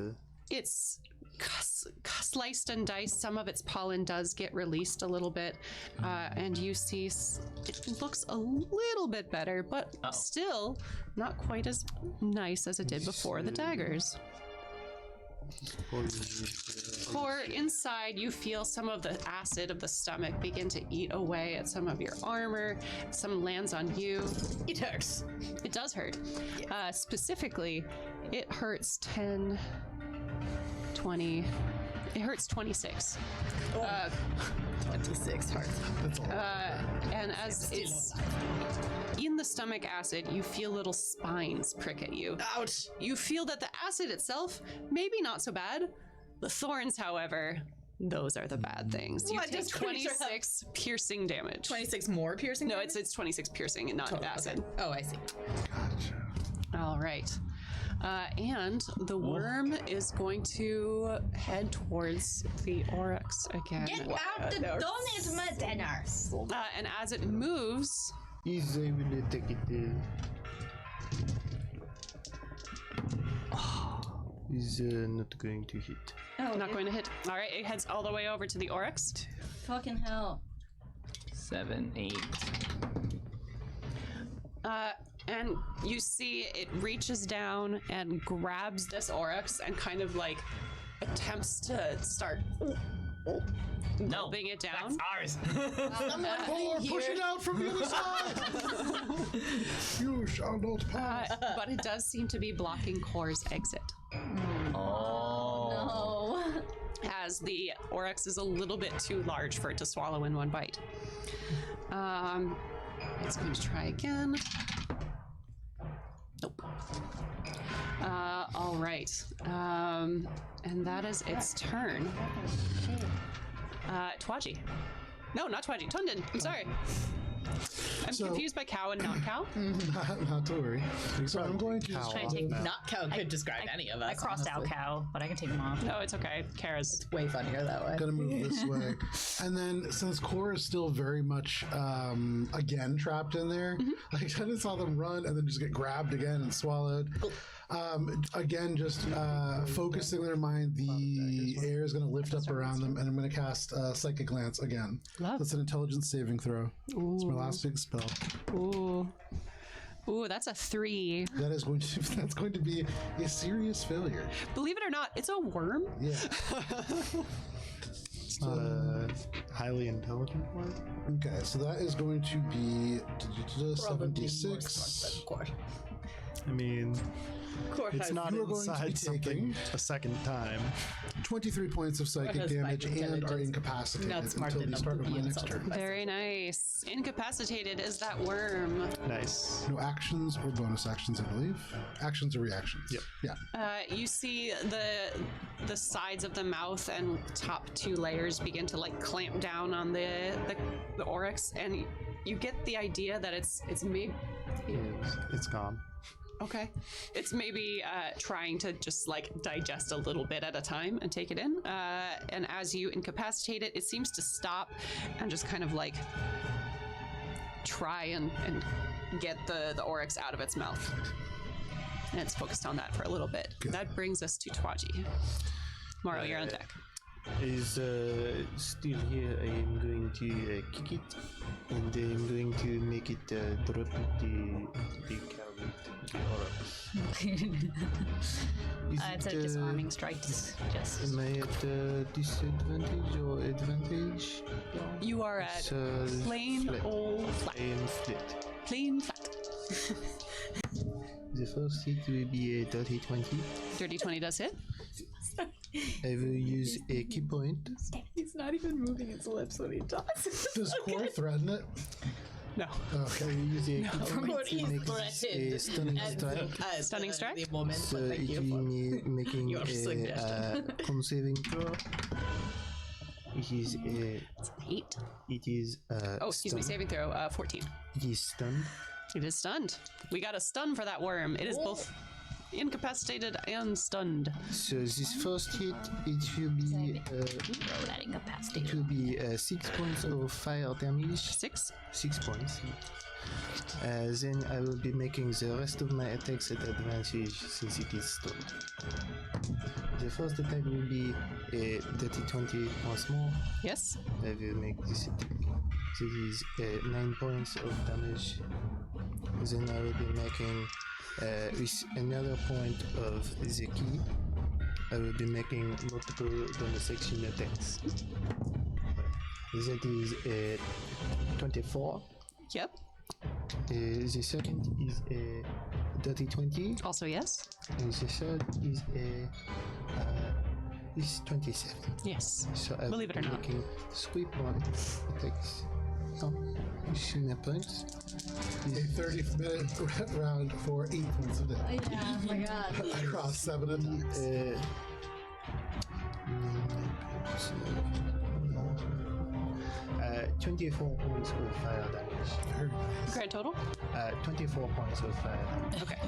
it's sliced and diced, some of its pollen does get released a little bit, and you see it looks a little bit better, but still not quite as nice as it did before the daggers. For inside, you feel some of the acid of the stomach begin to eat away at some of your armor. Some lands on you. It hurts. It does hurt. Specifically, it hurts 10, 20. It hurts 26. 26 hearts. That's all. And as it's in the stomach acid, you feel little spines prick at you. Ouch. You feel that the acid itself, maybe not so bad. The thorns, however, those are the bad things. You What take does creature have? 26 piercing damage. 26 more piercing? No, damage? it's 26 piercing and not acid. Okay. Oh, I see. All right. And the worm is going to head towards the oryx again. Get out the donut, my dinners. And as it moves, Easy, will take it there. Is not going to hit. Oh, not going to hit. All right, it heads all the way over to the oryx. fucking hell. 7, 8. And you see it reaches down and grabs this oryx and kind of like attempts to start No, moving it down. ours. Thor, push it out from the other side! You shall not pass. But it does seem to be blocking Core's exit. Oh. As the oryx is a little bit too large for it to swallow in one bite. It's going to try again. Nope. All right. And that is its turn. Tois-Jie. No, not Tois-Jie. Tunden. I'm sorry. I'm So- confused by cow and not cow. Not to worry. So I'm going to Cow. Trying to take Not cow could describe any of us. I crossed out honestly. cow, but I can take them off. No, it's okay. Kara's. Way funnier that way. gonna move this way, and then since Core is still very much again trapped in there, I kind of saw them run and then just get grabbed again and swallowed. Again, just focusing their mind, the air is going to lift up around them, and I'm going to cast Psychic Glance again. Love. That's an intelligence saving throw. It's my last big spell. Ooh. Ooh, that's a 3. That's going to be a serious failure. Believe it or not, it's a worm. Yeah. It's not a highly intelligent one. Okay, so that is going to be Probably more smart 76. than Core. I mean, Core it's has not You are going to be inside something taking- a second time. 23 points of psychic has damage spike and are intelligence. incapacitated Not smart until the enough start to of be my next insulted. turn. Very nice. Incapacitated is that worm. Nice. No actions or bonus actions, I believe. Actions or reactions. Yep. Yeah. You see the sides of the mouth and top two layers begin to like clamp down on the oryx, and you get the idea that it's maybe It's gone. okay. It's maybe trying to just like digest a little bit at a time and take it in. And as you incapacitate it, it seems to stop and just kind of like try and get the oryx out of its mouth. And it's focused on that for a little bit. Good. That brings us to Tois-Jie. Morrow, you're on deck. Is still here. I am going to kick it, and I'm going to make it drop the cow with the oryx. Is It's a disarming strike. Just Am I at disadvantage or advantage? You are at So plain flat. old flat. I am flat. Plain flat. The first hit will be a dirty 20. Dirty 20 does hit. I will use a key point. He's not even moving his lips when he talks. Does Core threaten it? No. I Okay. will use a key point Core to is make this a threatened. stunning strike. Stunning strike? The moment, So but it thank you will for be making your a suggestion. con saving throw. It is a. 8. It is Oh, excuse me. stunned. Saving throw. 14. It is stunned. It is stunned. We got a stun for that worm. It is both incapacitated and stunned. So this first hit, it will be throw that incapacitated. it will be 6 points of fire damage. 6. 6 points. Then I will be making the rest of my attacks at advantage since it is stunned. The first attack will be a dirty 20 once more. Yes. I will make this attack. So it is 9 points of damage. Then I will be making with another point of the key. I will be making multiple bonus action attacks. That is a 24. Yep. The second is a dirty 20, Also, yes. and the third is a is 27. Yes. So I Believe it will or be not. making 3 points attacks. No, my points. A 30-minute round for 8 points of damage. Yeah, oh my god. Across 7 attacks. 24 points of fire damage. Grand total? 24 points of fire damage. Okay.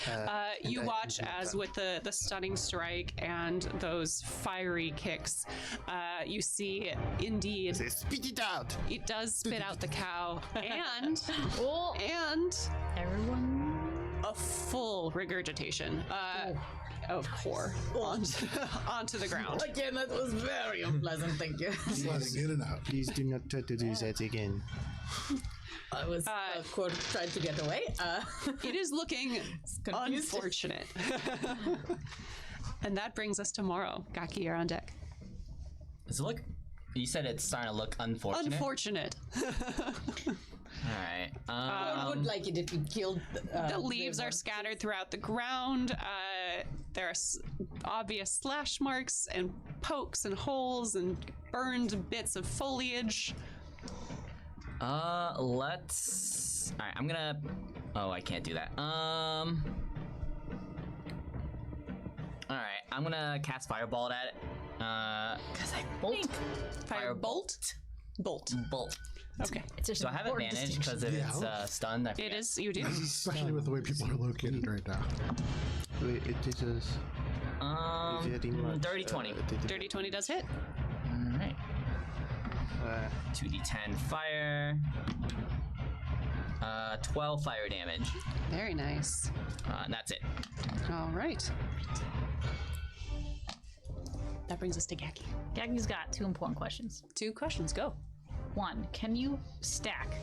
And You I watch can do as that. with the stunning strike and those fiery kicks, you see indeed Say, spit it out! it does spit out the cow and Oh, and everyone. a full regurgitation of core onto the ground. Again, that was very unpleasant. Thank you. Sliding in and out. Please do not try to do that again. I was Core trying to get away. It is looking confused. unfortunate. And that brings us to Morrow. Gakki, you're on deck. Does it look? You said it's starting to look unfortunate. Unfortunate. All right. I would like it if you killed. The leaves are scattered throughout the ground. There are obvious slash marks and pokes and holes and burned bits of foliage. Let's. All right. I'm gonna. Oh, I can't do that. All right. I'm gonna cast Fireball at it. Cause I think Firebolt? Bolt. bolt. Okay. It's just Do I have advantage because if it's stunned? I It forget. is, you do. Especially with the way people are located right now. Wait, it is very much, Dirty 20. Dirty 20 does hit. All right. 2d10 fire. 12 fire damage. Very nice. And that's it. All right. That brings us to Gakki. Gaggy's got 2 important questions. 2 questions, go. 1, can you stack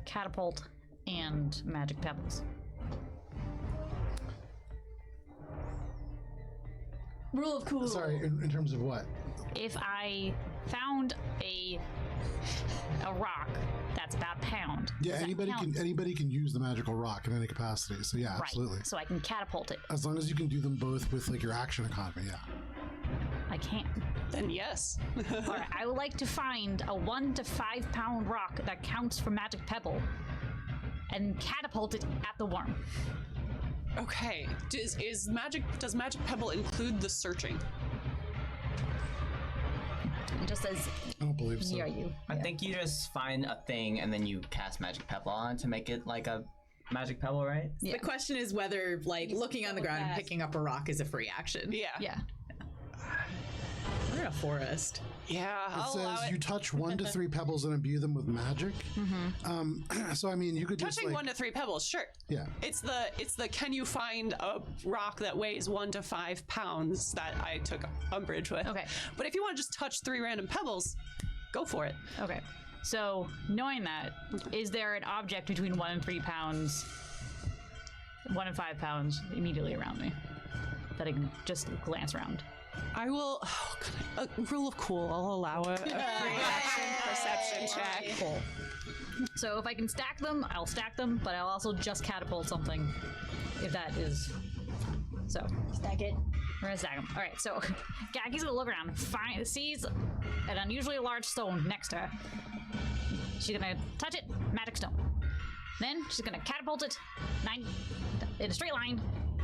catapult and magic pebbles? Rule of cool. Sorry, in terms of what? If I found a rock that's about a pound. Yeah, does that count? anybody can use the magical rock in any capacity. So yeah, absolutely. Right. So I can catapult it. As long as you can do them both with like your action economy, yeah. I can. Then yes. All right. I would like to find a 1 to 5 pound rock that counts for magic pebble, and catapult it at the worm. Okay. Does magic pebble include the searching? It just says I don't believe so. near you. I think you just find a thing and then you cast magic pebble on it to make it like a magic pebble, right? Yeah. The question is whether, like, looking on the ground and picking up a rock is a free action. Yeah. Yeah. We're in a forest. Yeah. It I'll allow says it. you touch 1 to 3 pebbles and imbue them with magic. So I mean, you could just Touching like, 1 to 3 pebbles, sure. yeah. It's the can you find a rock that weighs 1 to 5 pounds that I took umbrage with. Okay. But if you want to just touch 3 random pebbles, go for it. Okay. So knowing that, is there an object between 1 and 3 pounds, 1 and 5 pounds immediately around me that I can just glance around? I will. Rule of cool. I'll allow a free action perception check. Cool. So if I can stack them, I'll stack them, but I'll also just catapult something if that is. So Stack it. we're gonna stack them. All right. So Gakki's gonna look around, sees an unusually large stone next to her. She's gonna touch it, magic stone. Then she's gonna catapult it in a straight line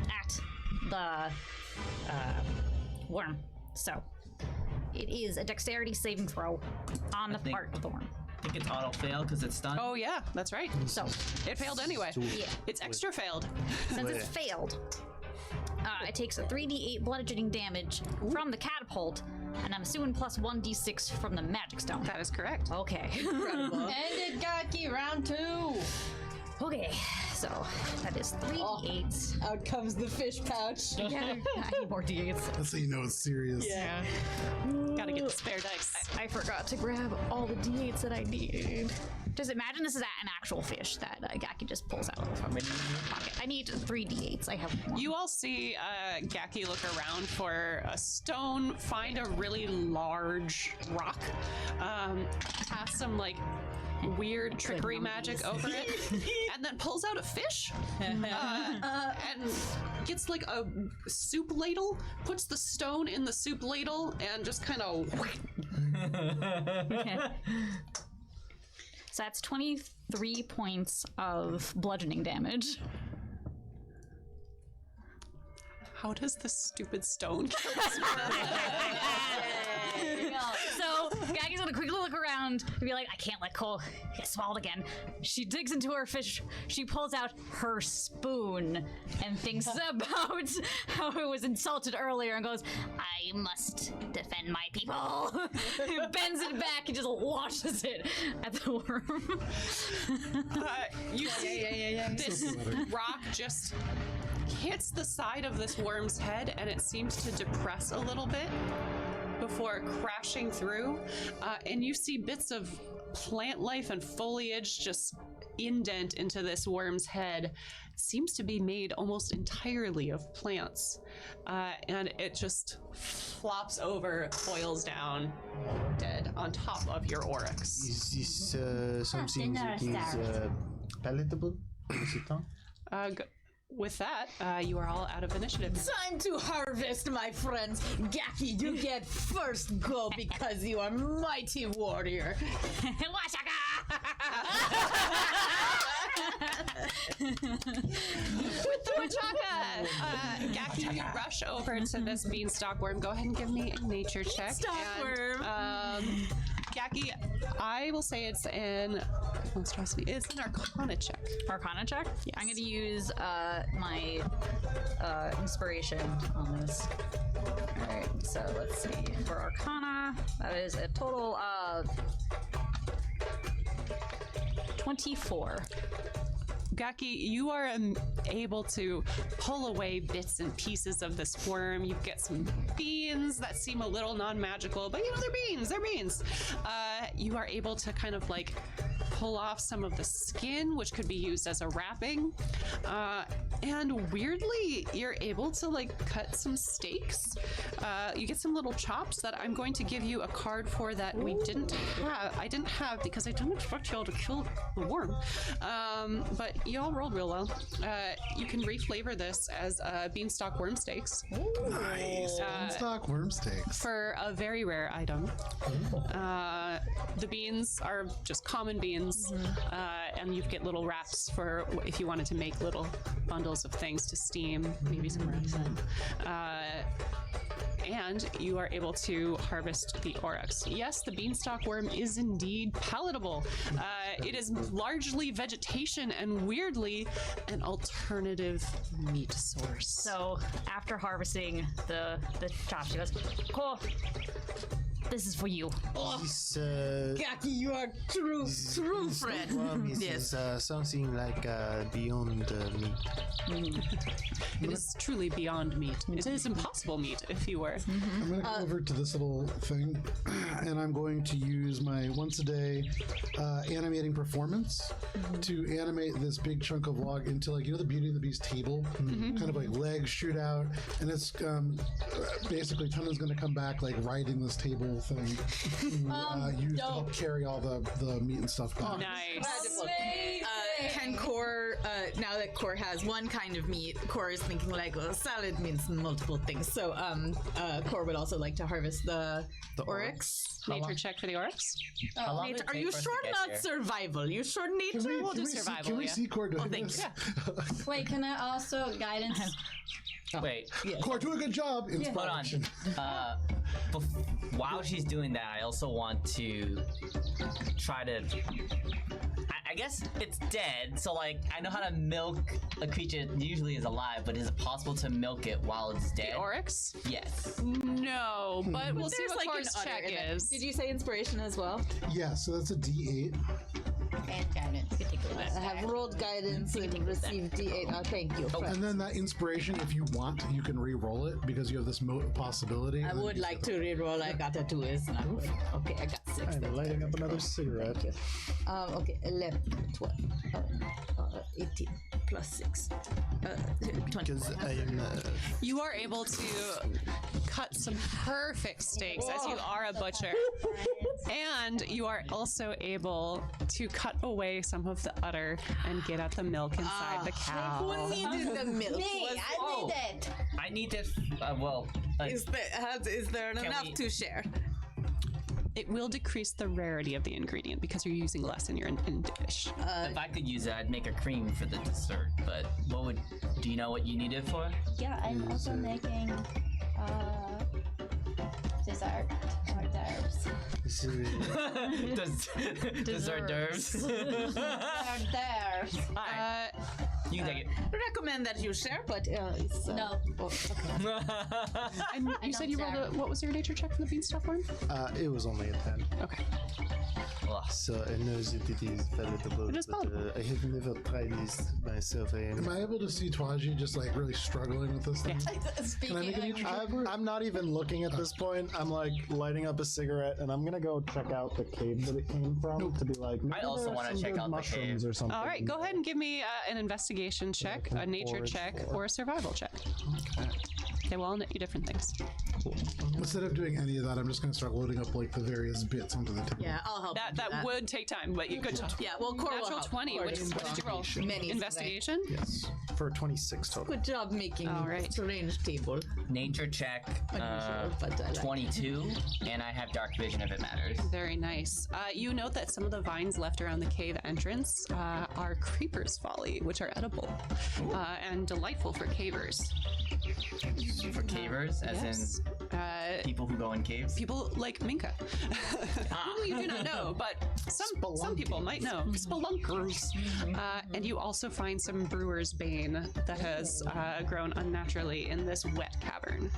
at the worm. So it is a dexterity saving throw on the think- part of the worm. I think it's auto fail because it's stunned. Oh yeah, that's right. So It failed anyway. yeah, It's extra failed. since it's failed, it takes a 3d8 bludgeoning damage from the catapult, and I'm assuming plus 1d6 from the magic stone. That is correct. Okay. End it, Gakki, round 2. Okay, so that is 3d8s. Out comes the fish pouch. Yeah, I need more d8s. That's how you know it's serious. Yeah. Gotta get the spare dice. I forgot to grab all the d8s that I need. Just imagine this is an actual fish that Gakki just pulls out from his pocket. I need 3 d8s. I have 1. You all see Gakki look around for a stone, find a really large rock, cast some like weird trickery magic over it, and then pulls out a fish and gets like a soup ladle, puts the stone in the soup ladle, and just kind of. So that's 23 points of bludgeoning damage. How does this stupid stone kill this worm? So Gakki's gonna quickly look around and be like, I can't let go. Get swallowed again. She digs into her fish. She pulls out her spoon and thinks about how it was insulted earlier and goes, I must defend my people. Bends it back and just launches it at the worm. You see this rock just hits the side of this worm's head, and it seems to depress a little bit before crashing through, and you see bits of plant life and foliage just indent into this worm's head. It seems to be made almost entirely of plants, and it just flops over, coils down, dead on top of your oryx. Is this something that is palatable? Is it not? With that, you are all out of initiative. Time to harvest, my friends. Gakki, you get first go because you are mighty warrior. With the Wachaka! Gakki, you rush over to this beanstalk worm. Go ahead and give me a nature check. Beanstalk worm. Gakki, I will say it's an monstrosity. It's an Arcana check. Arcana check? Yes. I'm gonna use my inspiration on this. Alright, so let's see. For Arcana, that is a total of 24. Gakki, you are able to pull away bits and pieces of this worm. You get some beans that seem a little non-magical, but you know, they're beans, they're beans. You are able to kind of like pull off some of the skin, which could be used as a wrapping. and weirdly, you're able to like cut some steaks. You get some little chops that I'm going to give you a card for that we didn't have. I didn't have because I don't expect y'all to kill the worm. But y'all rolled real well. You can reflavor this as beanstalk worm steaks. Nice. Beanstalk worm steaks. For a very rare item. The beans are just common beans, and you get little wraps for if you wanted to make little bundles of things to steam, maybe some wraps. And you are able to harvest the oryx. Yes, the beanstalk worm is indeed palatable. It is largely vegetation and weirdly an alternative meat source. So after harvesting the chop, she goes, "Cool. This is for you." This, Gakki, you are true friend. worm is something like beyond meat. It is truly beyond meat. It is impossible meat, if you were. I'm going to go over to this little thing, and I'm going to use my once a day animating performance to animate this big chunk of log into, like, you know, the Beauty and the Beast table? Kind of like legs shoot out, and it's basically Tunden's going to come back, like, riding this table thing, used to help carry all the meat and stuff back. Nice. Can Core, now that Core has one kind of meat, Core is thinking like, well, salad means multiple things. So Core would also like to harvest the oryx. Nature check for the oryx. How long would it Are take you for us to sure get not here? survival? You sure nature? We'll do see, survival, can we yeah. see Core doing thank this? Wait, can I also guidance? Wait, Core, do a good job. hold on. Inspiration. While she's doing that, I also want to try to. I guess it's dead, so like I know how to milk a creature that usually is alive, but is it possible to milk it while it's dead? The oryx? Yes. No, but we'll see There's what like Core's an check udder in there. is. Did you say inspiration as well? Yeah, so that's a D8. And guidance. I have rolled guidance and received D8. Oh, thank you. And then that inspiration, if you want, you can re-roll it because you have this possibility. I would like to reroll. I got a 2 is not good. Okay, I got 6. I'm lighting up another cigarette. Thank you. Okay, 11, 12, 18, plus 6. 20. Because I'm. You are able to cut some perfect steaks as you are a butcher. And you are also able to cut away some of the udder and get at the milk inside the cow. Who needed the milk? Me, I need it. I need this. Is there Can enough we- to share? It will decrease the rarity of the ingredient because you're using less in your in dish. if I could use it, I'd make a cream for the dessert. But what would? Do you know what you need it for? Yeah, I'm also making dessert hors d'oeuvres. Dessert d'oeuvres. Hors d'oeuvres. You can take it. Recommend that you share, but it's No. And you said you rolled a, what was your nature check for the beanstalk one? It was only a 10. Okay. Ugh. So I know that it is palatable, It is but palatable. I have never tried this myself. Am I able to see Tois-Jie just like really struggling with this thing? Speaking make a nature check? I'm not even looking at this point. I'm like lighting up a cigarette, and I'm gonna go check out the cave that it came from to be like. maybe also there are wanna some check good out the mushrooms cave. or something. All right, go ahead and give me an investigation check, a nature forage check, for. or a survival check. Okay. They will all net you different things. Instead of doing any of that, I'm just going to start loading up like the various bits onto the table. yeah, I'll help. you do That would take time, but you good job. Yeah, well, Core will Natural help. 20. Core What is did you roll? Many Investigation? Yes. For 26 total. Good job making All right. strange table. Nature check. Unusual, but I like 22, and I have dark vision if it matters. Very nice. You note that some of the vines left around the cave entrance are creeper's folly, which are edible and delightful for cavers. For cavers, as Yes. in people who go in caves. People like Minka, who you do not know, but some people might know. Spelunkers. And you also find some brewer's bane that has grown unnaturally in this wet cavern.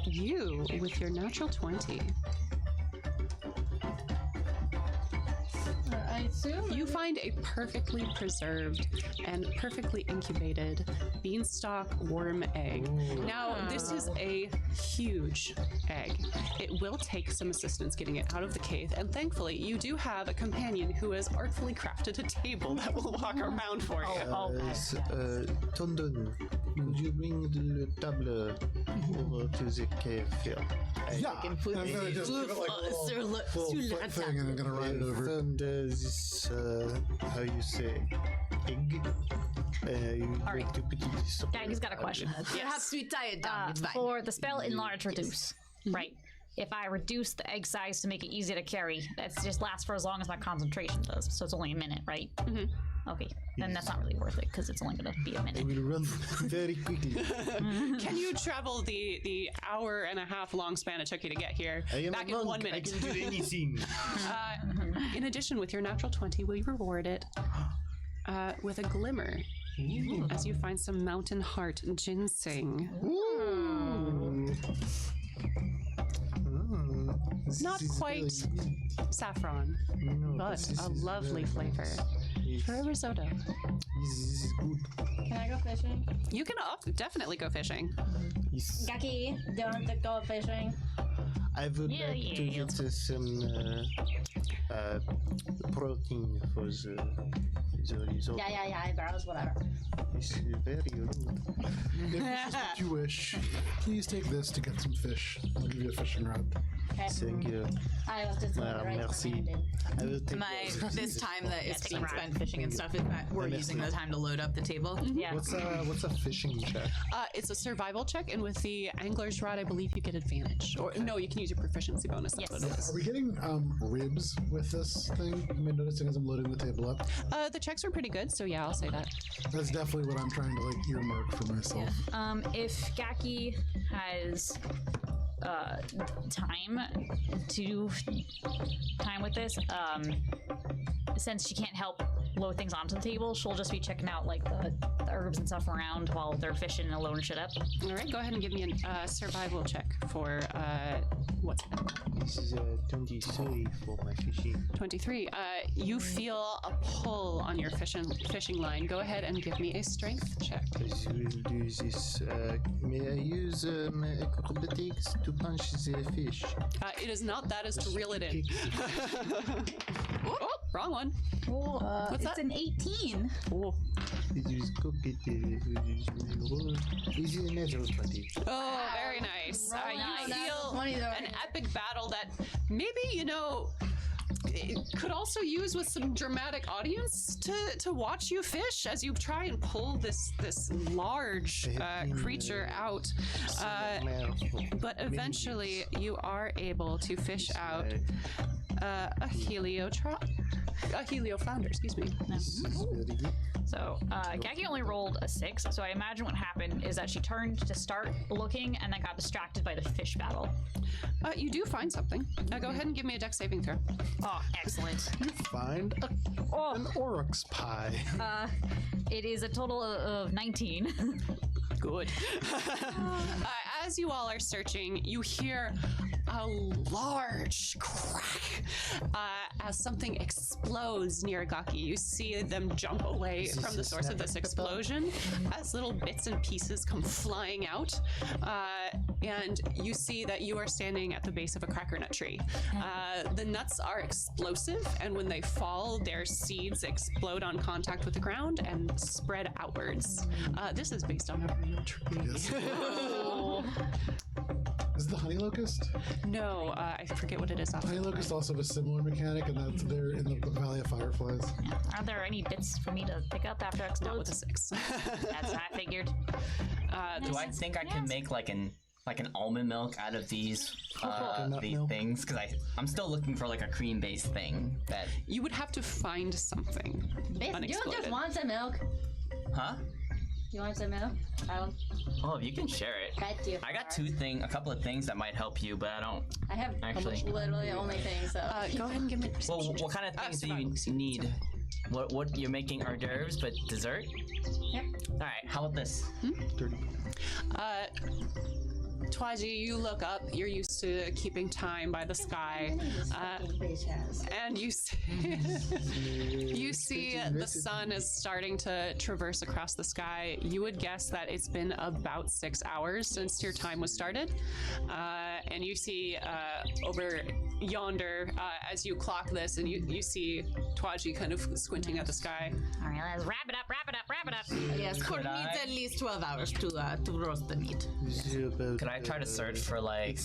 You, with your natural 20, I You find a perfectly preserved and perfectly incubated beanstalk worm egg. Now, this is a huge egg. It will take some assistance getting it out of the cave, and thankfully, you do have a companion who has artfully crafted a table that will walk around for you. Tunden, would you bring the table over to the cave here? Yeah, I'm gonna just give it like a little foot thing, and I'm gonna ride it over. And this, how you say, egg? Alright. To put it Gakki's got a question. Perhaps we tie it down. It's fine. For the spell enlarge reduce, right? If I reduce the egg size to make it easier to carry, that just lasts for as long as my concentration does. So it's only a minute, right? Okay, then that's not really worth it because it's only going to be a I minute. will run very quickly. Can you travel the hour and a half long span it took you to get here I am back a in monk. 1 minute? I can do anything. In addition, with your natural 20, we reward it with a glimmer as you find some mountain heart ginseng. Not quite saffron, but a lovely flavor for a risotto. This is good. Can I go fishing? You can definitely go fishing. Yes. Gakki, do you want to go fishing? I would Yeah, like to yeah. get some protein for the risotto. Yeah, eyebrows, whatever. It's very good. If this is what you wish, please take this to get some fish. I'll give you a fishing rod. Okay. Thank you. I was just doing the right Merci. handed. I will take This time that is take being a spent fishing and stuff, is that we're using the time to load up the table. Yeah. What's a fishing check? It's a survival check, and with the angler's rod, I believe you get advantage. Or no, you can use your proficiency bonus. That's Yes. what it is. Are we getting ribs with this thing? Am I noticing as I'm loading the table up? The checks are pretty good, so yeah, I'll say that. That's definitely what I'm trying to like earmark for myself. If Gakki has time with this, since she can't help load things onto the table, she'll just be checking out like the herbs and stuff around while they're fishing and loading shit up. All right, go ahead and give me a survival check for what's that? This is 23 for my fishing. 23. You feel a pull on your fishing line. Go ahead and give me a strength check. I will do this. May I use my acrobatics to punch the fish? It is not that, is to reel it in. Oh, wrong one. What's that? It's an 18. Oh. It is cooked. Is it another 20? Oh, very nice. You feel 20 though. an epic battle that maybe, it could also use with some dramatic audience to watch you fish as you try and pull this large creature out. But eventually you are able to fish out a helioflounder, excuse me. So Gakki only rolled a 6, so I imagine what happened is that she turned to start looking and then got distracted by the fish battle. You do find something. Go ahead and give me a dex saving throw. Oh, excellent. You find an oryx pie. It is a total of 19. Good. As you all are searching, you hear a large crack as something explodes near Gakki. You see them jump away from the source of this explosion as little bits and pieces come flying out. And you see that you are standing at the base of a cracker nut tree. The nuts are explosive, and when they fall, their seeds explode on contact with the ground and spread outwards. This is based on a real tree. Yes. Is it the honey locust? No, I forget what it is. Honey locust also have a similar mechanic, and that's there in the Valley of Fireflies. Are there any bits for me to pick up after Not explodes? with a 6. That's what I figured. Do I think I can make like an almond milk out of these milk. things? Because I'm still looking for like a cream based thing that. You would have to find something. You Unexploded. just want some milk. Huh? You want some milk? Oh, you can share it. Bet you. I got a couple of things that might help you, but I don't. I have Actually. literally only things. So Go ahead and give me. Well, what kind of things do you need? What you're making hors d'oeuvres, but dessert? Yep. All right. How about this? Tois-Jie, you look up. You're used to keeping time by the sky, and you see, you see the sun is starting to traverse across the sky. You would guess that it's been about 6 hours since your time was started, and you see over yonder as you clock this, and you see Tois-Jie kind of squinting at the sky. All right, let's wrap it up. Yes, Court needs at least 12 hours to roast the meat. Could I try to search for like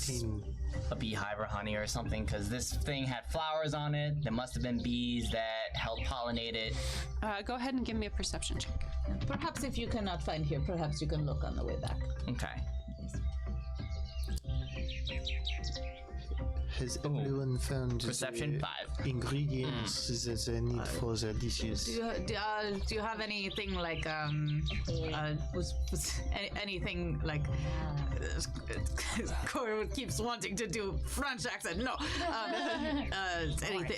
a beehive or honey or something? Because this thing had flowers on it. There must have been bees that helped pollinate it. Go ahead and give me a perception check. Perhaps if you cannot find here, perhaps you can look on the way back. Okay. Has everyone found Perception, the 5. ingredients that they need for the dishes? Do you have anything like anything like Cora keeps wanting to do French accent? No.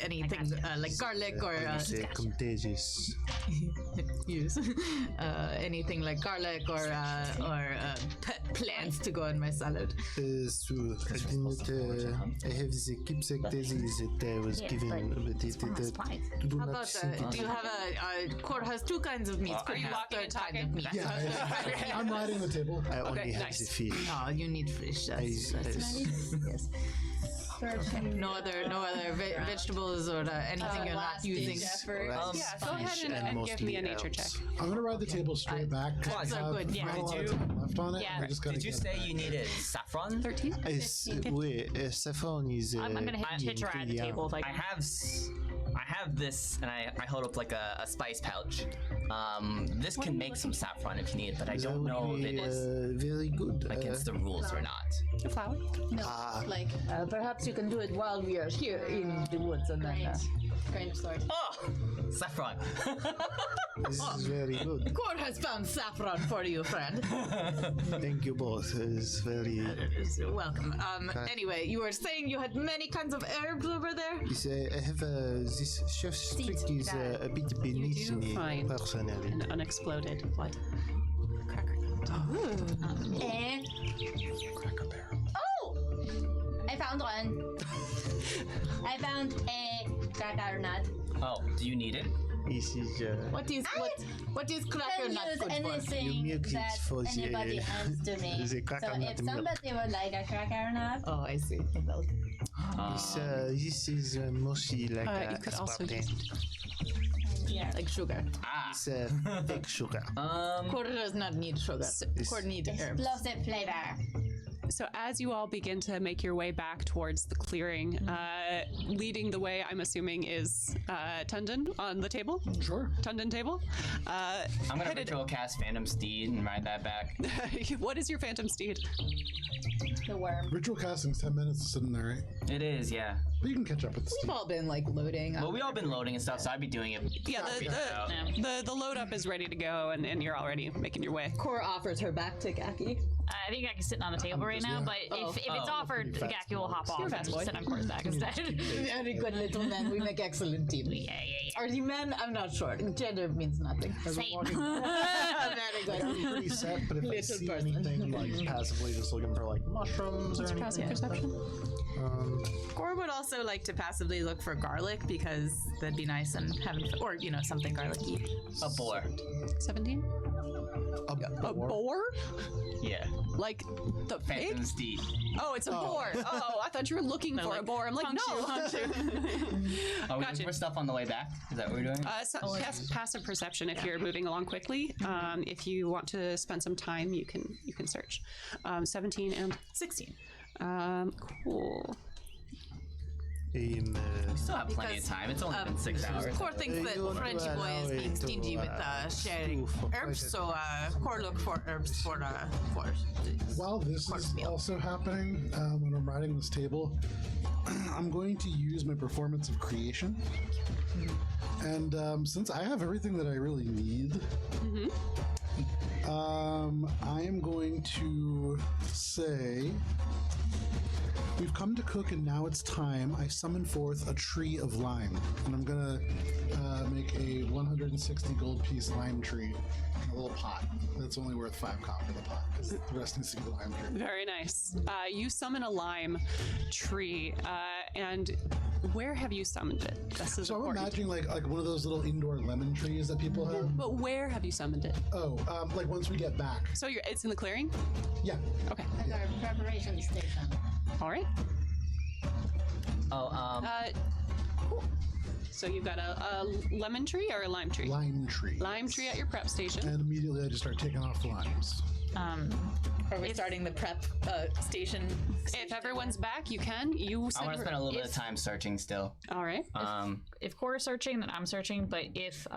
Anything like garlic or It's contagious. use anything like garlic or plants to go in my salad. So I didn't. I have the keepsake disease that I was given, but it do How not about scent do you have a Cora has 2 kinds of meats? Could you walking and third kind of talking? meat? Yeah, I'm riding the table. I only have nice. the fish. Oh, you need fish. That's yes. No other vegetables or anything you're not using. Yeah, go ahead and give me a nature check. I'm gonna ride the table straight back because I so have good, yeah. not a lot Did of time left on it. Yeah. And I just gotta Did you get say back. you needed saffron? 13? Wait, saffron is. I'm gonna hitch a ride at the table if I I can. have this, and I hold up like a spice pouch. This can make some saffron if you need it, but I That don't would know if be, it is very good. against the rules or not. A flower? No, like Perhaps you can do it while we are here in the woods, and then. grain of sword. Oh, saffron. This is very good. Cord has found saffron for you, friend. Thank you both. It's very. Welcome. Anyway, you were saying you had many kinds of herbs over there? Yes, I have this chef's trick is a bit beneath do me find personally. an unexploded what? Cracker nut. And oh, I found one. I found a cracker nut. Oh, do you need it? This is What is cracker Can nut use good for? anything milk is that for the- anybody hands to me. the cracker So nut if milk. somebody would like a cracker nut, Oh, I see. this is mostly like You could also aspartame. yeah, Like sugar. Ah. It's fake sugar. Cord does not need sugar. Cord needs herbs. explosive flavor. So as you all begin to make your way back towards the clearing, leading the way, I'm assuming, is Tunden on the table. Sure. Tunden table. I'm gonna Headed- ritual cast Phantom Steed and ride that back. What is your phantom steed? The worm. Ritual casting's 10 minutes sitting there, right? It is, yeah. But you can catch up with the We've all been like loading. Well, we all been loading and stuff, so I'd be doing it. Yeah, the load up is ready to go, and you're already making your way. Core offers her back to Gakki. I think I can sit on the table right now, but if it's offered, Gakki will hop off and fast boy. sit on Core's back instead. Very good little men. We make excellent team. Yeah. Are you men? I'm not sure. Gender means nothing. Same. Very good. I'm pretty set, but if I Little see person. anything like passively just looking for like mushrooms or Passive anything, perception. Core would also like to passively look for garlic because that'd be nice and having, or something garlicky. A boar. 17. a Boar? Yeah. Like the pig? Phantom Steed. Oh, it's a boar. Oh, I thought you were looking for a boar. I'm like, no. Are we Gotcha. looking for stuff on the way back? Is that what we're doing? Cast passive perception if you're moving along quickly. If you want to spend some time, you can search. 17 and 16. cool. We still have plenty of time. It's only been 6 hours. Core thinks that you want to Frenchy boy allow is it being to, stingy with sharing herbs, so Core look for herbs for While this is also happening, when I'm riding this table, I'm going to use my performance of creation. And since I have everything that I really need, I am going to say we've come to cook and now it's time. I summon forth a tree of lime, and I'm gonna make a 160 gold piece lime tree in a little pot. That's only worth 5 copper the pot because the rest needs to be the lime tree. Very nice. You summon a lime tree, and where have you summoned it? This is So I'm important. imagining like one of those little indoor lemon trees that people have. But where have you summoned it? Oh, like once we get back. So it's in the clearing? Yeah. Okay. At our preparation station. All right. Oh, Cool. So you've got a lemon tree or a lime tree? Lime tree. Lime tree at your prep station. And immediately I just start taking off the limes. Are we starting the prep station? If everyone's back, you can. You I said want to spend a little bit of time searching still. All right. If Cora's searching, then I'm searching. But if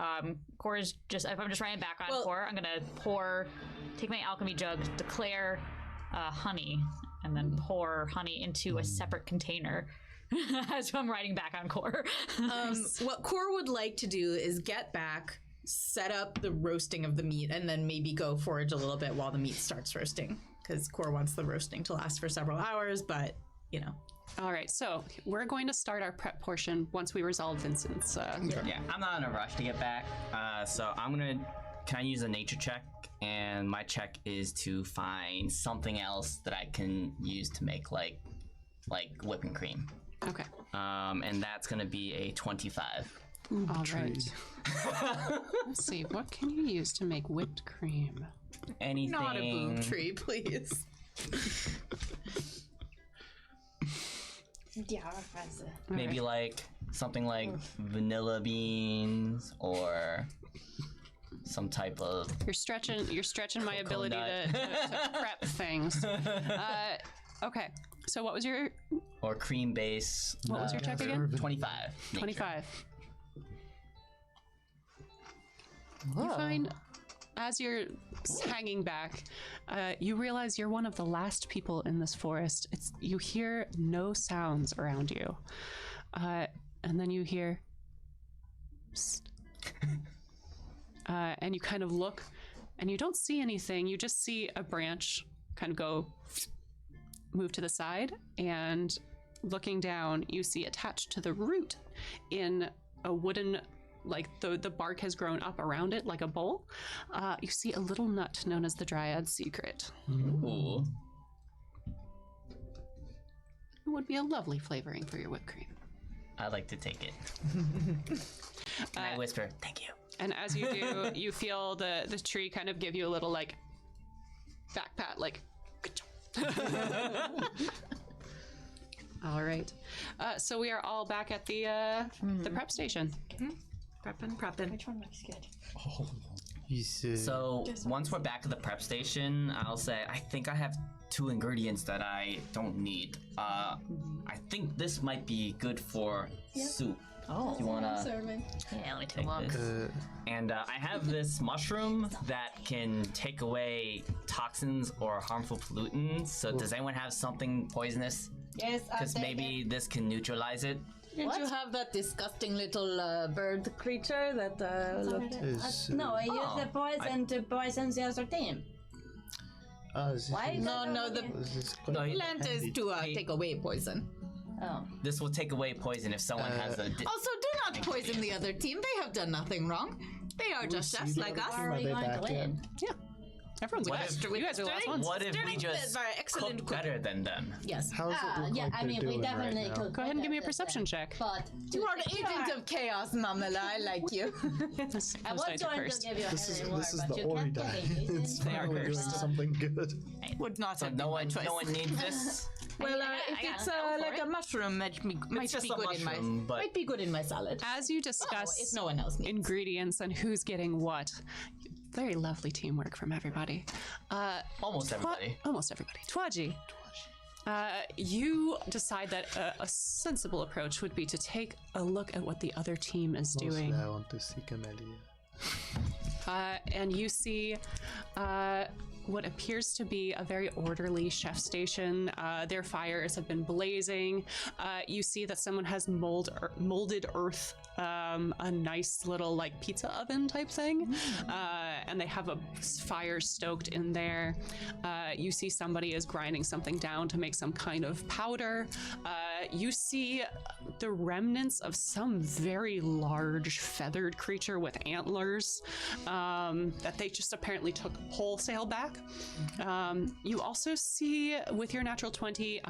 Cora's if I'm just writing back on Cora, I'm gonna take my alchemy jug, declare honey, and then pour honey into a separate container. As I'm writing back on Cora. What Core would like to do is get back, set up the roasting of the meat, and then maybe go forage a little bit while the meat starts roasting. Because Core wants the roasting to last for several hours, but, you know. All right. So we're going to start our prep portion once we resolve Vincent's. Yeah, I'm not in a rush to get back. So I'm gonna. Can I use a nature check? And my check is to find something else that I can use to make like whipping cream. Okay. And that's gonna be a 25. All right. Let's see. What can you use to make whipped cream? Anything. Not a boom tree, please. Maybe like something like vanilla beans or some type of. You're stretching my ability to prep things. Okay. So what was your Or cream base. What was your check again? 25. nature. 25. You find, as you're hanging back, you realize you're one of the last people in this forest. You hear no sounds around you. And then you hear, psst. And you kind of look, and you don't see anything. You just see a branch kind of move to the side, and looking down, you see attached to the root in a wooden, like the bark has grown up around it like a bowl. You see a little nut known as the Dryad's Secret. Ooh. It would be a lovely flavoring for your whipped cream. I'd like to take it. And I whisper, thank you. And as you do, you feel the tree kind of give you a little like back pat, like good job. All right. So we are all back at the prep station. Prepping. Which one looks good? So once we're back at the prep station, I'll say I think I have 2 ingredients that I don't need. I think this might be good for soup. Oh. You wanna Serving. Yeah, let me take take a look. this? And I have this mushroom that can take away toxins or harmful pollutants. So does anyone have something poisonous? Yes, Because maybe this can neutralize it. Didn't you have that disgusting little bird creature that looked... No, I use the poison to poison the other team. Why? No, the plant is to take away poison. Oh. This will take away poison if someone has a... Also, do not poison the other team. They have done nothing wrong. They are just chefs like us. Are we going to win? Yeah. Everyone's What good. if- You guys are the last ones. What if we just Very excellent cook better than them? Yes. How's it look Yeah, like I they're mean, we doing definitely right now? could. Go ahead and give me a perception check. But You are the agent of chaos, Mamela. I like you. I Those was dice are going to cursed. give you a This is heavy this is but the you Ori can't die. take it. It's They are finally doing cursed. something good. Would not So have no been my one, choice. no one needs this. Well, I if got it's it. Go for like it. a mushroom, might be just a good mushroom, in my but- might be good in my salad. As you discuss if no one else needs. ingredients and who's getting what, very lovely teamwork from everybody. Almost everybody. Almost everybody. Tois-Jie. You decide that a sensible approach would be to take a look at what the other team is doing. Mostly I want to see Camellia. And you see what appears to be a very orderly chef station. Their fires have been blazing. You see that someone has molded earth a nice little like pizza oven type thing, and they have a fire stoked in there. You see somebody is grinding something down to make some kind of powder. You see the remnants of some very large feathered creature with antlers that they just apparently took wholesale back. You also see with your natural 20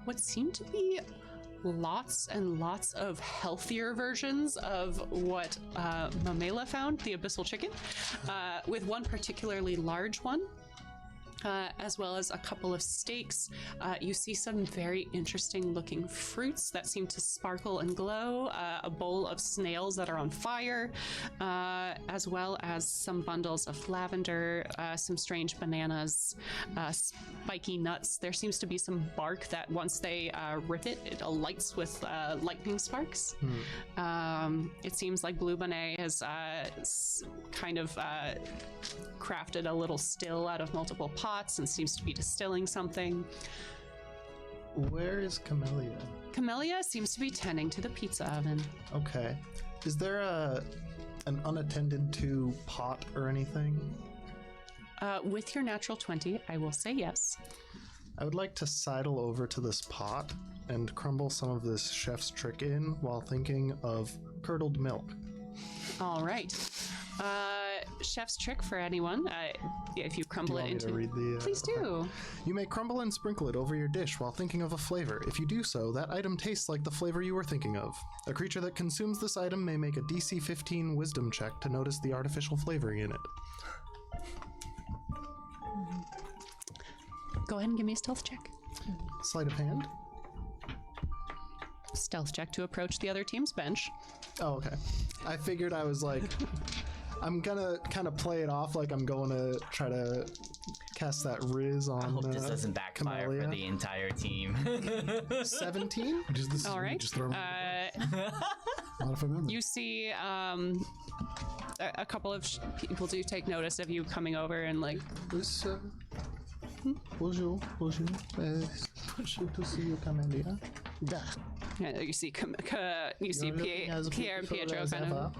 what seem to be lots and lots of healthier versions of what Mamela found, the abyssal chicken, with one particularly large one. As well as a couple of steaks. You see some very interesting looking fruits that seem to sparkle and glow, a bowl of snails that are on fire, as well as some bundles of lavender, some strange bananas, spiky nuts. There seems to be some bark that once they rip it, it alights with lightning sparks. It seems like Blue Bonnet has kind of crafted a little still out of multiple pots and seems to be distilling something. Where is Camellia? Camellia seems to be tending to the pizza oven. Okay. Is there an unattended to pot or anything? With your natural 20, I will say yes. I would like to sidle over to this pot and crumble some of this chef's trick in while thinking of curdled milk. All right. Chef's trick for anyone. If you crumble it into, read the, please do. You may crumble and sprinkle it over your dish while thinking of a flavor. If you do so, that item tastes like the flavor you were thinking of. A creature that consumes this item may make a DC 15 Wisdom check to notice the artificial flavoring in it. Go ahead and give me a stealth check. Sleight of hand. Stealth check to approach the other team's bench. Oh, okay. I figured I was like, I'm gonna kind of play it off like I'm going to try to cast that Riz on I hope this doesn't backfire Camellia. for the entire team. 17? All right. Just throw You see a couple of people do take notice of you coming over and like... Bonjour. Bonjour to see you, Camellia. Yeah, you see Pierre and Pietro kind of...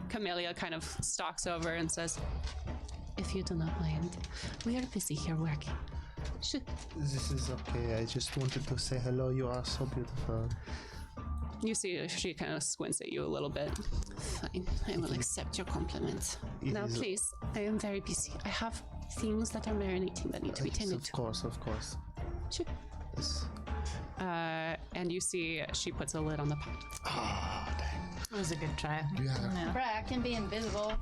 Camellia kind of stalks over and says, "If you do not mind, we are busy here working. This is okay. I just wanted to say hello. You are so beautiful." You see she kind of squints at you a little bit. Fine, I will accept your compliment. Now please, I am very busy. I have things that are marinating that need to be tended to. Of course. Sure. Yes. And you see she puts a lid on the pot. Oh, dang. That was a good try. Yeah. Brat can be invisible,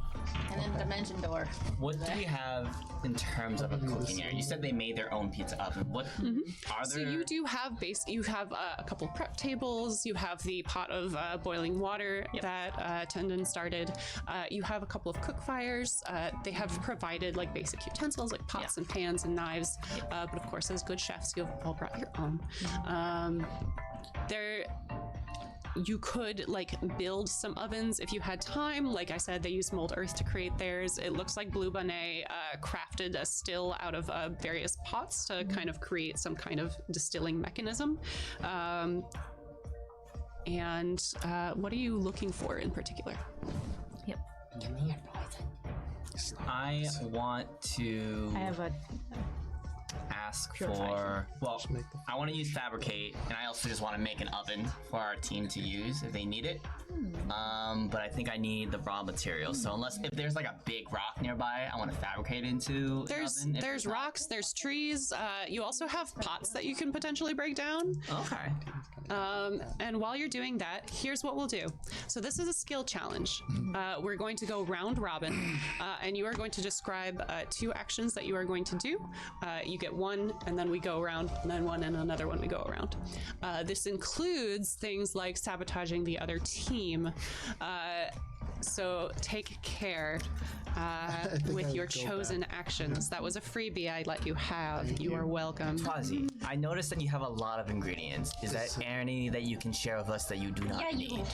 and then dimension door. What do we have in terms of a cooking area? You said they made their own pizza oven. What are So there? you do have you have a couple prep tables. You have the pot of boiling water that Tunden started. You have a couple of cook fires. They have provided like basic utensils like pots and pans and knives. But of course, as good chefs, you've all brought your own. You could like build some ovens if you had time. Like I said, they use mold earth to create theirs. It looks like Blue Bonnet crafted a still out of various pots to kind of create some kind of distilling mechanism. And what are you looking for in particular? Yep. I want to I have a ask for. Well, I want to use fabricate, and I also just want to make an oven for our team to use if they need it. But I think I need the raw materials. So if there's like a big rock nearby, I want to fabricate into. There's rocks, there's trees. You also have pots that you can potentially break down. Okay. And while you're doing that, here's what we'll do. So this is a skill challenge. We're going to go round robin, and you are going to describe 2 actions that you are going to do. You get 1, and then we go around, and then 1, and another one we go around. This includes things like sabotaging the other team. So take care think with I your would go chosen actions. That was a freebie I let you have. You are welcome. Tois-Jie, I noticed that you have a lot of ingredients. Is there any that you can share with us that you do not need?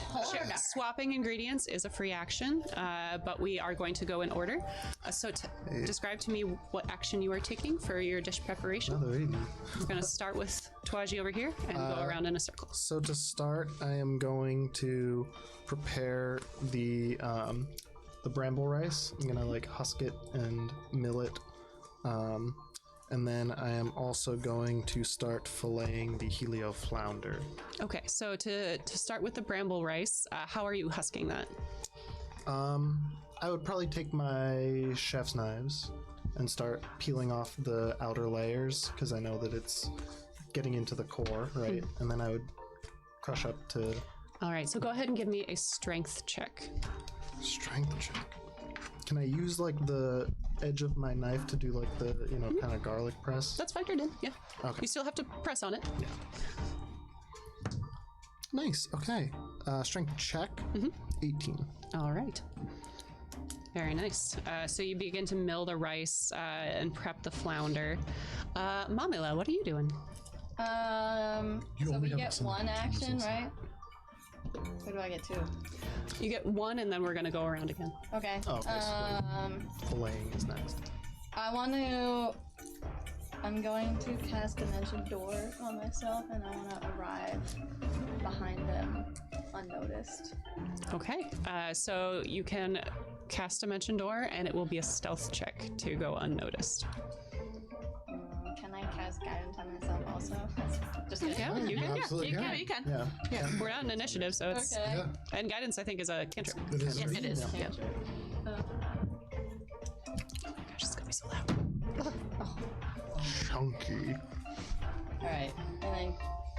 Swapping ingredients is a free action, but we are going to go in order. So describe to me what action you are taking for your dish preparation. Another 80. We're going to start with Tois-Jie over here and go around in a circle. So to start, I am going to prepare the bramble rice. I'm gonna like husk it and mill it, and then I am also going to start filleting the helio flounder. Okay, so to start with the bramble rice, how are you husking that? I would probably take my chef's knives and start peeling off the outer layers because I know that it's getting into the core, right? And then I would crush up to. All right, so go ahead and give me a strength check. Strength check. Can I use like the edge of my knife to do like the, kind of garlic press? That's factored in, yeah. Okay. You still have to press on it. Yeah. Nice. Okay. Strength check. 18. All right. Very nice. So you begin to mill the rice and prep the flounder. Mamela, what are you doing? So we get one action, right? Or do I get two? You get one, and then we're gonna go around again. Okay. Oh, okay. Filleting is next. I'm going to cast Dimension Door on myself, and I want to arrive behind them unnoticed. Okay. So you can cast Dimension Door, and it will be a stealth check to go unnoticed. Can I cast Guidance on myself also? Just kidding. Yeah, you can. Absolutely Yeah, you can. Yeah. We're not an initiative, so it's Okay. Yeah. and guidance. I think is a cantrip. It is. Yes, it is. Yeah. Gosh, it's gonna be so loud. Chunky. Alright, and then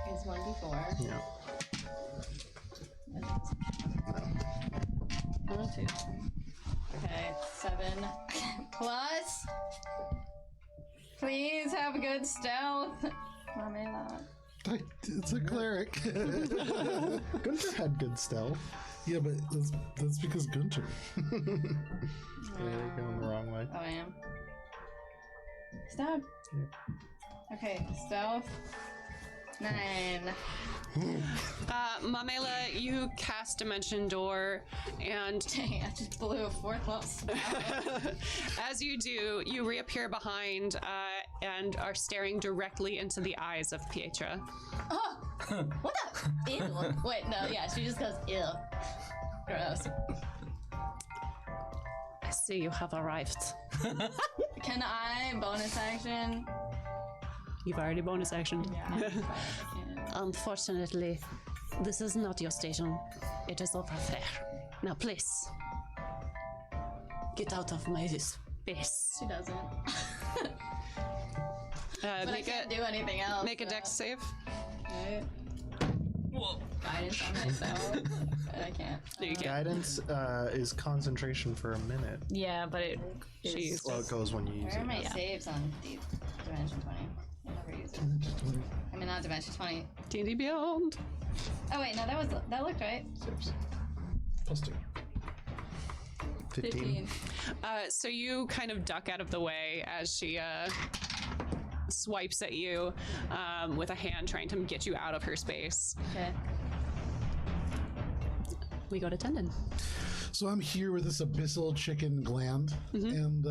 it's 1d4. Yeah. 1, 2. Okay, 7. Plus. Please have a good stealth. Mamela. It's a cleric. Gunther had good stealth. Yeah, but that's because Gunter. Yeah, you're going the wrong way. Oh, I am. Stop. Okay, stealth. 9. Mamela, you cast Dimension Door, and Dang, I just blew a 4th level spell. as you do, you reappear behind and are staring directly into the eyes of Pietra. Oh! What the? Ew. Wait, no, yeah, she just goes, ew. Gross. I see you have arrived. Can I bonus action? You've already bonus action. Yeah. Unfortunately, this is not your station. It is over there. Now, please, get out of my space. She doesn't. But I Make can't a do anything else. make a dex save. Okay. Guidance on myself. But I can't. No, you can't. Guidance is concentration for a minute. Yeah, but it. Jeez. Well, it goes when you use Where are it. my saves on Dimension 20? I never use it. I mean, not Dimension 20. D&D Beyond. Oh wait, no, that looked right. 6. Plus 2. 15. So you kind of duck out of the way as she swipes at you with a hand, trying to get you out of her space. Okay. We go to Tunden. So I'm here with this abyssal chicken gland, and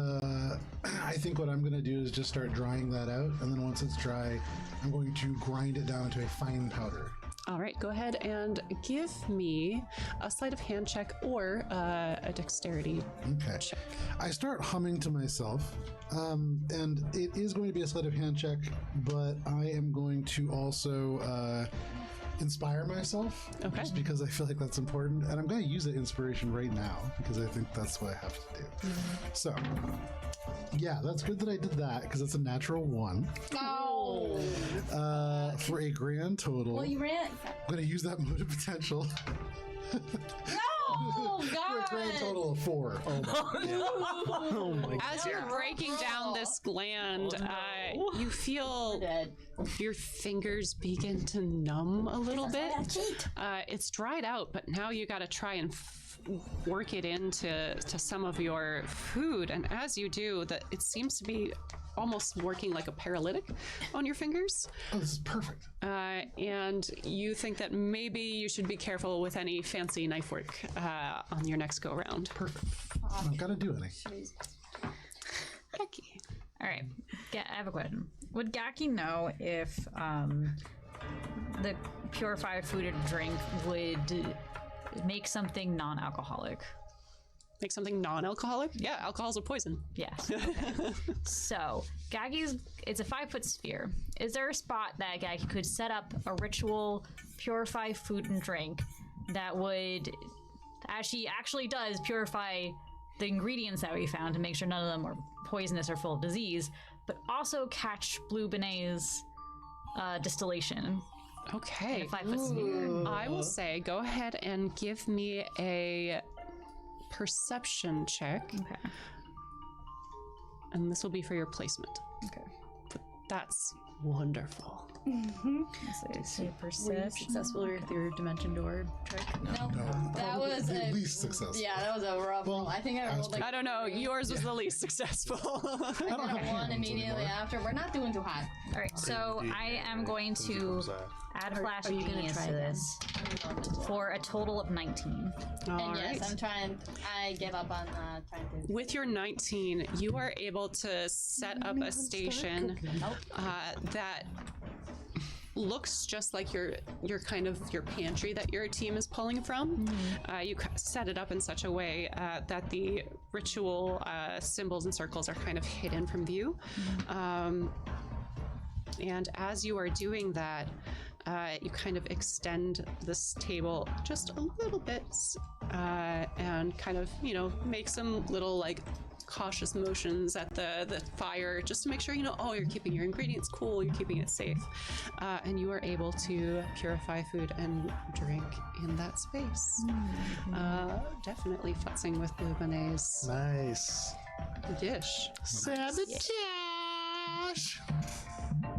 I think what I'm going to do is just start drying that out, and then once it's dry, I'm going to grind it down to a fine powder. All right, go ahead and give me a sleight of hand check or a dexterity Okay. check. I start humming to myself, and it is going to be a sleight of hand check, but I am going to also inspire myself, Okay. just because I feel like that's important, and I'm going to use that inspiration right now because I think that's what I have to do. So, yeah, that's good that I did that because it's a natural 1 Oh! for a grand total. Well, you ran. I'm going to use that motive potential Oh, for a God! grand total of 4. Oh my. As you're breaking down this gland, you feel Dead. your fingers begin to numb a little bit. It's dried out, but now you got to try and work it into some of your food. And as you do, that it seems to be almost working like a paralytic on your fingers. Oh, this is perfect. And you think that maybe you should be careful with any fancy knife work on your next go round. Perfect. I don't gotta do any. Gakki. All right, I have a question. Would Gakki know if the purified food and drink would make something non-alcoholic? Make something non-alcoholic? Yeah, alcohol's a poison. Yes. Okay. So, it's a 5-foot sphere. Is there a spot that Gakki could set up a ritual, purify food and drink that would, as she actually does, purify the ingredients that we found to make sure none of them are poisonous or full of disease, but also catch blue benet's distillation? Okay. In a 5-foot sphere. I will say, go ahead and give me a perception check. Okay. And this will be for your placement. Okay. But that's wonderful. Say Were you perception. successful with your dimension door trick? No, that Probably was the a least successful. Yeah, that was a rough roll. I think I rolled like I don't know. Yours was the least successful. I got a 1 immediately after. We're not doing too hot. All right, so I am going to add flash are you gonna genius try to this for a total of 19. All And yes, right. I'm trying. I give up on trying to. With your 19, you are able to set up a station that looks just like your kind of your pantry that your team is pulling from. You set it up in such a way that the ritual symbols and circles are kind of hidden from view. And as you are doing that, you kind of extend this table just a little bit and kind of, make some little like cautious motions at the fire just to make sure, you're keeping your ingredients cool, you're keeping it safe. And you are able to purify food and drink in that space. Definitely futzing with Blue Benet's Nice. dish. Sabotage.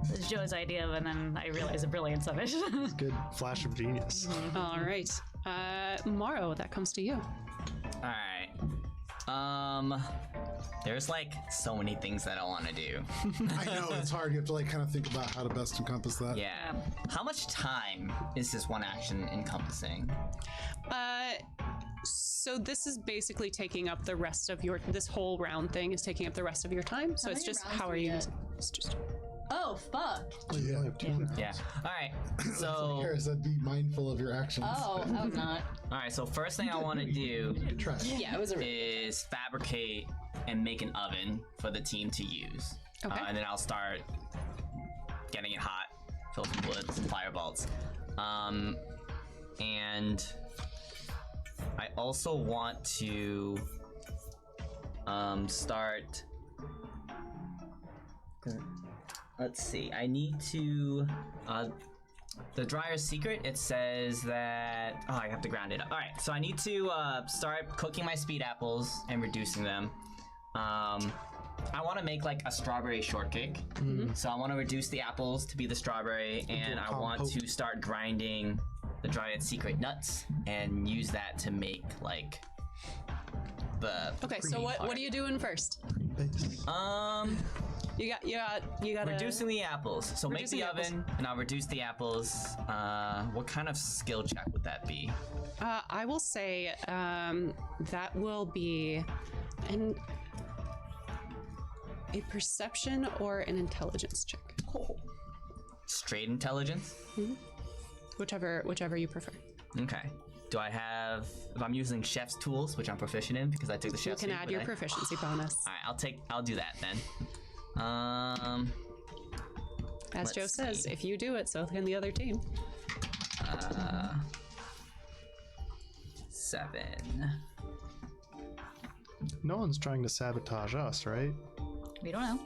It was Joe's idea, and then I realized the brilliance of it. Good flash of genius. All right. Morrow, that comes to you. Alright. There's like so many things that I want to do. I know, it's hard. You have to like kind of think about how to best encompass that. Yeah. How much time is this one action encompassing? So this is basically taking up the rest of this whole round thing is taking up the rest of your time. So How it's many just rounds how do are we you? get? It's just Oh fuck! Yeah. Yeah. Alright. So Kara said be mindful of your actions. Oh, I'm not. alright, so first thing I want to do Good try. Yeah, it was a. is fabricate and make an oven for the team to use. Okay. And then I'll start getting it hot, fill some wood, some fire bolts. And I also want to start. Let's see. I need to. The Dryer's Secret, it says that. Oh, I have to ground it up. Alright, so I need to start cooking my speed apples and reducing them. I want to make like a strawberry shortcake. So I want to reduce the apples to be the strawberry, and I want compote. to start grinding the Dryer's Secret nuts and use that to make like the. okay. So what are you doing first? You got Reducing the apples. So make Reducing the the apples. oven, and I'll reduce the apples. What kind of skill check would that be? I will say that will be a perception or an intelligence check, Straight intelligence? whichever you prefer. Okay. Do I have, if I'm using chef's tools, which I'm proficient in because I took the You chef's can league, add would your I- proficiency bonus. Alright, I'll do that then. As Joe let's says, see. if you do it, so can the other team. 7. No one's trying to sabotage us, right? We don't know.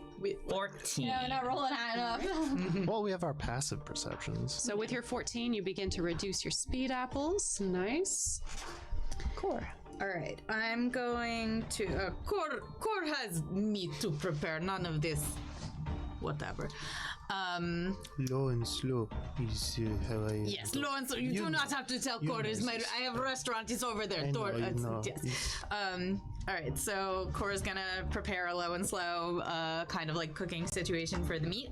14. Yeah, we're not rolling high enough. Well, we have our passive perceptions. So with your 14, you begin to reduce your speed apples. Nice. Core. All right, I'm going to. Core has meat to prepare. None of this whatever. Low and slow is how I. Yes, Lawrence, you do not have to tell Cora. I have a restaurant. It's over there. I know. Yes. All right, so Cora's gonna prepare a low and slow, kind of like cooking situation for the meat.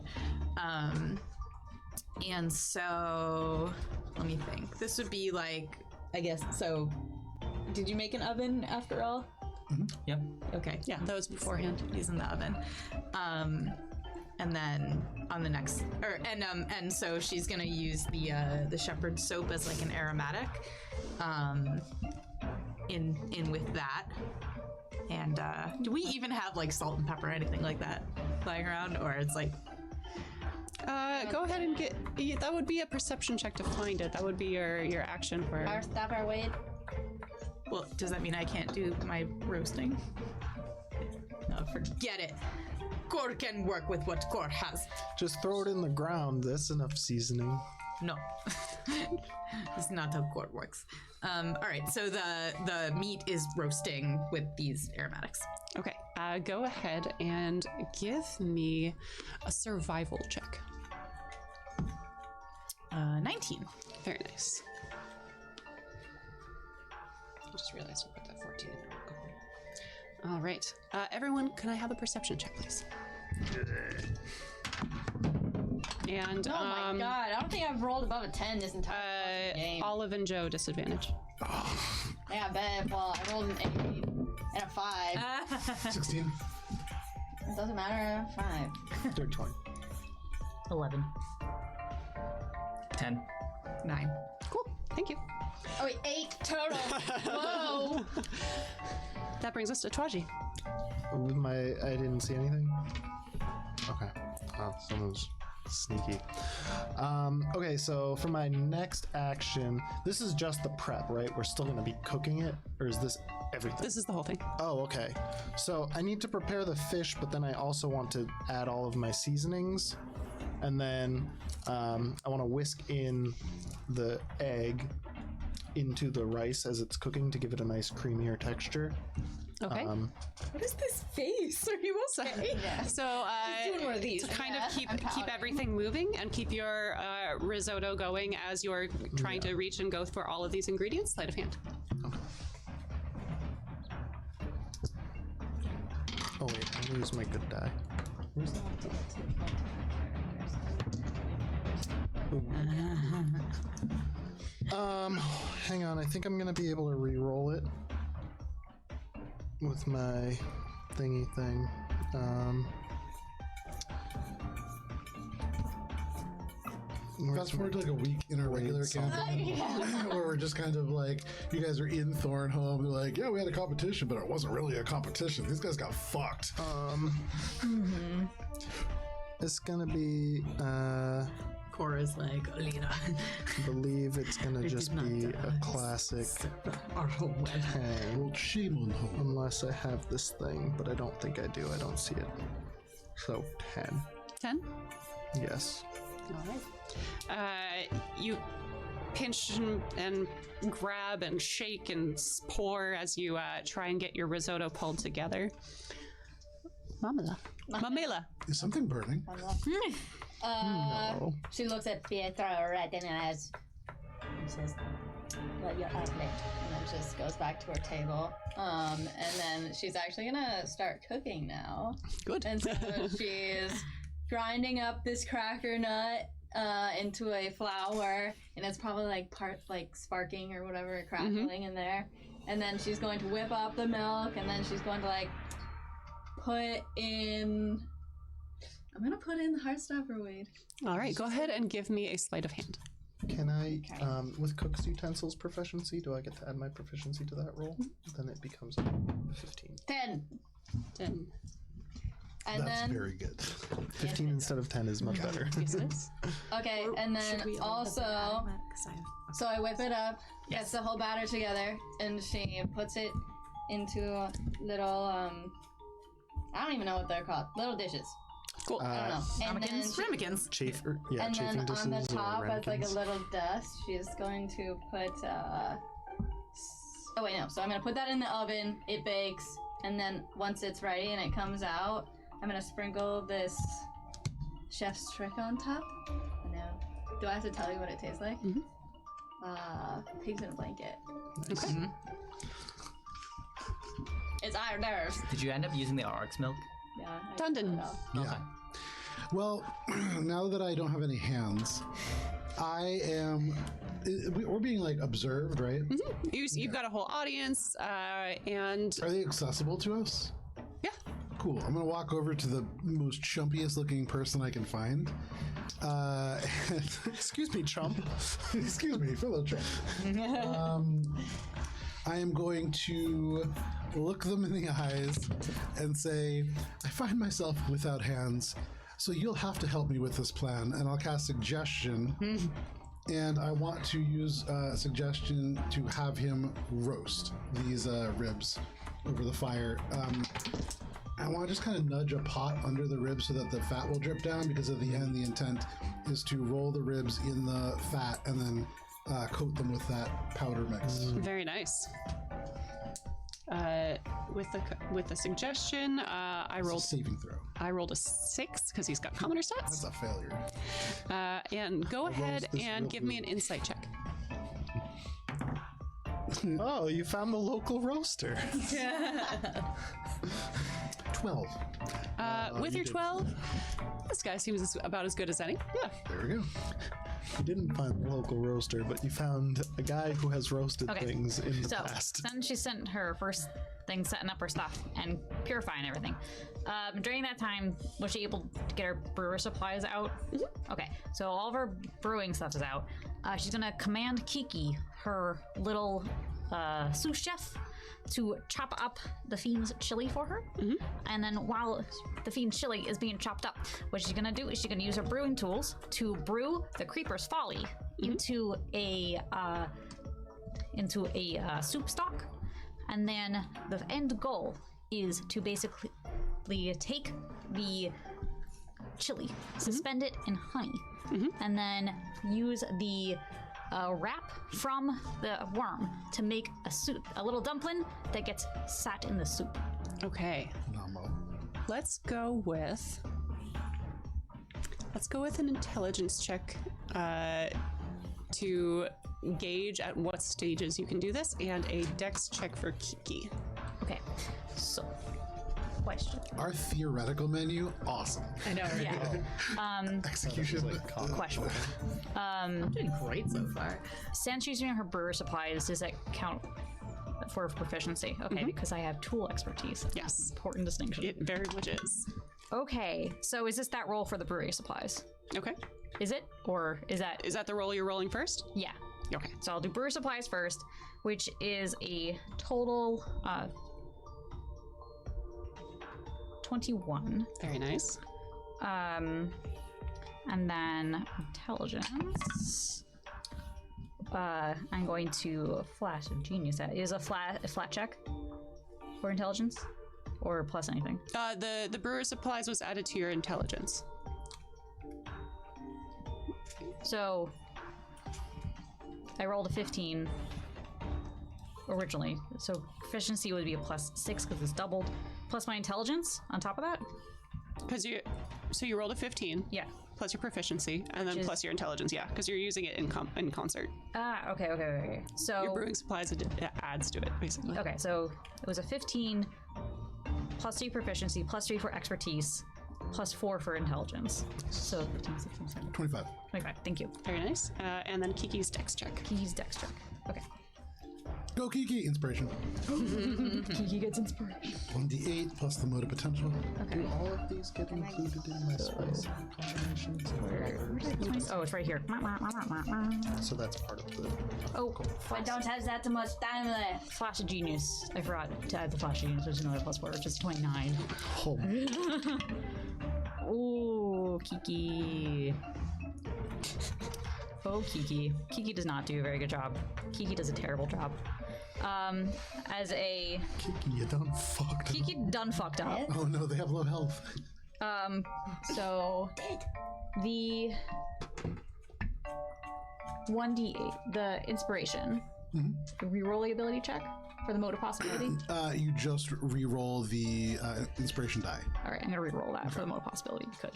And so, let me think. This would be like, I guess. So, did you make an oven after all? Mm-hmm. Yep. Okay. Yeah, that was beforehand. He's in the oven. And then on the next, and so she's gonna use the shepherd's soap as like an aromatic, in with that. And do we even have like salt and pepper or anything like that flying around, or it's like? Go ahead and get. That would be a perception check to find it. That would be your action for. Our stuff, our weight. Well, does that mean I can't do my roasting? No, forget it. Core can work with what Core has. Just throw it in the ground. That's enough seasoning. No. That's not how Core works. All right, so the meat is roasting with these aromatics. Okay. Go ahead and give me a survival check. 19. Very nice. I just realized I put that 14 in there. All right. Everyone, can I have a perception check, please? And Oh my god, I don't think I've rolled above a 10 this entire game. Olive and Joe disadvantage. Yeah, I bet. Well, I rolled an 8 and a 5. 16. It doesn't matter. 5. 13. 11. 10. 9. Cool. Thank you. Oh wait, 8 total. Whoa. That brings us to Tois-Jie. I didn't see anything. Okay. Someone's sneaky. Okay, so for my next action, this is just the prep, right? We're still gonna be cooking it, or is this everything? This is the whole thing. Oh, okay. So I need to prepare the fish, but then I also want to add all of my seasonings. And then I want to whisk in the egg into the rice as it's cooking to give it a nice creamier texture. Okay. What is this face? Are you okay? So doing one of these. to kind of keep everything moving and keep your risotto going as you're trying to reach and go for all of these ingredients, sleight of hand. Oh wait, I lose my good die. Where's that? Hang on, I think I'm gonna be able to re-roll it with my thingy thing. Fast forward to like a week in our regular campaign where we're just kind of like, you guys are in Thornhome. They're like, yeah, we had a competition, but it wasn't really a competition. These guys got fucked. It's gonna be Cora's like, Alina. I believe it's gonna just be a classic 10. Well, shame on home. Unless I have this thing, but I don't think I do. I don't see it. So 10. 10? Yes. All right. You pinch and grab and shake and pour as you try and get your risotto pulled together. Mamela. Is something burning? No. She looks at Pietro right in the eyes and says, "Well, your outlet," and then just goes back to her table. And then she's actually gonna start cooking now. Good. And so she's grinding up this cracker nut into a flour, and it's probably like part like sparking or whatever, crackling in there. And then she's going to whip up the milk, and then she's going to like put in. I'm gonna put in the Heartstopper weed. All right, go ahead and give me a sleight of hand. Can I, with cook's utensils proficiency, do I get to add my proficiency to that roll? Then it becomes 15. 10. 10. And That's then very good. 15 instead of 10 is much better. Yes, it is. okay, and then also, so I whip it up, gets the whole batter together, and she puts it into little I don't even know what they're called. Little dishes. Cool. I don't know. And then Ramekins. Chafing and then dishes on the or top, as like a ramekins. little dust, she's going to put. Oh wait, no. So I'm gonna put that in the oven. It bakes, and then once it's ready and it comes out, I'm gonna sprinkle this chef's trick on top. I know. Do I have to tell you what it tastes like? Pigs in a blanket. Okay. It's iron nerves. Did you end up using the RX milk? Yeah. Tunden. Yeah. Well, now that I don't have any hands, I am. We're being like observed, right? You've got a whole audience, and Are they accessible to us? yeah. Cool. I'm gonna walk over to the most chumpiest looking person I can find. Excuse me, chump. Excuse me, fellow chump. I am going to look them in the eyes and say, I find myself without hands, so you'll have to help me with this plan. And I'll cast suggestion. And I want to use suggestion to have him roast these ribs over the fire. I want to just kind of nudge a pot under the ribs so that the fat will drip down, because at the end the intent is to roll the ribs in the fat and then coat them with that powder mix. Very nice. With the suggestion, I rolled Saving throw. I rolled a 6 because he's got commoner That's stats. a failure. And go ahead this and real give me an insight check. Oh, you found the local roaster. 12. With your 12, this guy seems about as good as any. Yeah. There we go. You didn't find the local roaster, but you found a guy who has roasted Okay. things in the So past. then she sent her first thing, setting up her stuff and purifying everything. During that time, was she able to get her brewer supplies out? Okay, so all of her brewing stuff is out. She's gonna command Kiki, her little sous chef, to chop up the fiend's chili for her. And then while the fiend's chili is being chopped up, what she's gonna do is she's gonna use her brewing tools to brew the Creeper's Folly into a soup stock. And then the end goal is to basically take the chili, suspend it in honey, and then use the wrap from the worm to make a soup, a little dumpling that gets sat in the soup. Okay. Phenomenal. Let's go with an intelligence check to gauge at what stages you can do this, and a dex check for Kiki. Okay, so question. Our theoretical menu, awesome. I know, right? Yeah. Execution. Question. Doing great so far. Since she's using her brewer supplies, does that count for proficiency? Okay, because I have tool expertise. Yes. Important distinction. It very much is. Okay, so is this that roll for the brewery supplies? Okay. Is it? Or is that... Is that the roll you're rolling first? Yeah. Okay. So I'll do brewer supplies first, which is a total 21. Very nice. And then intelligence. I'm going to flash of genius. Is a flat check for intelligence, or plus anything? The brewer supplies was added to your intelligence. So I rolled a 15 originally. So proficiency would be a +6 because it's doubled, plus my intelligence on top of that. So you rolled a 15. Yeah. Plus your proficiency, and then is- plus your intelligence. Yeah, because you're using it in concert. Okay. So Your brewing supplies it adds to it, basically. okay, so it was a 15 +3 proficiency, +3 for expertise, +4 for intelligence. So 15, 16, 17, 25. 25. Thank you. Very nice. And then Kiki's dex check. Kiki's dex check. Okay. Go Kiki, inspiration. Kiki gets inspiration. 1d8 plus the mode of potential. Okay. All of these get included in my spice combinations. Oh, it's right here. So that's part of the. Oh, I don't have that much time left. Flash of Genius. I forgot to add the Flash of Genius, which is another +4, which is 29. Oh, Ooh, Kiki. Oh, Kiki. Kiki does not do a very good job. Kiki does a terrible job. As a... Kiki, you done fucked. Kiki done fucked up. Oh no, they have low health. So... The... 1d8, the inspiration. Reroll the ability check. for the mode of possibility? You just re-roll the inspiration die. All right, I'm gonna re-roll that for the mode of possibility because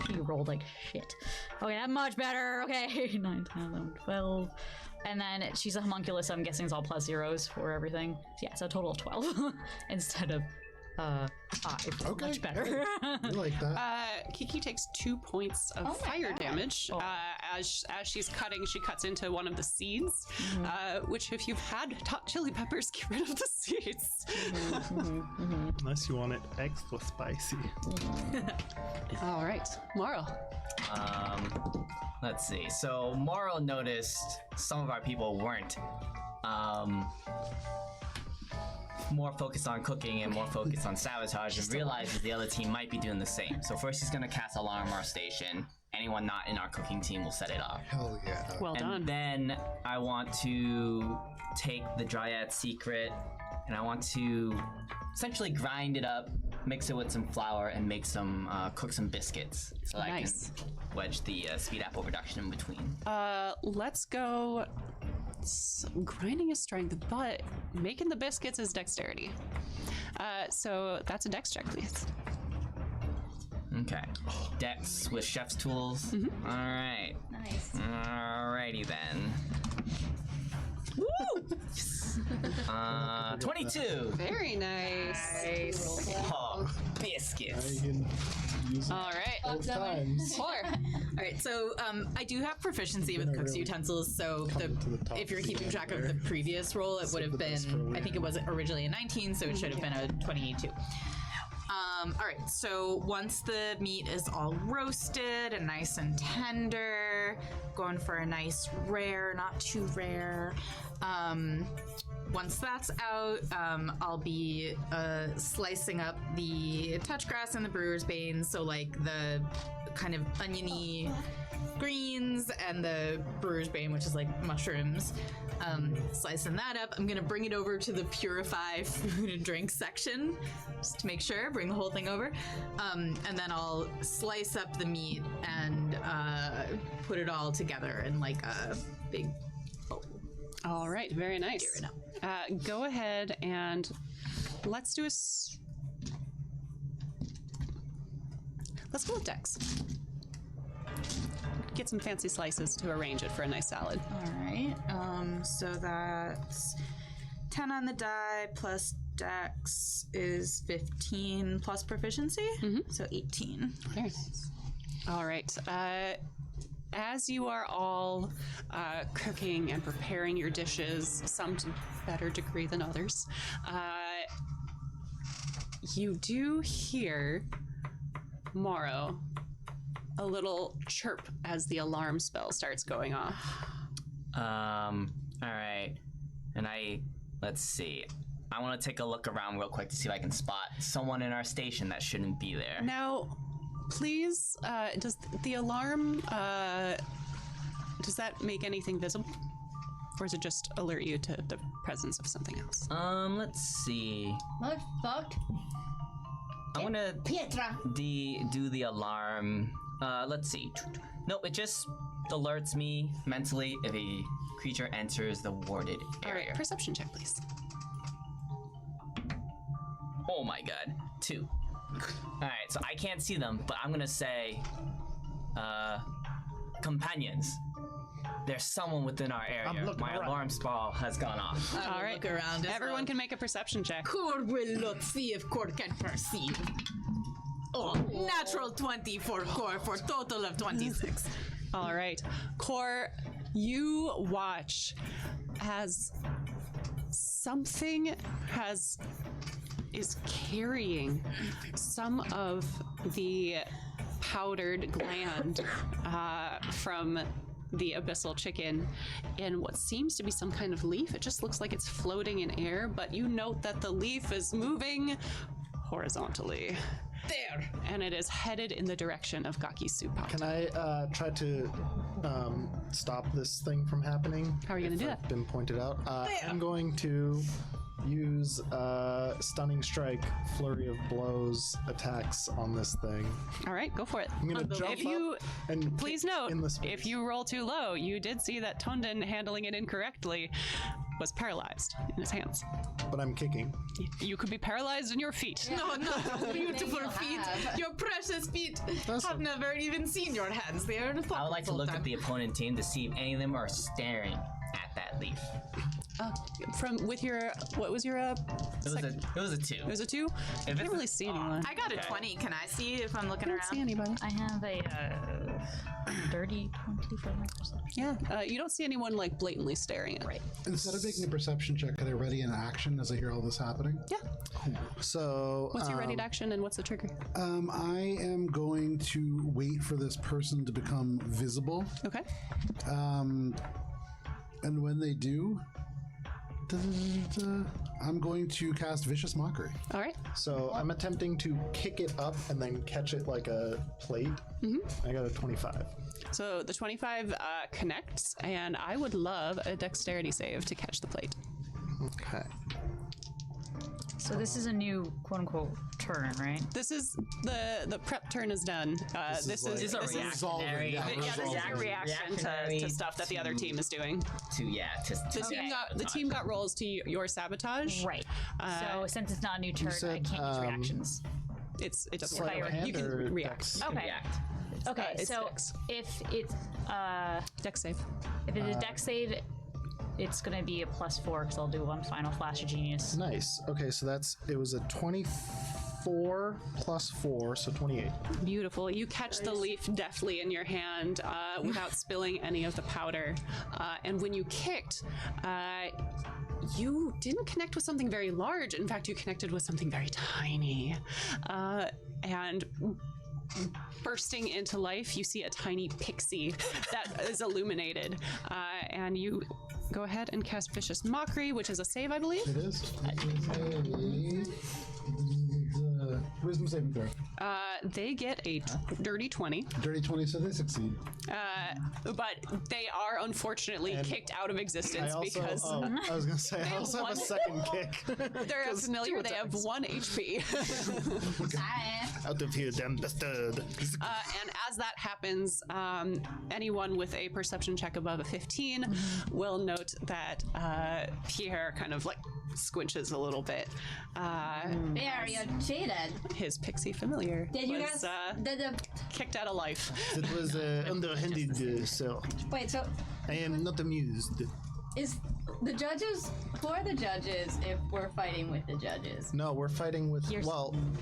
you rolled like shit. Okay, that's much better. Okay, 9, 10, 11, 12. And then she's a homunculus, so I'm guessing it's all plus zeros for everything. Yeah, so a total of 12 instead of 5. Okay, Much better. I like that. Kiki takes 2 points of fire damage. As she's cutting, she cuts into one of the seeds, which if you've had hot chili peppers, get rid of the seeds. Unless you want it extra spicy. All right, Morrow. Let's see. So Morrow noticed some of our people weren't more focused on cooking and more focused on sabotage, and realizes the other team might be doing the same. So first he's gonna cast alarm on our station. Anyone not in our cooking team will set it off. Hell yeah. Well done. And then I want to take the Dryad secret and I want to essentially grind it up, mix it with some flour, and make some cook some biscuits so that Nice. I can wedge the speed apple reduction in between. Let's go. Grinding is strength, but making the biscuits is dexterity. So that's a dex check, please. Okay. Dex with chef's tools. All right. Nice. Alrighty then. Woo! 22. Very nice. Oh, biscuits. You can use it All right. both times. 4. All right, so I do have proficiency with cook's utensils, so to the top if you're of the keeping track of order. the previous roll, it would have the best for been, I later. think it was originally a 19, so it should have been a 22. All right, so once the meat is all roasted and nice and tender, going for a nice rare, not too rare. Once that's out, I'll be slicing up the touchgrass and the brewer's bane, so like the kind of oniony greens and the brewer's bane, which is like mushrooms. Slicing that up, I'm gonna bring it over to the purify food and drink section just to make sure, bring the whole thing over. And then I'll slice up the meat and put it all together in like a big bowl. All right. Very nice. Go ahead and let's do let's go with dex. Get some fancy slices to arrange it for a nice salad. All right. So that's 10 on the die plus dex is 15 plus proficiency, so 18. Very nice. All right. As you are all cooking and preparing your dishes, some to better degree than others, you do hear Morrow a little chirp as the alarm spell starts going off. All right. And let's see. I want to take a look around real quick to see if I can spot someone in our station that shouldn't be there. Now, please, does the alarm, does that make anything visible? Or does it just alert you to the presence of something else? Let's see. Motherfuck. I want to Pietra. do the alarm. Let's see. Nope, it just alerts me mentally if a creature enters the warded All area. right, perception check, please. Oh my god. 2. Alright, so I can't see them, but I'm gonna say, companions. There's someone within our area. My alarm spell has gone off. I will All right. look around. Everyone can make a perception check. Core will not see if Core can perceive. Oh, natural 20 for Core for total of 26. All right. Core, you watch as something is carrying some of the powdered gland from the abyssal chicken in what seems to be some kind of leaf. It just looks like it's floating in air, but you note that the leaf is moving horizontally. There. And it is headed in the direction of Gakki's soup pot. Can I try to stop this thing from happening? How are you going to do I've that? been pointed out. I'm going to use stunning strike, flurry of blows, attacks on this thing. All right, go for it. I'm gonna jump If you up and please kick note, in the space. if you roll too low, you did see that Tunden handling it incorrectly was paralyzed in his hands. But I'm kicking. You could be paralyzed in your feet. No, your beautiful you feet. have. Your precious feet. I've never even seen your hands. They are in a I would like to look at the opponent team to see if any of them are staring at that leaf. What was your It was a 2. It was a 2? I can't really see anyone. I got a 20. Can I see if I'm looking I around? don't see anybody. I have a dirty 20 for my perception. Yeah, you don't see anyone like blatantly staring at. Right. Instead of making a perception check, could I ready an action as I hear all this happening? Yeah. So What's your ready to action and what's the trigger? I am going to wait for this person to become visible. Okay. And when they do, I'm going to cast Vicious Mockery. All right. So I'm attempting to kick it up and then catch it like a plate. I got a 25. So the 25 connects, and I would love a dexterity save to catch the plate. Okay. So this is a new quote-unquote turn, right? This is the prep turn is done. This is reactionary. reaction to stuff that the other team is doing. The team got rolls to your sabotage. Right. So since it's not a new turn, I can't use reactions. It doesn't Sleight of matter. hand You can or react. dex? Okay. Okay. It's So dex. if it's Dex save. if it's a dex save, it's gonna be a +4 because I'll do one final flash of genius. Nice. Okay, so it was a 24 plus 4, so 28. Beautiful. You catch the leaf deftly in your hand without spilling any of the powder. And when you kicked, you didn't connect with something very large. In fact, you connected with something very tiny. And bursting into life, you see a tiny pixie that is illuminated. And you go ahead and cast Vicious Mockery, which is a save, I believe. It is. It is a wisdom saving throw. They get a dirty 20. Dirty 20, so they succeed. But they are unfortunately kicked out of existence because I was gonna say I also have a second kick. they're familiar. They have 1 HP. Out of here, damn bastard. And as that happens, anyone with a perception check above a 15 will note that Pierre kind of like squinches a little bit. There, you're cheated. His pixie familiar Did you was guys? kicked out of life. It was underhanded, sir. Wait, so I am not amused. is the judges? Who are the judges if we're fighting with the judges? No, we're fighing with. we are. Hearsome.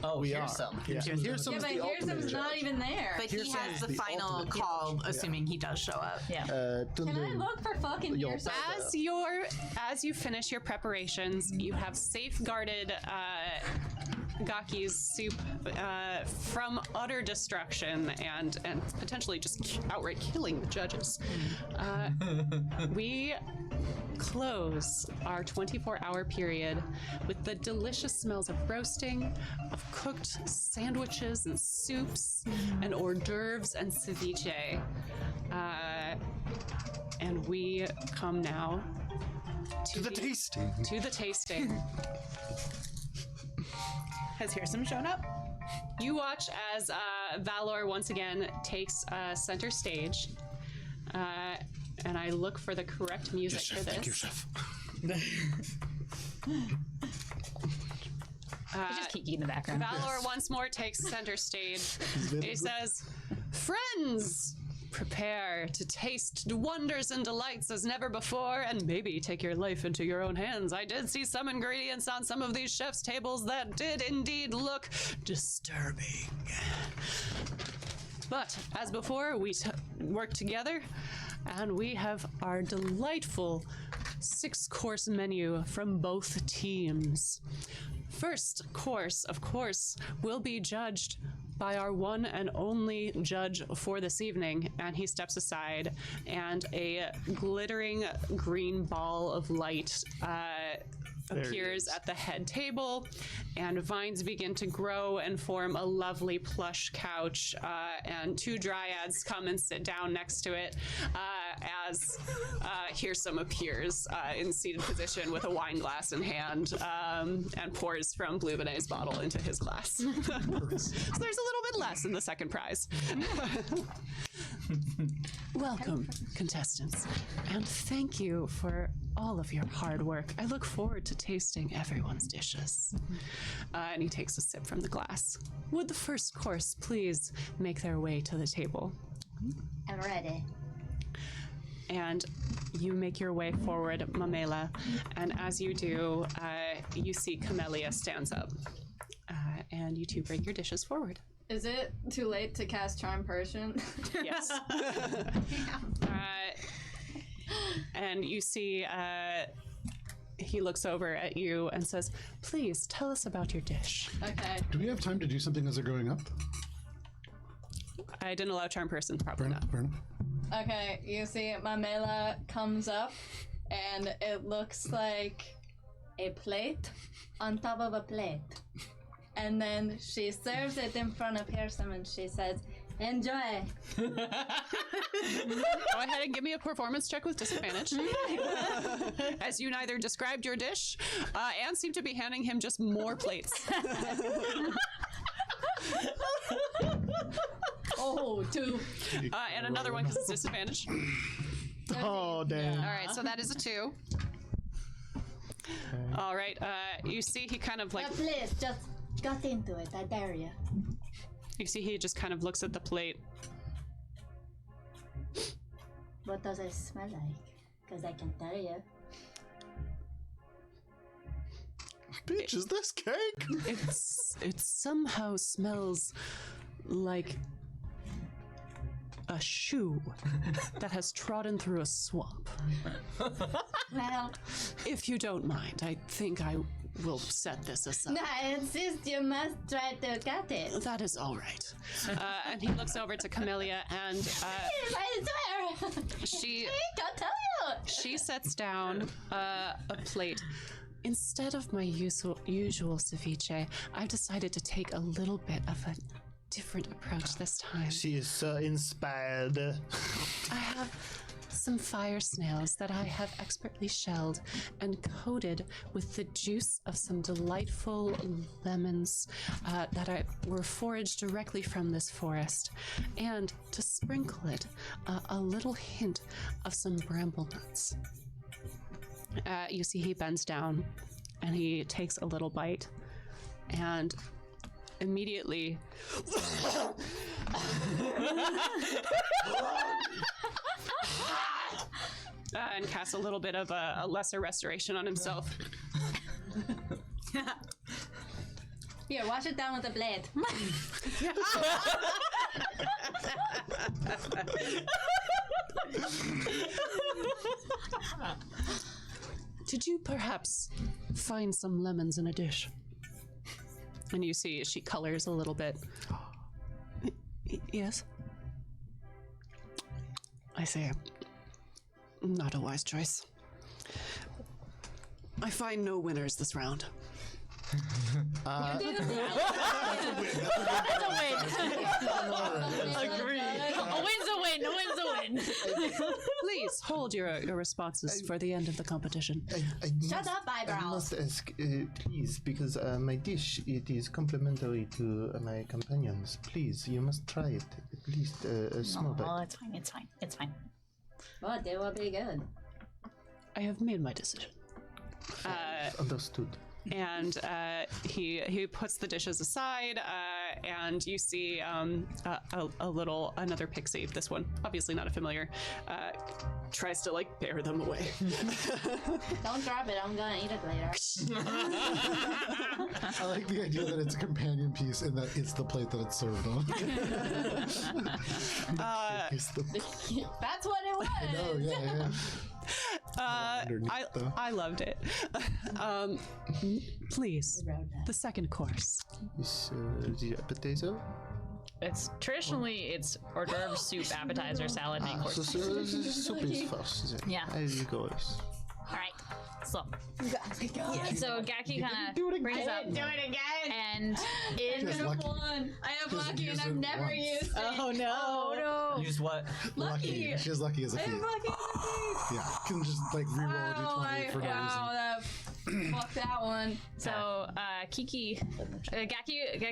Yeah. Hearsome Yeah, is but the ultimate Hearsom's not judge. even there. But he Here's has the the final ultimate call, judge. assuming he does show up. Yeah. Can I look for fucking Yo, Hearsom? As you finish your preparations, you have safeguarded Gakki's soup from utter destruction and potentially just outright killing the judges. We close our 24-hour period with the delicious smells of roasting, of cooked sandwiches and soups, and hors d'oeuvres and ceviche. And we come now to the tasting. To the tasting. Has Hearsome shown up? You watch as Valor once again takes center stage. And I look for the correct music for this. Thank you, chef. It's just Kiki in the background. Valor once more takes center stage. He says, "Friends, prepare to taste wonders and delights as never before, and maybe take your life into your own hands. I did see some ingredients on some of these chefs' tables that did indeed look disturbing. But as before, we work together, and we have our delightful 6-course menu from both teams. First course, of course, will be judged by our one and only judge for this evening, and he steps aside, and a glittering green ball of light appears at the head table, and vines begin to grow and form a lovely plush couch, and 2 dryads come and sit down next to it. as Hearsome appears in seated position with a wine glass in hand and pours from Blue Benet's bottle into his glass. So there's a little bit less in the second prize. Welcome, contestants, and thank you for all of your hard work. I look forward to tasting everyone's dishes. And he takes a sip from the glass. Would the first course please make their way to the table? I'm ready. And you make your way forward, Mamela, and as you do, you see Camellia stands up. And you two bring your dishes forward. Is it too late to cast Charm Person? Yes. And you see he looks over at you and says, please tell us about your dish. Okay. Do we have time to do something as they're going up? I didn't allow charm person, probably not. Fair enough. Okay, you see Mamela comes up and it looks like a plate on top of a plate. And then she serves it in front of Hearsome and she says, enjoy. Go ahead and give me a performance check with disadvantage. As you neither described your dish and seem to be handing him just more plates. Oh, 2. And another one because it's disadvantage. Oh, damn. All right, so that is a 2. All right, you see he kind of like... Please, just got into it. I dare you. You see he just kind of looks at the plate. What does it smell like? Because I can tell you. Bitch, is this cake? It somehow smells like a shoe that has trodden through a swamp. Well, If you don't mind, I think I will set this aside. I insist you must try to get it. That is all right. And he looks over to Camellia and I swear. she I'll tell you. she sets down a plate. Instead of my usual ceviche, I've decided to take a little bit of a different approach this time. She is so inspired. I have some fire snails that I have expertly shelled and coated with the juice of some delightful lemons that were foraged directly from this forest. And to sprinkle it, a little hint of some bramble nuts. You see he bends down and he takes a little bite and immediately and casts a little bit of a lesser restoration on himself. Here, wash it down with a blade. Did you perhaps find some lemons in a dish? And you see she colors a little bit. Yes. I say, not a wise choice. I find no winners this round. That's a win. Agree. A win's a win. A win's a win. Please hold your responses for the end of the competition. Shut up, I eyebrows. must ask, please, because my dish, it is complimentary to my companions. Please, you must try it. At least a small Oh, bite. it's fine. It's fine. It's fine. But it will be good. I have made my decision. Understood. And he puts the dishes aside, and you see another pixie. This one, obviously not a familiar, tries to like bear them away. Don't drop it. I'm gonna eat it later. I like the idea that it's a companion piece and that it's the plate that it's served on. That's what it was. Oh, yeah. I loved it. Please, the second course. Is the appetizer? It's traditionally hors d'oeuvre, soup, appetizer, salad, main course. So soup is first. Then. Yeah. There you go. All right. So Gakki kind of brings up Do it again. and in Just lucky. I have Doesn't lucky and use I've it never once. used it. Oh no. oh Use what? Lucky. She has lucky as a feat. Yeah, can just like reroll a d20 for no reason. Fuck that one. So Gakki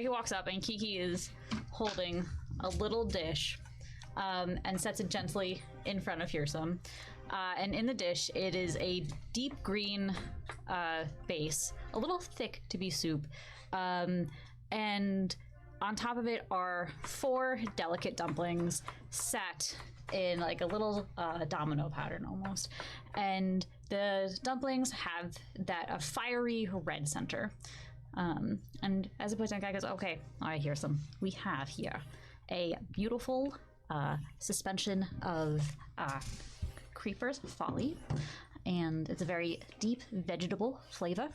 walks up, and Kiki is holding a little dish, and sets it gently in front of Fearsome. And in the dish, it is a deep green base, a little thick to be soup, and on top of it are 4 delicate dumplings set in like a little domino pattern almost. And the dumplings have a fiery red center. And as a point, guy goes, okay, all right, here's some. We have here a beautiful suspension of creepers folly, and it's a very deep vegetable flavor.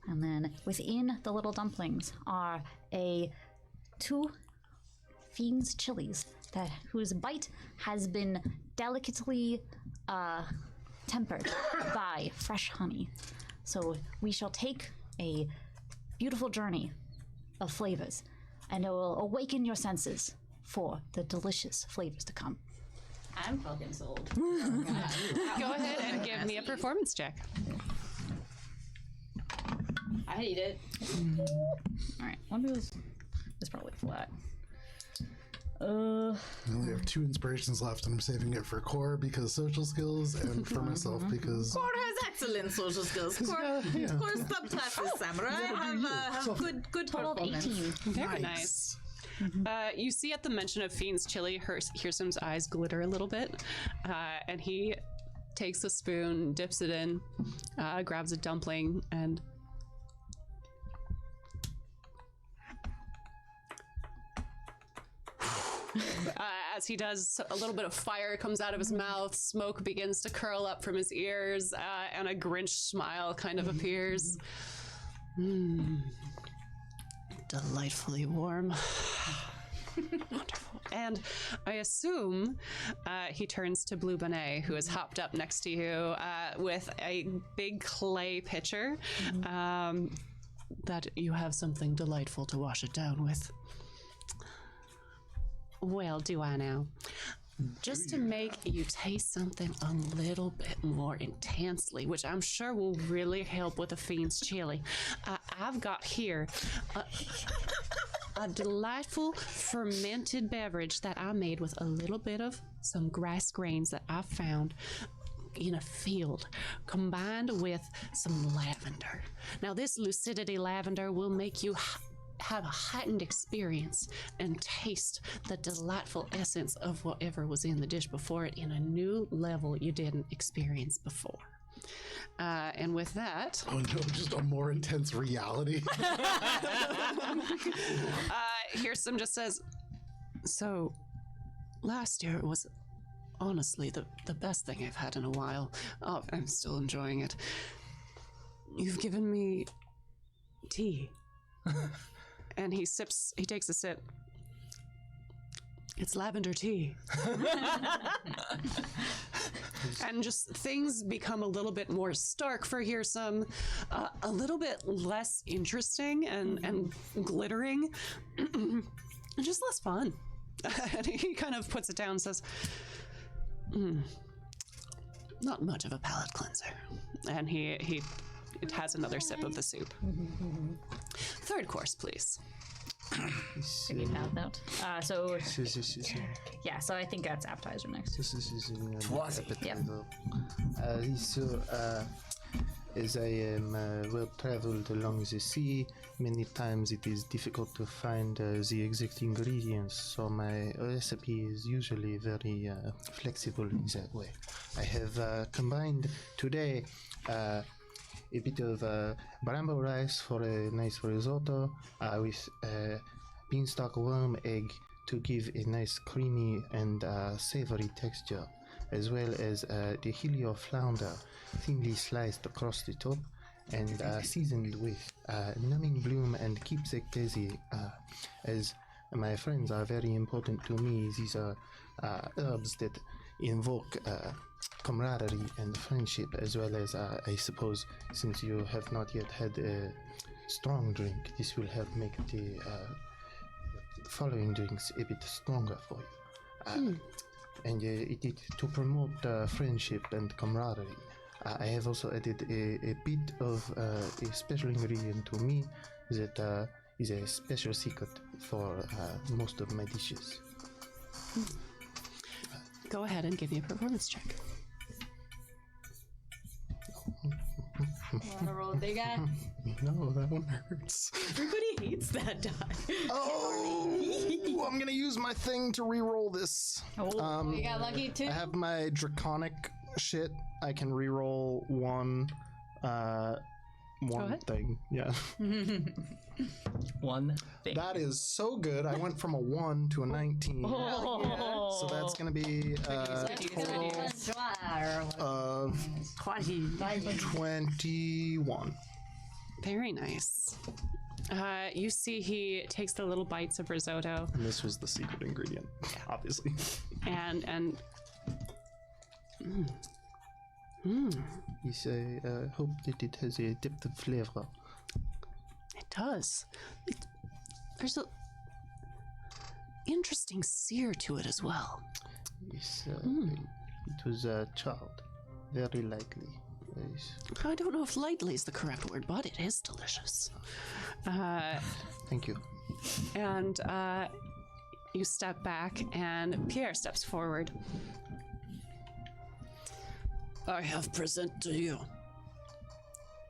And then within the little dumplings are 2 fiend's chilies whose bite has been delicately tempered by fresh honey. So we shall take a beautiful journey of flavors, and it will awaken your senses for the delicious flavors to come. I'm fucking sold. Go ahead and give me a performance check. I hate it. All right, one of those is probably flat. I only have 2 inspirations left, and I'm saving it for Core because social skills, and for myself because Core has excellent social skills. Core's subclass is samurai. Have good Total of performance. 18. Very nice. You see at the mention of Fiend's chili, Hirsam's eyes glitter a little bit, and he takes a spoon, dips it in, grabs a dumpling, and as he does, a little bit of fire comes out of his mouth, smoke begins to curl up from his ears, and a Grinch smile kind of appears. Delightfully warm. Wonderful. And I assume he turns to Blue Bonnet, who has hopped up next to you with a big clay pitcher, that you have something delightful to wash it down with. Well, do I now? Just to make you taste something a little bit more intensely, which I'm sure will really help with a fiend's chili. I've got here a delightful fermented beverage that I made with a little bit of some grass grains that I found in a field, combined with some lavender. Now, this lucidity lavender will make you have a heightened experience and taste the delightful essence of whatever was in the dish before it in a new level you didn't experience before. And with that... oh no, just a more intense reality. Hirsom just says, so last year was honestly the best thing I've had in a while. Oh, I'm still enjoying it. You've given me tea. And he takes a sip. It's lavender tea. And just things become a little bit more stark for Hirsom, a little bit less interesting and glittering, and just less fun. And he kind of puts it down and says, not much of a palate cleanser. And he has another sip of the soup. Third course, please. Figured that out. So I think that's appetizer next. As I am well traveled along the sea, many times it is difficult to find the exact ingredients, so my recipe is usually very flexible in that way. I have combined today a bit of bramble rice for a nice risotto with beanstalk worm egg to give a nice creamy and savory texture, as well as the helio flounder thinly sliced across the top and seasoned with numbing bloom and keepsake daisy. As my friends are very important to me, these are herbs that invoke camaraderie and friendship, as well as I suppose, since you have not yet had a strong drink, this will help make the following drinks a bit stronger for you. and it is to promote friendship and camaraderie. I have also added a bit of a special ingredient to me that is a special secret for most of my dishes. Go ahead and give me a performance check. Wanna roll a big guy? No, that one hurts. Everybody hates that die. Oh, I'm gonna use my thing to re-roll this. You got lucky too? I have my draconic shit. I can re-roll one ahead. thing. Yeah. One thing. That is so good. I went from a 1 to a 19. So that's gonna be total of 21. Very nice. You see he takes the little bites of risotto And this was the secret ingredient, obviously. and You say, hope that it has a depth of flavor. it does. There's a interesting sear to it as well. Yes, it was a child, very likely. Yes. I don't know if lightly is the correct word, but it is delicious. Thank you. And you step back, and Pierre steps forward. I have present to you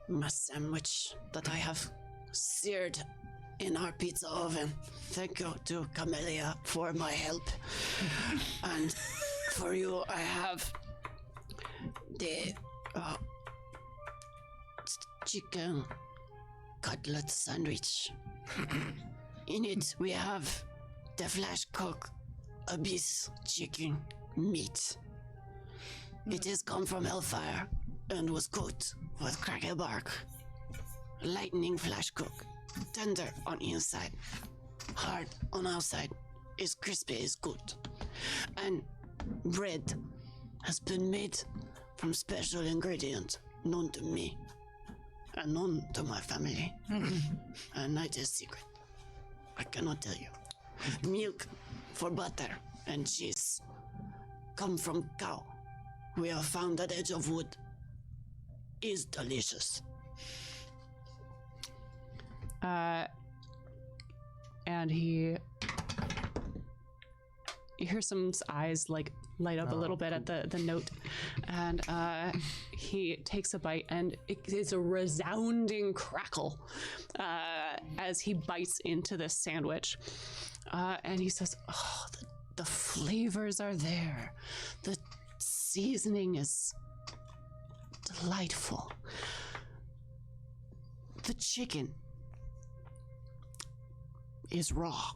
my sandwich that I have seared in our pizza oven. Thank you to Camellia for my help. And for you, I have the chicken cutlet sandwich. In it, we have the flash cook abyss chicken meat. It has come from hellfire and was cooked with cracker bark. Lightning flash cook, tender on inside, hard on outside, is crispy, is good. And bread has been made from special ingredient known to me and known to my family. And it is secret. I cannot tell you. Milk for butter and cheese come from cow. We have found at edge of wood. Is delicious. And you hear some eyes like light up a little bit at the note, and he takes a bite, and it is a resounding crackle as he bites into this sandwich, and he says, "Oh, the flavors are there. The seasoning is delightful. The chicken is raw."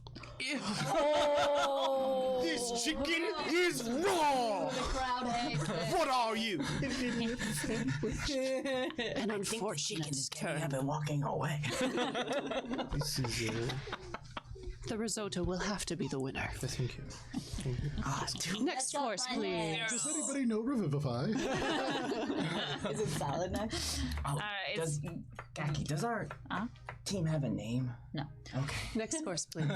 This chicken is raw! The crowd hates it. What are you? An unfortunate turn. I've been walking away. This is The risotto will have to be the winner. thank you. Thank you. Next course, please. Does anybody know Revivify? Is it salad next? Does Gakki, does our team have a name? No. Okay. Next course, please.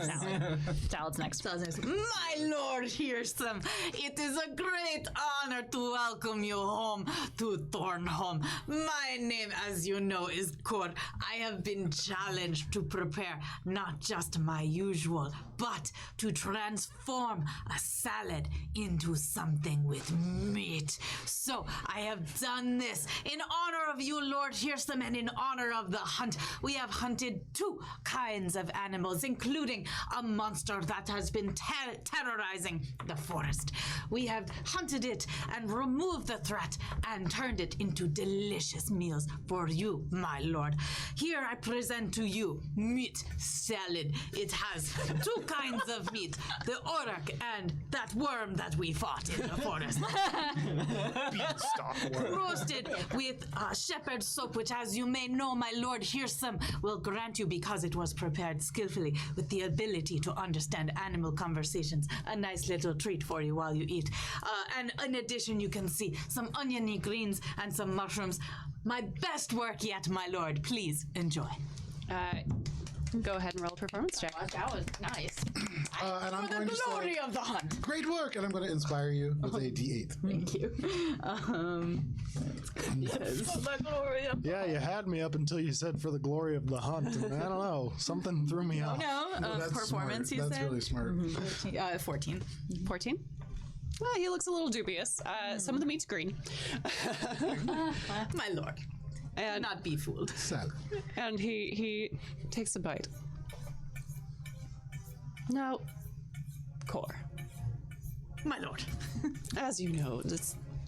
Salad's next. My lord Hearsome, it is a great honor to welcome you home to Thornhome. My name, as you know, is Kor. I have been challenged to prepare not just my usual, but to transform a salad into something with meat. So I have done this in honor of you, Lord Hearsome, and in honor of the hunt. We have hunted 2 kinds of animals, including a monster that has been terrorizing the forest. We have hunted it and removed the threat and turned it into delicious meals for you, my lord. Here I present to you meat salad. It has 2 kinds of meat, the orc and that worm that we fought in the forest. Roasted with shepherd's soap, which, as you may know, my lord Hearsome will grant you because it was prepared skillfully with the ability to understand animal conversations. A nice little treat for you while you eat. And in addition, you can see some oniony greens and some mushrooms. My best work yet, my lord. Please enjoy. Go ahead and roll a performance check. That was nice. And I'm going to say, Glory of the hunt. great work, and I'm going to inspire you with a D8. Thank you. Yeah, you had me up until you said for the glory of the hunt. And I don't know. Something threw me off. No, That's performance, smart. you That's said? really smart. 14. 14? Well, he looks a little dubious. Some of the meat's green. My lord. And Not be fooled. Sad. And he takes a bite. Now, Core, My lord. as you know,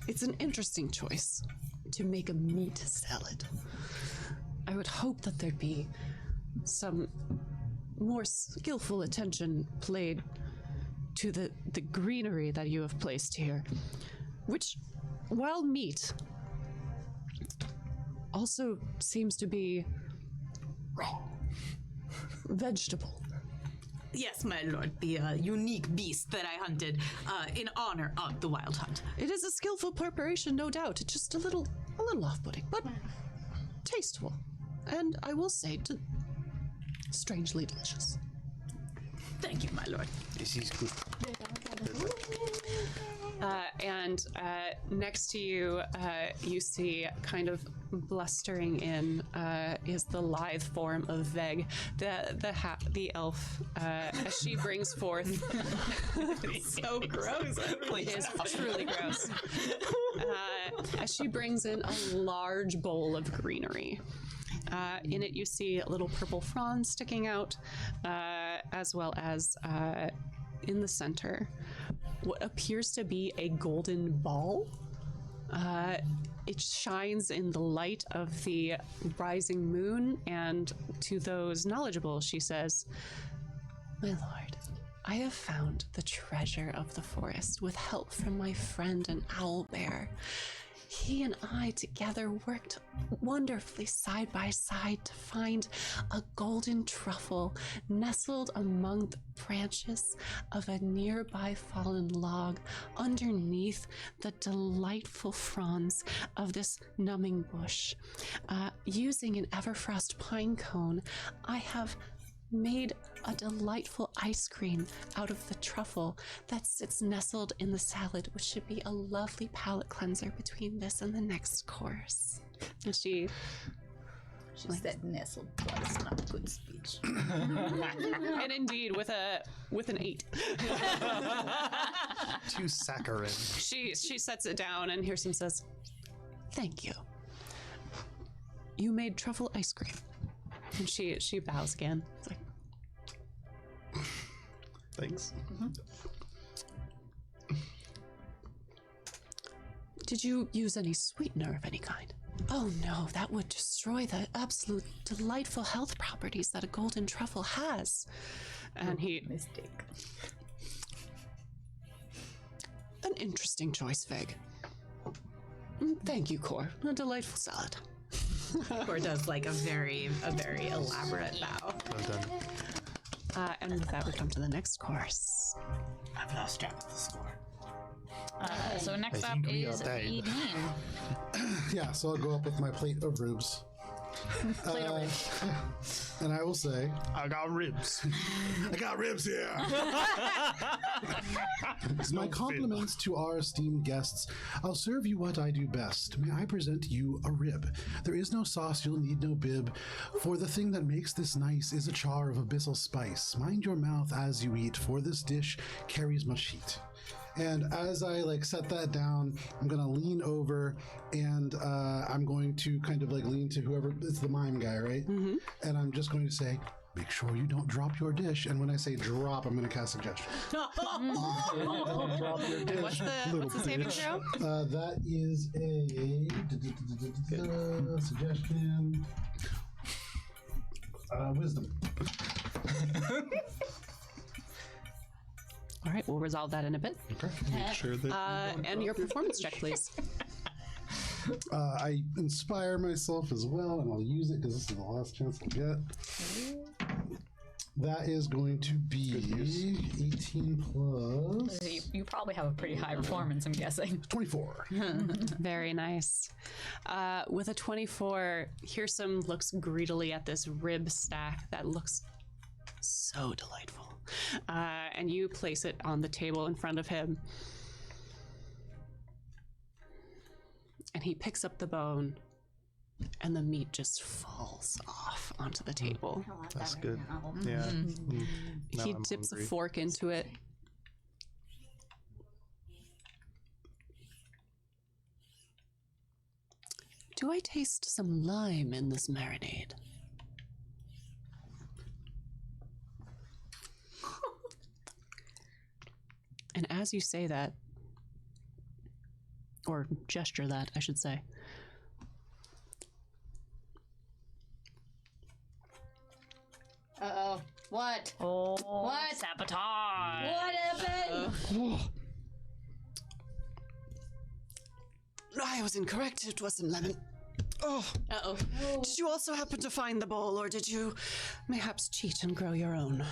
it's an interesting choice to make a meat salad. I would hope that there'd be some more skillful attention played to the greenery that you have placed here, which, while meat, also seems to be vegetable. Yes, my lord. The unique beast that I hunted in honor of the wild hunt. It is a skillful preparation, no doubt. It's just a little off-putting, but tasteful, and I will say, strangely delicious. Thank you, my lord. This is good. And next to you, you see kind of blustering in is the lithe form of Veg, the elf, as she brings forth. So gross. It is truly gross. As she brings in a large bowl of greenery. In it, you see little purple fronds sticking out, as well as in the center, what appears to be a golden ball. It shines in the light of the rising moon, and to those knowledgeable, she says, "My lord, I have found the treasure of the forest with help from my friend an owl bear. He and I together worked wonderfully side by side to find a golden truffle nestled among the branches of a nearby fallen log underneath the delightful fronds of this numbing bush. Using an Everfrost pine cone, I have made a delightful ice cream out of the truffle that sits nestled in the salad, which should be a lovely palate cleanser between this and the next course." And she said nestled twice, not good speech. and indeed with an 8. Too saccharine. She sets it down, and Hirsim says, "Thank you. You made truffle ice cream." And she bows again. It's like, Thanks. "Did you use any sweetener of any kind?" "Oh no, that would destroy the absolute delightful health properties that a golden truffle has." And he... Mistake. "An interesting choice, Veg. Thank you, Core. A delightful salad." Or does like a very elaborate bow. Well done. And with that, we come to the next course. I've lost track of the score. So next I up think we are is tied. Edine. Yeah, so I'll go up with my plate of ribs. And I will say, I got ribs. I got ribs here. My compliments to our esteemed guests. I'll serve you what I do best. May I present you a rib? There is no sauce, you'll need no bib. For the thing that makes this nice is a char of abyssal spice. Mind your mouth as you eat, for this dish carries much heat. And as I set that down, I'm gonna lean over and I'm going to kind of lean to whoever, it's the mime guy, right? Mm-hmm. And I'm just going to say, make sure you don't drop your dish. And when I say drop, I'm gonna cast suggestion. Don't drop your dish. What's the saving throw? That is a suggestion. Wisdom. All right, we'll resolve that in a bit. Okay. Make sure that And your performance check, please. I inspire myself as well, and I'll use it because this is the last chance I'll get. That is going to be 18 plus You probably have a pretty high performance, I'm guessing. 24. Very nice. With a 24, Hirsum looks greedily at this rib stack that looks so delightful. And you place it on the table in front of him. And he picks up the bone, and the meat just falls off onto the table. That's good. Yeah. Now He I'm dips hungry. a fork into it. Do I taste some lime in this marinade? And as you say that, or gesture that, I should say, Uh-oh. What? Oh, What? sabotage! What happened? I was incorrect. It wasn't lemon. Oh. Uh-oh. Did you also happen to find the bowl, or did you mayhaps cheat and grow your own?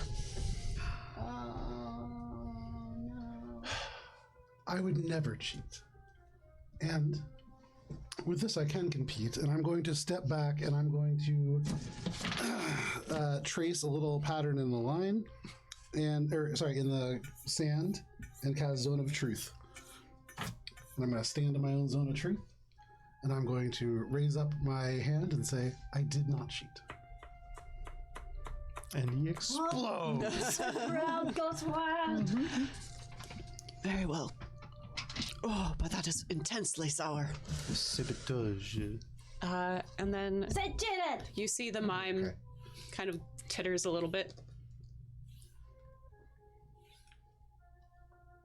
Oh, no. I would never cheat. And with this, I can compete, and I'm going to step back and I'm going to trace a little pattern in the line, in the sand, and cast Zone of Truth. And I'm going to stand in my own zone of truth, and I'm going to raise up my hand and say, I did not cheat. And he explodes. Crowd goes wild. Very well. Oh, but that is intensely sour. Sabotage. And then I did it. you see the mime kind of titters a little bit.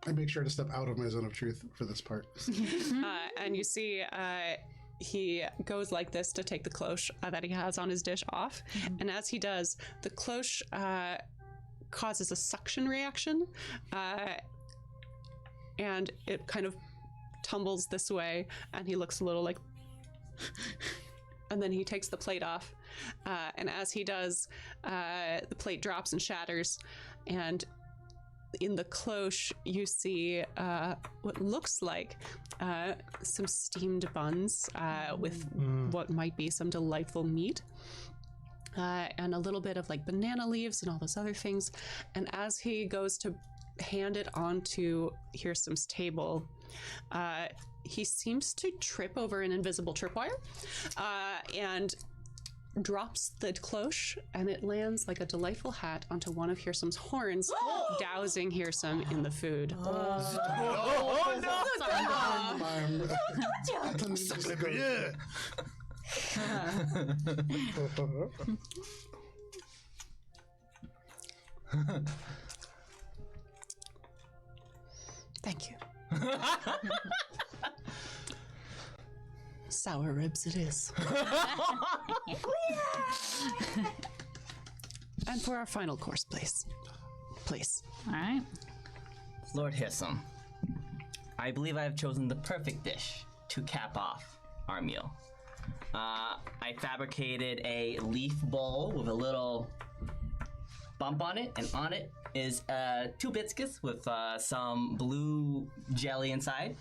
I make sure to step out of my zone of truth for this part. And you see he goes like this to take the cloche that he has on his dish off. And as he does, the cloche causes a suction reaction. And it kind of tumbles this way, and he looks a little like... And then he takes the plate off. And as he does, the plate drops and shatters. And in the cloche, you see what looks like some steamed buns with what might be some delightful meat. And a little bit of like banana leaves and all those other things. And as he goes to hand it onto Hirsum's table, he seems to trip over an invisible tripwire and drops the cloche, and it lands like a delightful hat onto one of Hirsum's horns, dousing Hirsum in the food. Oh, no! Thank you. Sour ribs it is. And for our final course, please. Please. All right. Lord Hirsum, I believe I have chosen the perfect dish to cap off our meal. I fabricated a leaf bowl with a little bump on it, and on it is 2 biscuits with some blue jelly inside.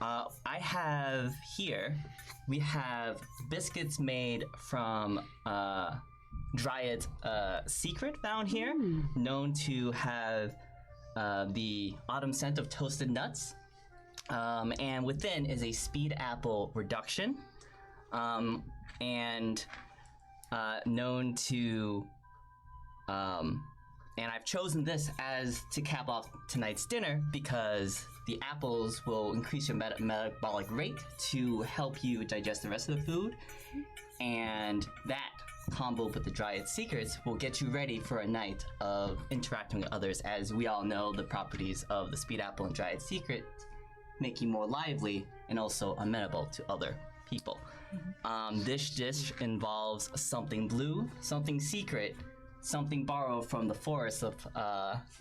I have here, we have biscuits made from Dryad's secret found here, known to have the autumn scent of toasted nuts. And within is a speed apple reduction, and known to... and I've chosen this as to cap off tonight's dinner because the apples will increase your metabolic rate to help you digest the rest of the food. And that, combo with the Dryad Secrets, will get you ready for a night of interacting with others. As we all know, the properties of the Speed Apple and Dryad Secret make you more lively and also amenable to other people. This dish involves something blue, something secret, something borrowed from the forest of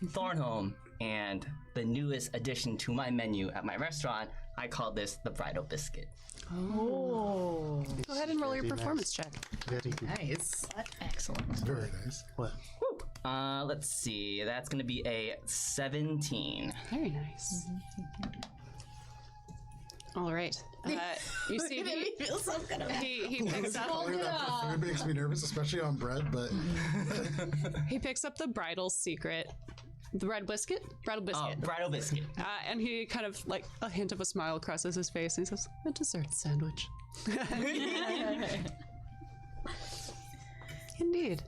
Thornhome, and the newest addition to my menu at my restaurant. I call this the bridal biscuit. Oh. Go ahead and roll your Very performance check. Very good. Nice. Excellent. Very nice. What? Let's see. That's gonna be a 17. Very nice. All right. You see, he picks up. Food makes me nervous, especially on bread. But he picks up the bridal secret, the red biscuit, bridal biscuit. Oh, bridal biscuit. And he kind of like a hint of a smile crosses his face, and he says, "A dessert sandwich." Indeed,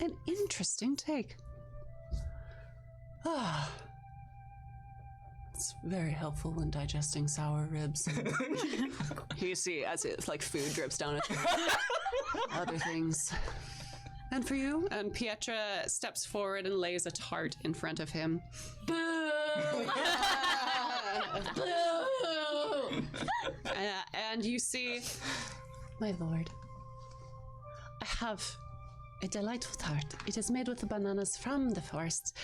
an interesting take. Ah. It's very helpful in digesting sour ribs. You see, as it's like food drips down its other things. And for you, and Pietra steps forward and lays a tart in front of him. Boo! Boo! And you see, my lord, I have a delightful tart. It is made with the bananas from the forest.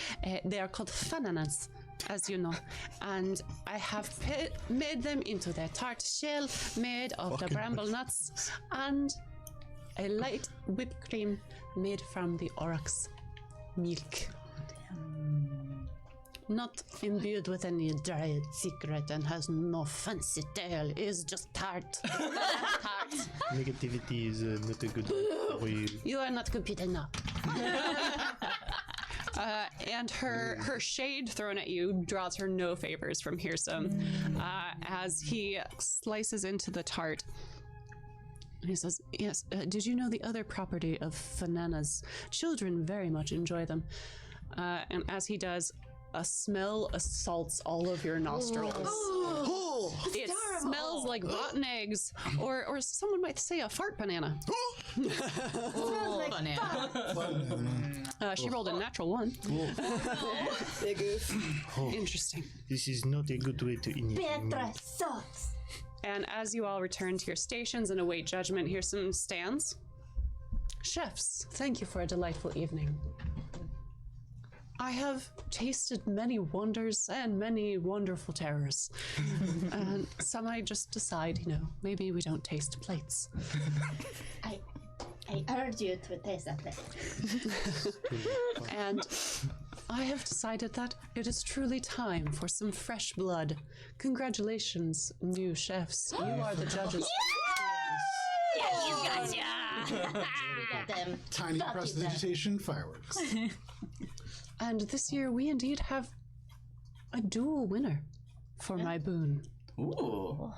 They are called bananas, as you know, and I have made them into their tart shell made of the bramble nuts and a light whipped cream made from the oryx milk. Not imbued with any dry secret and has no fancy tale. It is just tart. Tart. Negativity is not a good word for you. You are not good enough. And her shade thrown at you draws her no favors from Hearsome as he slices into the tart. And he says, yes, did you know the other property of bananas? Children very much enjoy them. And as he does, a smell assaults all of your nostrils. It smells like rotten eggs, or someone might say a fart banana. She rolled a natural 1. Big oof. Interesting. This is not a good way to initiate. Petra sucks. And as you all return to your stations and await judgment, here's some stands. Chefs, thank you for a delightful evening. I have tasted many wonders and many wonderful terrors. And some I just decide, maybe we don't taste plates. I urge you to taste that plate. And I have decided that it is truly time for some fresh blood. Congratulations, new chefs. You are the judges. Yes, you gotcha. We got them. tiny prestidigitation fireworks. And this year we indeed have a dual winner for my boon. Ooh.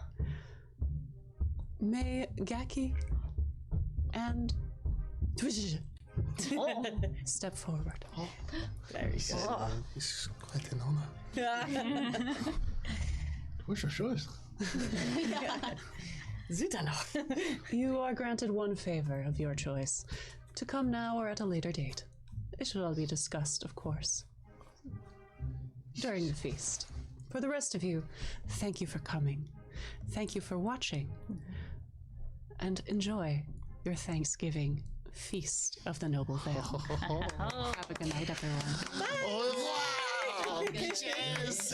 May Gakki and Tois-Jie step forward. Very good. It's quite an honor. What's your choice? You are granted one favor of your choice, to come now or at a later date. It should all be discussed, of course, during the feast. For the rest of you, thank you for coming. Thank you for watching. And enjoy your Thanksgiving feast of the Noble Vale. Have a good night, everyone. Cheers!